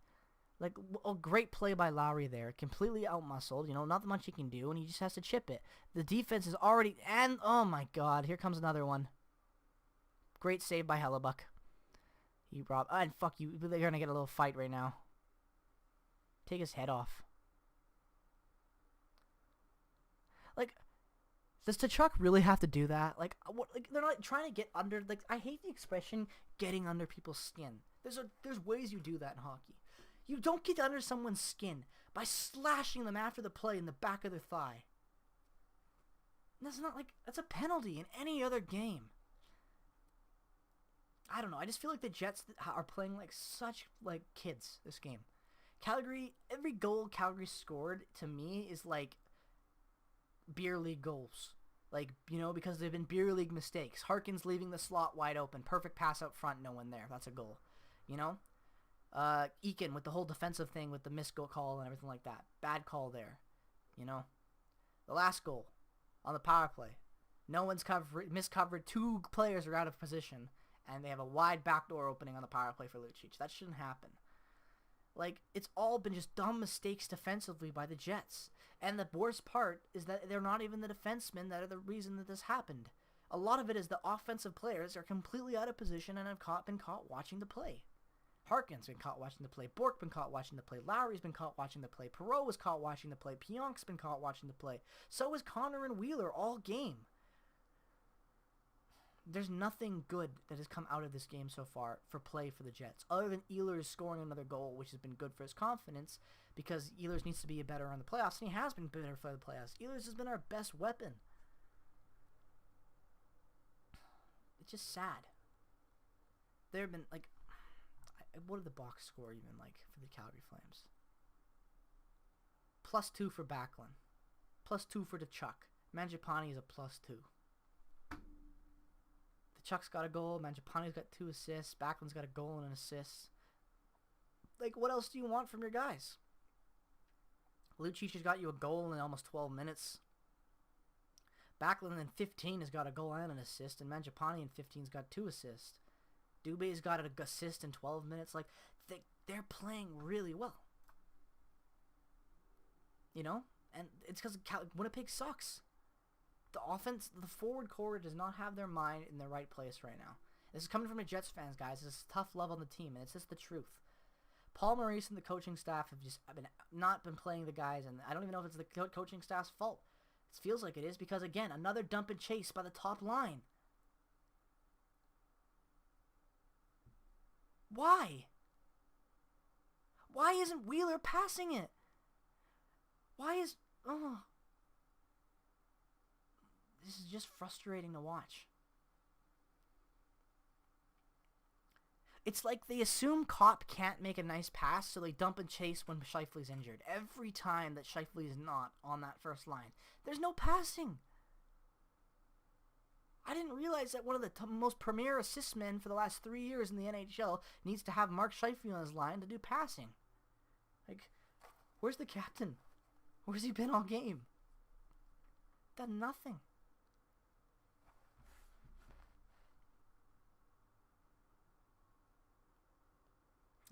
Like, a great play by Lowry there. Completely outmuscled, not much he can do, and he just has to chip it. The defense is already, and, oh my god, here comes another one. Great save by Hellebuck. And fuck you, they're gonna get a little fight right now. Take his head off. Like, does Tkachuk really have to do that? Like, they're not trying to get under. Like, I hate the expression "getting under people's skin." There's ways you do that in hockey. You don't get under someone's skin by slashing them after the play in the back of their thigh. That's a penalty in any other game. I don't know. I just feel like the Jets are playing like such kids this game. Calgary, every goal Calgary scored to me is like beer league goals. Because they've been beer league mistakes. Harkins leaving the slot wide open. Perfect pass out front, no one there. That's a goal. Eakin with the whole defensive thing with the missed goal call and everything like that. Bad call there. The last goal on the power play. No one's miscovered. 2 players are out of position. And they have a wide backdoor opening on the power play for Lucic. That shouldn't happen. It's all been just dumb mistakes defensively by the Jets. And the worst part is that they're not even the defensemen that are the reason that this happened. A lot of it is the offensive players are completely out of position and have been caught watching the play. Harkin's been caught watching the play. Bork's been caught watching the play. Lowry's been caught watching the play. Perreault was caught watching the play. Pionk's been caught watching the play. So is Connor and Wheeler all game. There's nothing good that has come out of this game so far for play for the Jets, other than Ehlers scoring another goal, which has been good for his confidence, because Ehlers needs to be better on the playoffs, and he has been better for the playoffs. Ehlers has been our best weapon. It's just sad. There have been, what did the box score even for the Calgary Flames? +2 for Backlund. +2 for Chuck. Mangiapane is a +2. Chuck's got a goal. Mangiapane's got 2 assists. Backlund's got a goal and an assist. Like, what else do you want from your guys? Lucic has got you a goal in almost 12 minutes. Backlund in 15 has got a goal and an assist, and Mangiapane in 15's got 2 assists. Dubé's got an assist in 12 minutes. Like, they're playing really well. You know? And it's because Winnipeg sucks. The offense, the forward core does not have their mind in the right place right now. This is coming from the Jets fans, guys. This is tough love on the team, and it's just the truth. Paul Maurice and the coaching staff have just not been playing the guys, and I don't even know if it's the coaching staff's fault. It feels like it is because, again, another dump and chase by the top line. Why? Why isn't Wheeler passing it? Why is... Oh. This is just frustrating to watch. It's like they assume Kopp can't make a nice pass, so they dump and chase when Scheifele's injured. Every time that Scheifele is not on that first line, there's no passing. I didn't realize that one of the most premier assist men for the last 3 years in the NHL needs to have Mark Scheifele on his line to do passing. Like, where's the captain? Where's he been all game? Done nothing.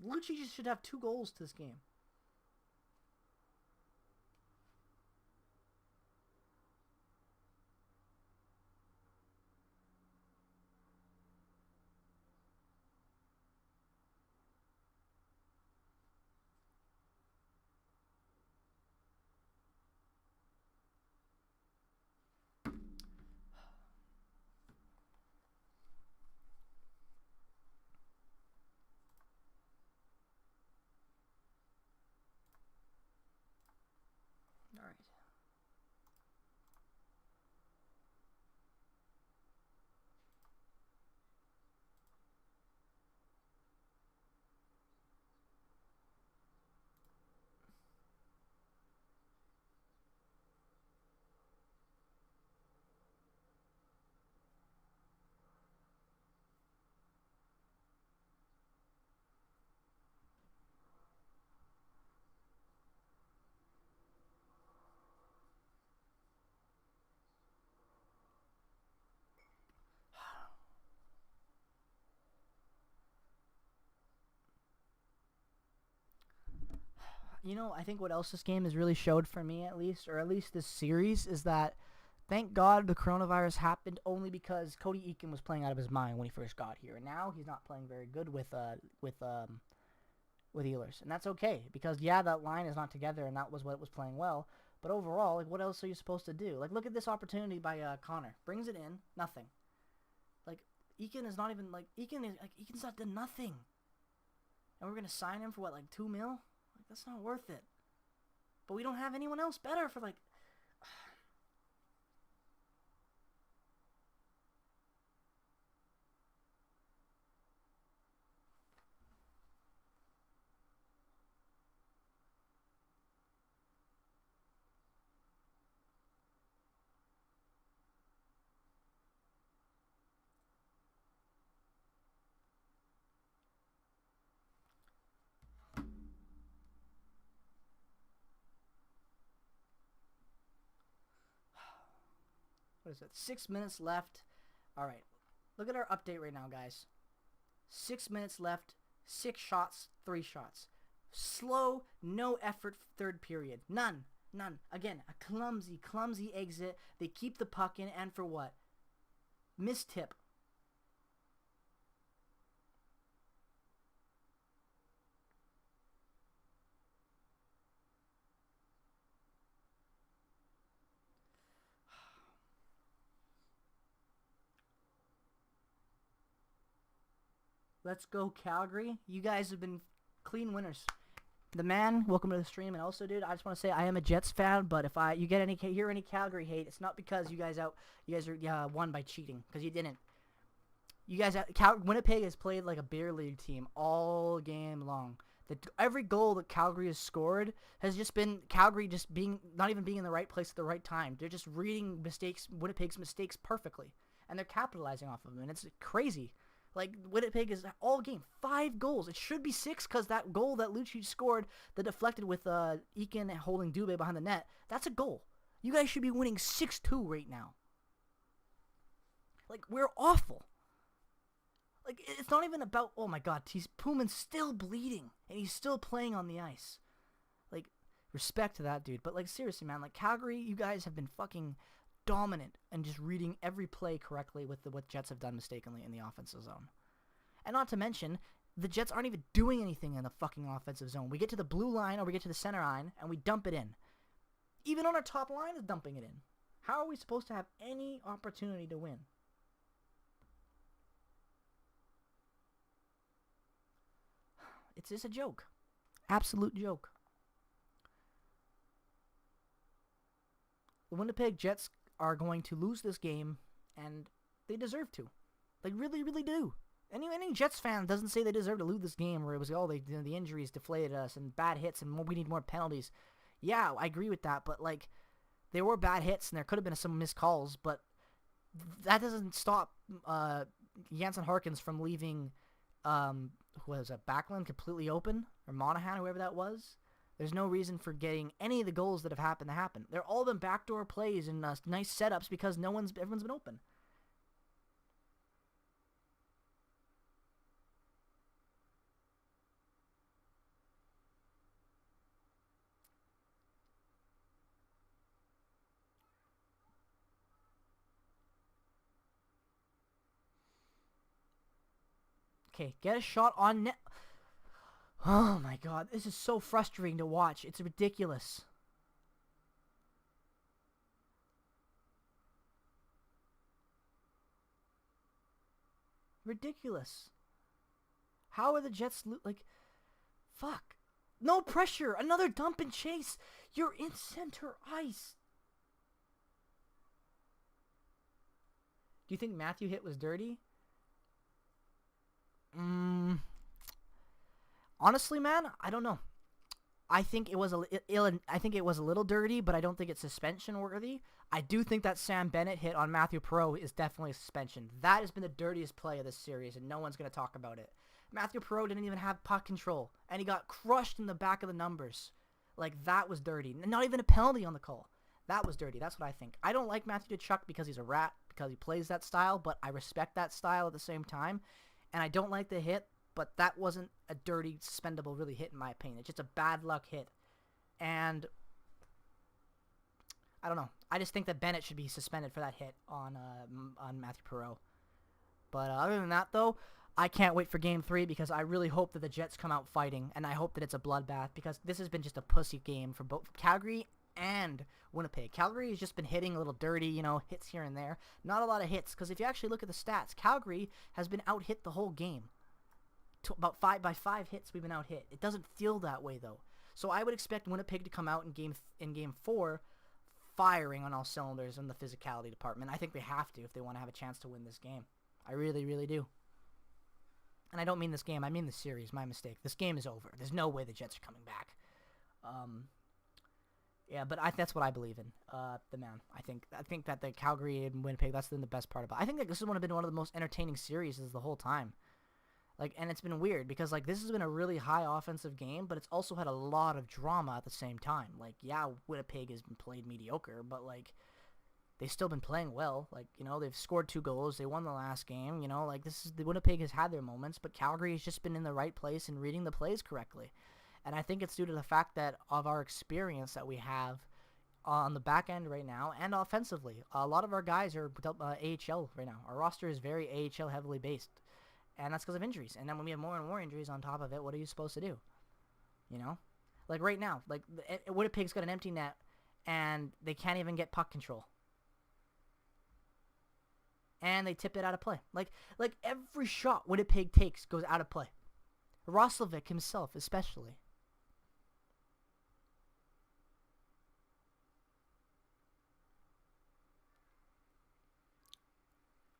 Lucic should have 2 goals to this game. All right. You know, I think what else this game has really showed for me, at least, or at least this series, is that thank God the coronavirus happened only because Cody Eakin was playing out of his mind when he first got here, and now he's not playing very good with Oilers, and that's okay because yeah, that line is not together, and that was what was playing well. But overall, like, what else are you supposed to do? Like, look at this opportunity by Connor, brings it in, nothing. Like, Eakin is not even Eakin's not done nothing, and we're gonna sign him for what, like $2 million? Like, that's not worth it. But we don't have anyone else better for, like... What is it? 6 minutes left. All right. Look at our update right now, guys. 6 minutes left. 6 shots, 3 shots. Slow, no effort third period. None. None. Again, a clumsy exit. They keep the puck in, and for what? Missed tip. Let's go, Calgary. You guys have been clean winners. The man, welcome to the stream. And also, dude, I just want to say I am a Jets fan, but if you hear any Calgary hate, it's not because you guys won by cheating, because you didn't. You guys, Winnipeg has played like a beer league team all game long. Every goal that Calgary has scored has just been Calgary just not even being in the right place at the right time. They're just reading Winnipeg's mistakes perfectly, and they're capitalizing off of them, and it's crazy. Like, Winnipeg is all game 5 goals. It should be 6 because that goal that Lucic scored, that deflected with Eakin holding Dubé behind the net, that's a goal. You guys should be winning 6-2 right now. Like, we're awful. Like, it's not even about, oh my god, Puman's still bleeding, and he's still playing on the ice. Like, respect to that dude. But, like, seriously, man, like, Calgary, you guys have been fucking dominant and just reading every play correctly with what Jets have done mistakenly in the offensive zone. And not to mention, the Jets aren't even doing anything in the fucking offensive zone. We get to the blue line or we get to the center line, and we dump it in. Even on our top line is dumping it in. How are we supposed to have any opportunity to win? It's just a joke. Absolute joke. The Winnipeg Jets are going to lose this game, and they deserve to. They really, really do. Any Jets fan doesn't say they deserve to lose this game, where it was, the injuries deflated us, and bad hits, and we need more penalties. Yeah, I agree with that, but, like, there were bad hits, and there could have been some missed calls, but that doesn't stop Jansen Harkins from leaving who was it, Backlund completely open, or Monahan, whoever that was. There's no reason for getting any of the goals that have happened to happen. They're all been backdoor plays and nice setups because everyone's been open. Okay, get a shot on net. Oh my god, this is so frustrating to watch. It's ridiculous. Ridiculous. How are the Jets fuck. No pressure. Another dump and chase. You're in center ice. Do you think Matthew hit was dirty? Honestly, man, I don't know. I think it was a little dirty, but I don't think it's suspension worthy. I do think that Sam Bennett hit on Matthew Perreault is definitely a suspension. That has been the dirtiest play of this series, and no one's going to talk about it. Matthew Perreault didn't even have puck control, and he got crushed in the back of the numbers. Like, that was dirty. Not even a penalty on the call. That was dirty. That's what I think. I don't like Matthew Tkachuk because he's a rat, because he plays that style, but I respect that style at the same time. And I don't like the hit, but that wasn't a dirty, suspendable really hit in my opinion. It's just a bad luck hit. And I don't know. I just think that Bennett should be suspended for that hit on Matthew Perreault. But other than that, though, I can't wait for Game 3 because I really hope that the Jets come out fighting, and I hope that it's a bloodbath because this has been just a pussy game for both Calgary and Winnipeg. Calgary has just been hitting a little dirty, hits here and there. Not a lot of hits, because if you actually look at the stats, Calgary has been out-hit the whole game. About 5 hits, we've been out-hit. It doesn't feel that way, though. So I would expect Winnipeg to come out in Game 4 firing on all cylinders in the physicality department. I think they have to if they want to have a chance to win this game. I really, really do. And I don't mean this game. I mean the series. My mistake. This game is over. There's no way the Jets are coming back. Yeah, but that's what I believe in. The man. I think that the Calgary and Winnipeg, that's been the best part about it. I think that this has been one of the most entertaining series the whole time. And it's been weird because, this has been a really high offensive game, but it's also had a lot of drama at the same time. Winnipeg has been played mediocre, but, they've still been playing well. They've scored 2 goals. They won the last game. The Winnipeg has had their moments, but Calgary has just been in the right place and reading the plays correctly. And I think it's due to the fact that of our experience that we have on the back end right now and offensively. A lot of our guys are AHL right now. Our roster is very AHL heavily based. And that's because of injuries. And then when we have more and more injuries on top of it, what are you supposed to do? Right now, Winnipeg's got an empty net and they can't even get puck control. And they tip it out of play. Every shot Winnipeg takes goes out of play. Roslovic himself especially.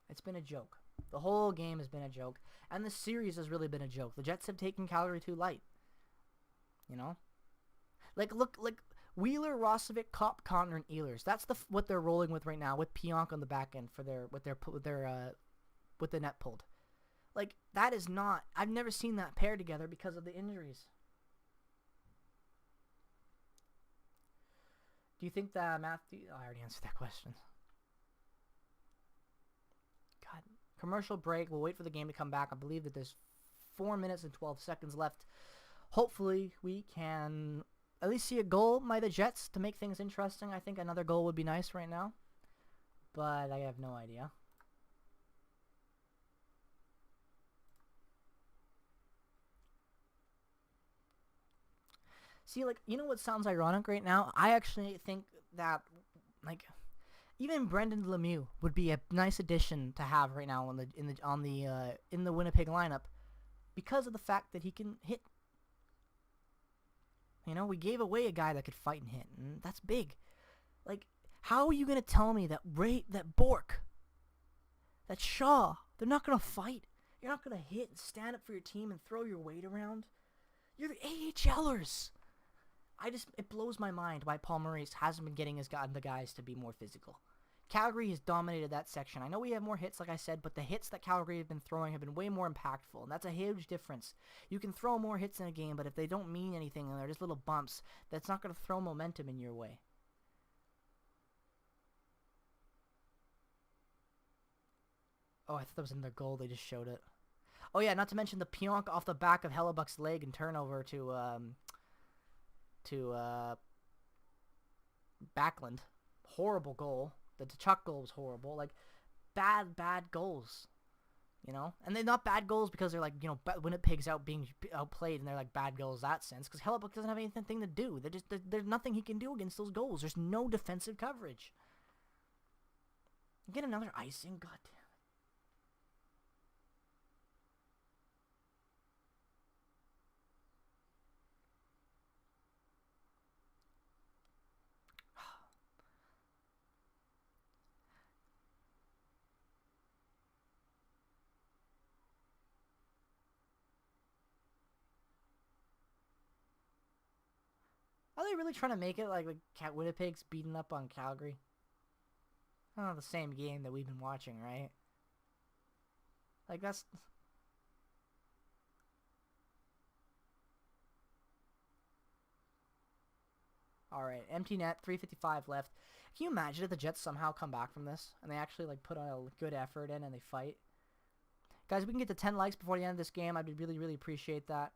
It's been a joke. The whole game has been a joke. And the series has really been a joke. The Jets have taken Calgary too light. You know? Look, Wheeler, Rosovic, Kopp, Connor, and Ehlers. That's what they're rolling with right now with Pionk on the back end for with the net pulled. Like, that is not... I've never seen that pair together because of the injuries. Do you think that Matthew... Oh, I already answered that question. God. Commercial break. We'll wait for the game to come back. I believe that there's 4 minutes and 12 seconds left. Hopefully, we can at least see a goal by the Jets to make things interesting. I think another goal would be nice right now. But I have no idea. See, like, you know what sounds ironic right now? I actually think that, like, even Brendan Lemieux would be a nice addition to have right now in the Winnipeg lineup because of the fact that he can hit. You know, we gave away a guy that could fight and hit, and that's big. Like, how are you gonna tell me that Bork, that Shaw, they're not gonna fight? You're not gonna hit and stand up for your team and throw your weight around? You're the AHLers. It blows my mind why Paul Maurice hasn't been getting the guys to be more physical. Calgary has dominated that section. I know we have more hits, like I said, but the hits that Calgary have been throwing have been way more impactful, and that's a huge difference. You can throw more hits in a game, but if they don't mean anything and they're just little bumps, that's not going to throw momentum in your way. Oh, I thought that was in their goal. They just showed it. Oh, yeah, not to mention the Pionk off the back of Hellebuck's leg and turnover to Backlund. Horrible goal. The Tkachuk goal was horrible. Like, bad goals. You know? And they're not bad goals because they're like, you know, Winnipeg's being outplayed and they're like bad goals in that sense. Because Hellebuck doesn't have anything to do. There's nothing he can do against those goals. There's no defensive coverage. Get another icing? God damn. Are they really trying to make it like Winnipeg's beating up on Calgary? Oh, the same game that we've been watching, right? Like, that's... Alright, empty net, 3:55 left. Can you imagine if the Jets somehow come back from this and they actually like put a good effort in and they fight? Guys, if we can get to 10 likes before the end of this game, I'd really, really appreciate that.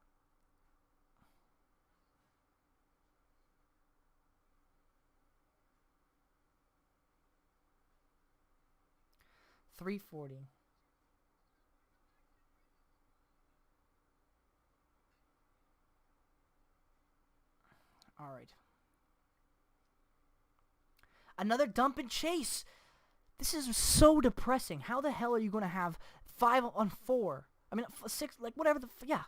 $3.40. All right. Another dump and chase. This is so depressing. How the hell are you going to have 5-on-4? I mean, 6, like whatever the... Yeah.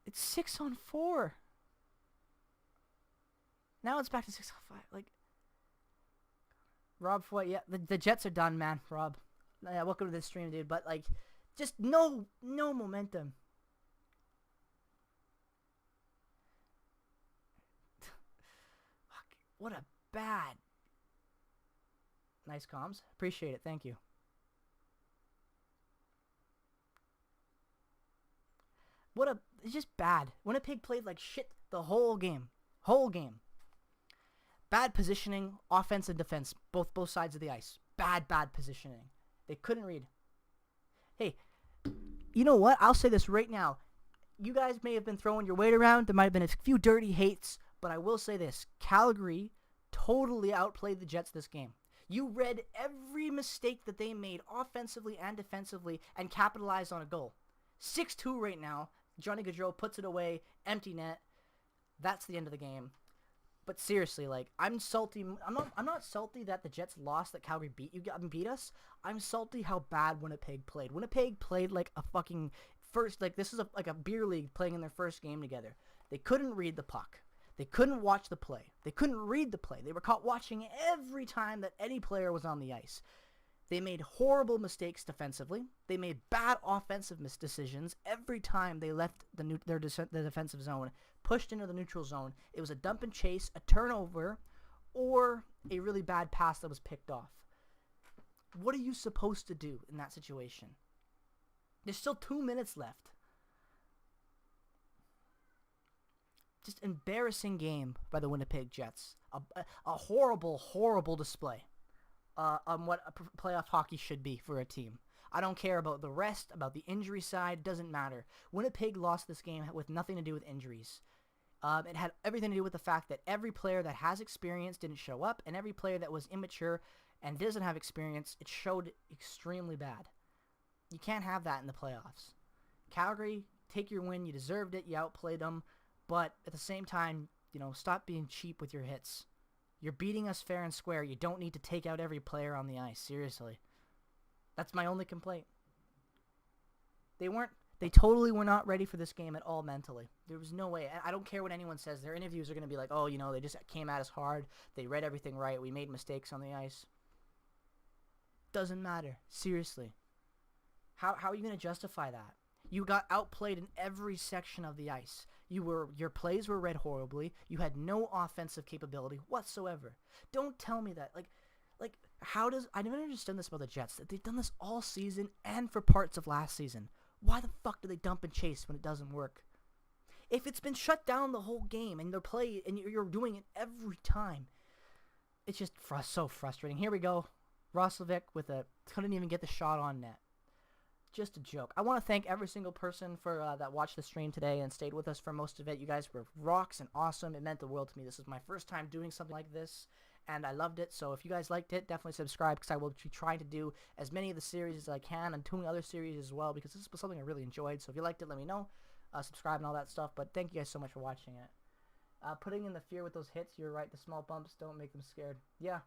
It's 6-on-4. Now it's back to 6-on-5. Like... Rob Foy, yeah, the Jets are done, man. Rob, yeah, welcome to this stream, dude. But like, just no momentum. Fuck, what a bad. Nice comms, appreciate it, thank you. It's just bad. Winnipeg played like shit the whole game. Bad positioning, offense and defense, both sides of the ice. Bad positioning. They couldn't read. Hey, you know what? I'll say this right now. You guys may have been throwing your weight around. There might have been a few dirty hates, but I will say this. Calgary totally outplayed the Jets this game. You read every mistake that they made offensively and defensively and capitalized on a goal. 6-2 right now. Johnny Gaudreau puts it away. Empty net. That's the end of the game. But seriously, like, I'm salty. I'm not salty that the Jets lost, that Calgary beat us. I'm salty how bad Winnipeg played. Winnipeg played like a fucking first, like, this is like a beer league playing in their first game together. They couldn't read the puck. They couldn't watch the play. They couldn't read the play. They were caught watching every time that any player was on the ice. They made horrible mistakes defensively. They made bad offensive decisions every time they left the defensive zone, pushed into the neutral zone. It was a dump and chase, a turnover, or a really bad pass that was picked off. What are you supposed to do in that situation? There's still 2 minutes left. Just embarrassing game by the Winnipeg Jets. A horrible, horrible display on what a playoff hockey should be for a team. I don't care about the rest, about the injury side. Doesn't matter. Winnipeg lost this game with nothing to do with injuries. It had everything to do with the fact that every player that has experience didn't show up, and every player that was immature and doesn't have experience, it showed extremely bad. You can't have that in the playoffs. Calgary, take your win. You deserved it. You outplayed them. But at the same time, stop being cheap with your hits. You're beating us fair and square. You don't need to take out every player on the ice. Seriously. That's my only complaint. They totally were not ready for this game at all mentally. There was no way. I don't care what anyone says. Their interviews are going to be like, oh, they just came at us hard. They read everything right. We made mistakes on the ice. Doesn't matter. Seriously. How are you going to justify that? You got outplayed in every section of the ice. Your plays were read horribly. You had no offensive capability whatsoever. Don't tell me that. I never understood this about the Jets. That they've done this all season and for parts of last season. Why the fuck do they dump and chase when it doesn't work? If it's been shut down the whole game and you're doing it every time, it's just so frustrating. Here we go. Roslovic couldn't even get the shot on net. Just a joke. I want to thank every single person for that watched the stream today and stayed with us for most of it. You guys were rocks and awesome. It meant the world to me. This is my first time doing something like this, and I loved it. So if you guys liked it, definitely subscribe, because I will be trying to do as many of the series as I can and doing other series as well, because this was something I really enjoyed. So if you liked it, let me know. Subscribe and all that stuff. But thank you guys so much for watching it. Putting in the fear with those hits, you're right. The small bumps don't make them scared. Yeah.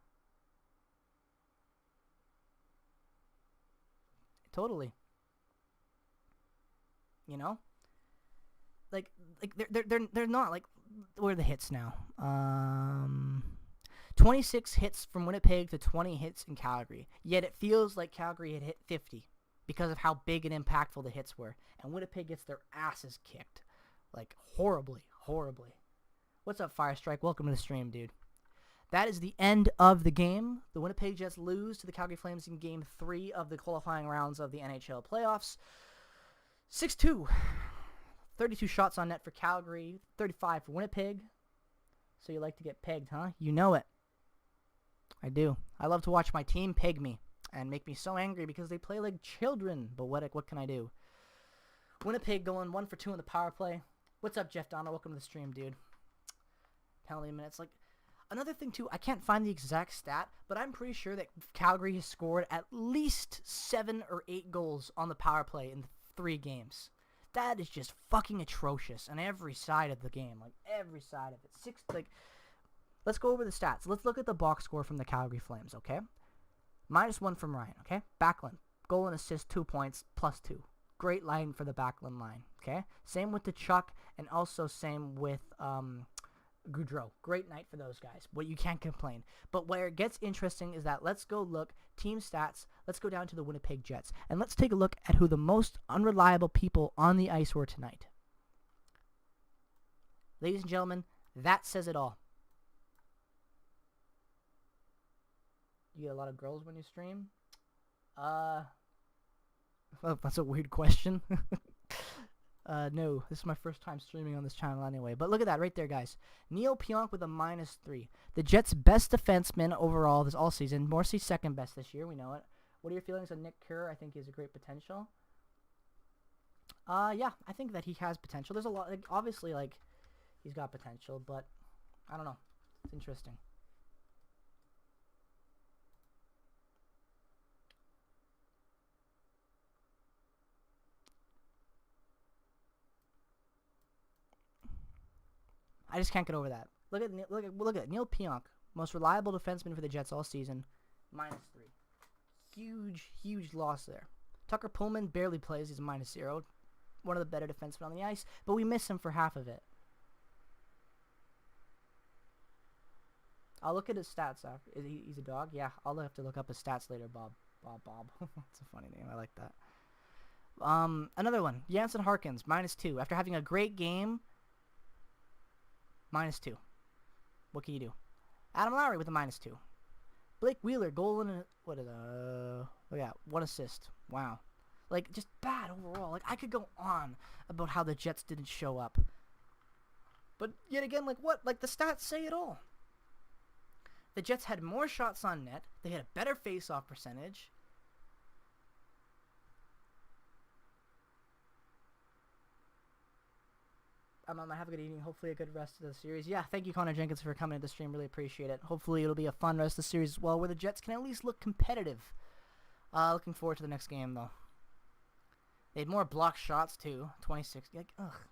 Totally. They're not like, where are the hits now? 26 hits from Winnipeg to 20 hits in Calgary. Yet it feels like Calgary had hit 50 because of how big and impactful the hits were. And Winnipeg gets their asses kicked, horribly, horribly. What's up, Firestrike? Welcome to the stream, dude. That is the end of the game. The Winnipeg Jets lose to the Calgary Flames in Game 3 of the qualifying rounds of the NHL playoffs. 6-2. 32 shots on net for Calgary, 35 for Winnipeg. So you like to get pegged, huh? You know it. I do. I love to watch my team peg me and make me so angry because they play like children. But what can I do? Winnipeg going 1 for 2 on the power play. What's up, Jeff Donner? Welcome to the stream, dude. Penalty minutes. Another thing, too, I can't find the exact stat, but I'm pretty sure that Calgary has scored at least 7 or 8 goals on the power play in 3 games. That is just fucking atrocious on every side of the game. Every side of it. Let's go over the stats. Let's look at the box score from the Calgary Flames, okay? -1 from Ryan, okay? Backlund. Goal and assist, 2 points, +2. Great line for the Backlund line, okay? Same with the Chuck, and also same with Goudreau. Great night for those guys. But you can't complain. But where it gets interesting is that let's go look team stats. Let's go down to the Winnipeg Jets. And let's take a look at who the most unreliable people on the ice were tonight. Ladies and gentlemen, that says it all. You get a lot of girls when you stream? Well, that's a weird question. No, this is my first time streaming on this channel anyway. But look at that right there, guys. Neil Pionk with a -3. The Jets' best defenseman overall this all season. Morrissey's second best this year. We know it. What are your feelings on Nick Kerr? I think he has a great potential. Yeah, I think that he has potential. There's a lot. Obviously, he's got potential, but I don't know. It's interesting. I just can't get over that. Look at Neil Pionk, most reliable defenseman for the Jets all season, -3. Huge loss there. Tucker Pullman barely plays. He's a -0. One of the better defensemen on the ice, but we miss him for half of it. I'll look at his stats after. He's a dog? Yeah, I'll have to look up his stats later, Bob. Bob. That's a funny name. I like that. Another one. Jansen Harkins, -2. After having a great game, -2. What can you do? Adam Lowry with a -2. Blake Wheeler, goal and one assist. Wow. Like, just bad overall. Like, I could go on about how the Jets didn't show up. But yet again, like, what? Like, the stats say it all. The Jets had more shots on net. They had a better face-off percentage. Have a good evening. Hopefully a good rest of the series. Yeah, thank you, Connor Jenkins, for coming to the stream. Really appreciate it. Hopefully it'll be a fun rest of the series as well, where the Jets can at least look competitive. Looking forward to the next game, though. They had more blocked shots, too. 26. Like, ugh.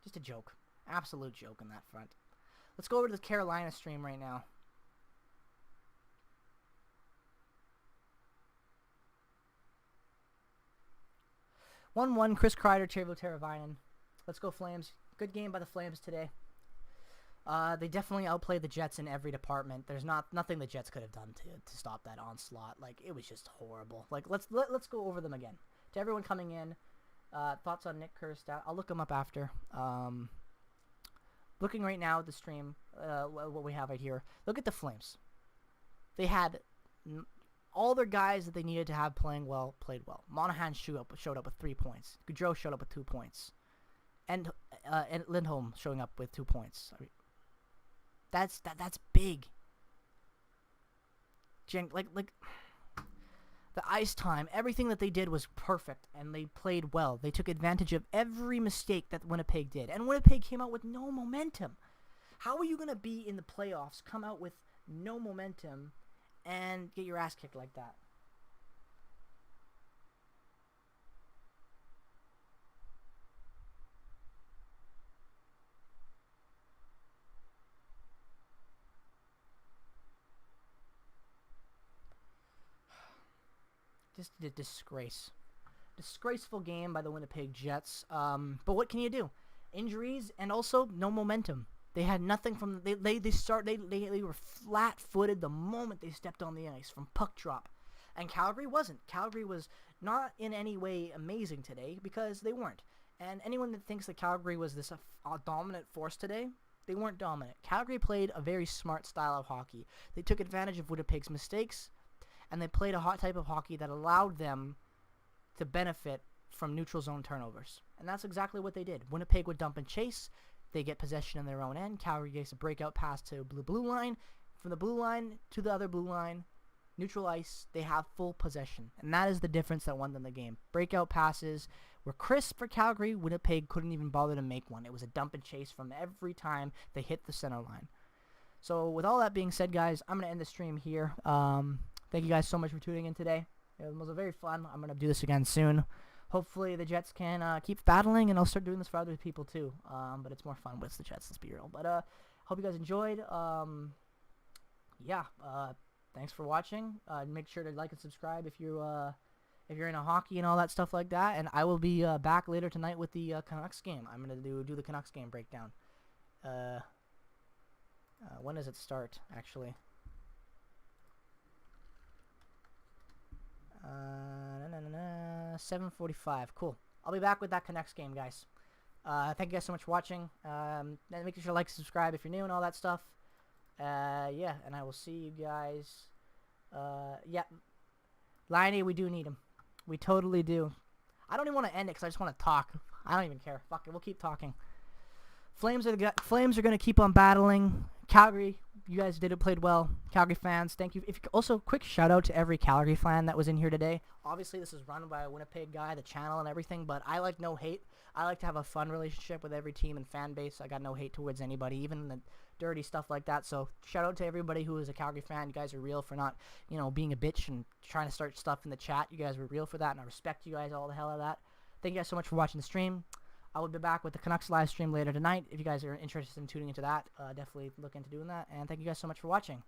Just a joke. Absolute joke on that front. Let's go over to the Carolina stream right now. 1-1, Chris Kreider, Tervo Teravainen. Let's go Flames. Good game by the Flames today. They definitely outplayed the Jets in every department. There's nothing the Jets could have done to stop that onslaught. Like, it was just horrible. Like, let's go over them again. To everyone coming in, thoughts on Nick Kerr's. I'll look them up after. Looking right now at the stream, what we have right here. Look at the Flames. They had all their guys that they needed to have playing well, played well. Monahan showed up with 3 points. Gaudreau showed up with 2 points. And Lindholm showing up with 2 points. I mean, that's big. Like the ice time, everything that they did was perfect, and they played well. They took advantage of every mistake that Winnipeg did, and Winnipeg came out with no momentum. How are you gonna be in the playoffs, come out with no momentum, and get your ass kicked like that? Just a disgrace. Disgraceful game by the Winnipeg Jets. But what can you do? Injuries and also no momentum. They had nothing from they were flat-footed the moment they stepped on the ice from puck drop. And Calgary wasn't. Calgary was not in any way amazing today because they weren't. And anyone that thinks that Calgary was this dominant force today, they weren't dominant. Calgary played a very smart style of hockey. They took advantage of Winnipeg's mistakes, and they played a hot type of hockey that allowed them to benefit from neutral zone turnovers. And that's exactly what they did. Winnipeg would dump and chase. They get possession in their own end. Calgary gets a breakout pass to blue line. From the blue line to the other blue line, neutral ice, they have full possession. And that is the difference that won them the game. Breakout passes were crisp for Calgary. Winnipeg couldn't even bother to make one. It was a dump and chase from every time they hit the center line. So with all that being said, guys, I'm going to end the stream here. Thank you guys so much for tuning in today. It was very fun. I'm going to do this again soon. Hopefully the Jets can keep battling, and I'll start doing this for other people too. But it's more fun when it's the Jets, let's be real. But hope you guys enjoyed. Thanks for watching. Make sure to like and subscribe if you're into hockey and all that stuff like that. And I will be back later tonight with the Canucks game. I'm going to do the Canucks game breakdown. When does it start, actually? 7:45. Cool. I'll be back with that Canucks game, guys. Thank you guys so much for watching. And make sure to like, subscribe if you're new and all that stuff. And I will see you guys. Liney, we do need him. We totally do. I don't even want to end it because I just want to talk. I don't even care. Fuck it. We'll keep talking. Flames are going to keep on battling. Calgary, you guys played well. Calgary fans, thank you. Also, quick shout out to every Calgary fan that was in here today. Obviously, this is run by a Winnipeg guy, the channel and everything, but I like no hate. I like to have a fun relationship with every team and fan base. I got no hate towards anybody, even the dirty stuff like that. So shout out to everybody who is a Calgary fan. You guys are real for not, being a bitch and trying to start stuff in the chat. You guys were real for that, and I respect you guys all the hell out of that. Thank you guys so much for watching the stream. I will be back with the Canucks live stream later tonight. If you guys are interested in tuning into that, definitely look into doing that. And thank you guys so much for watching.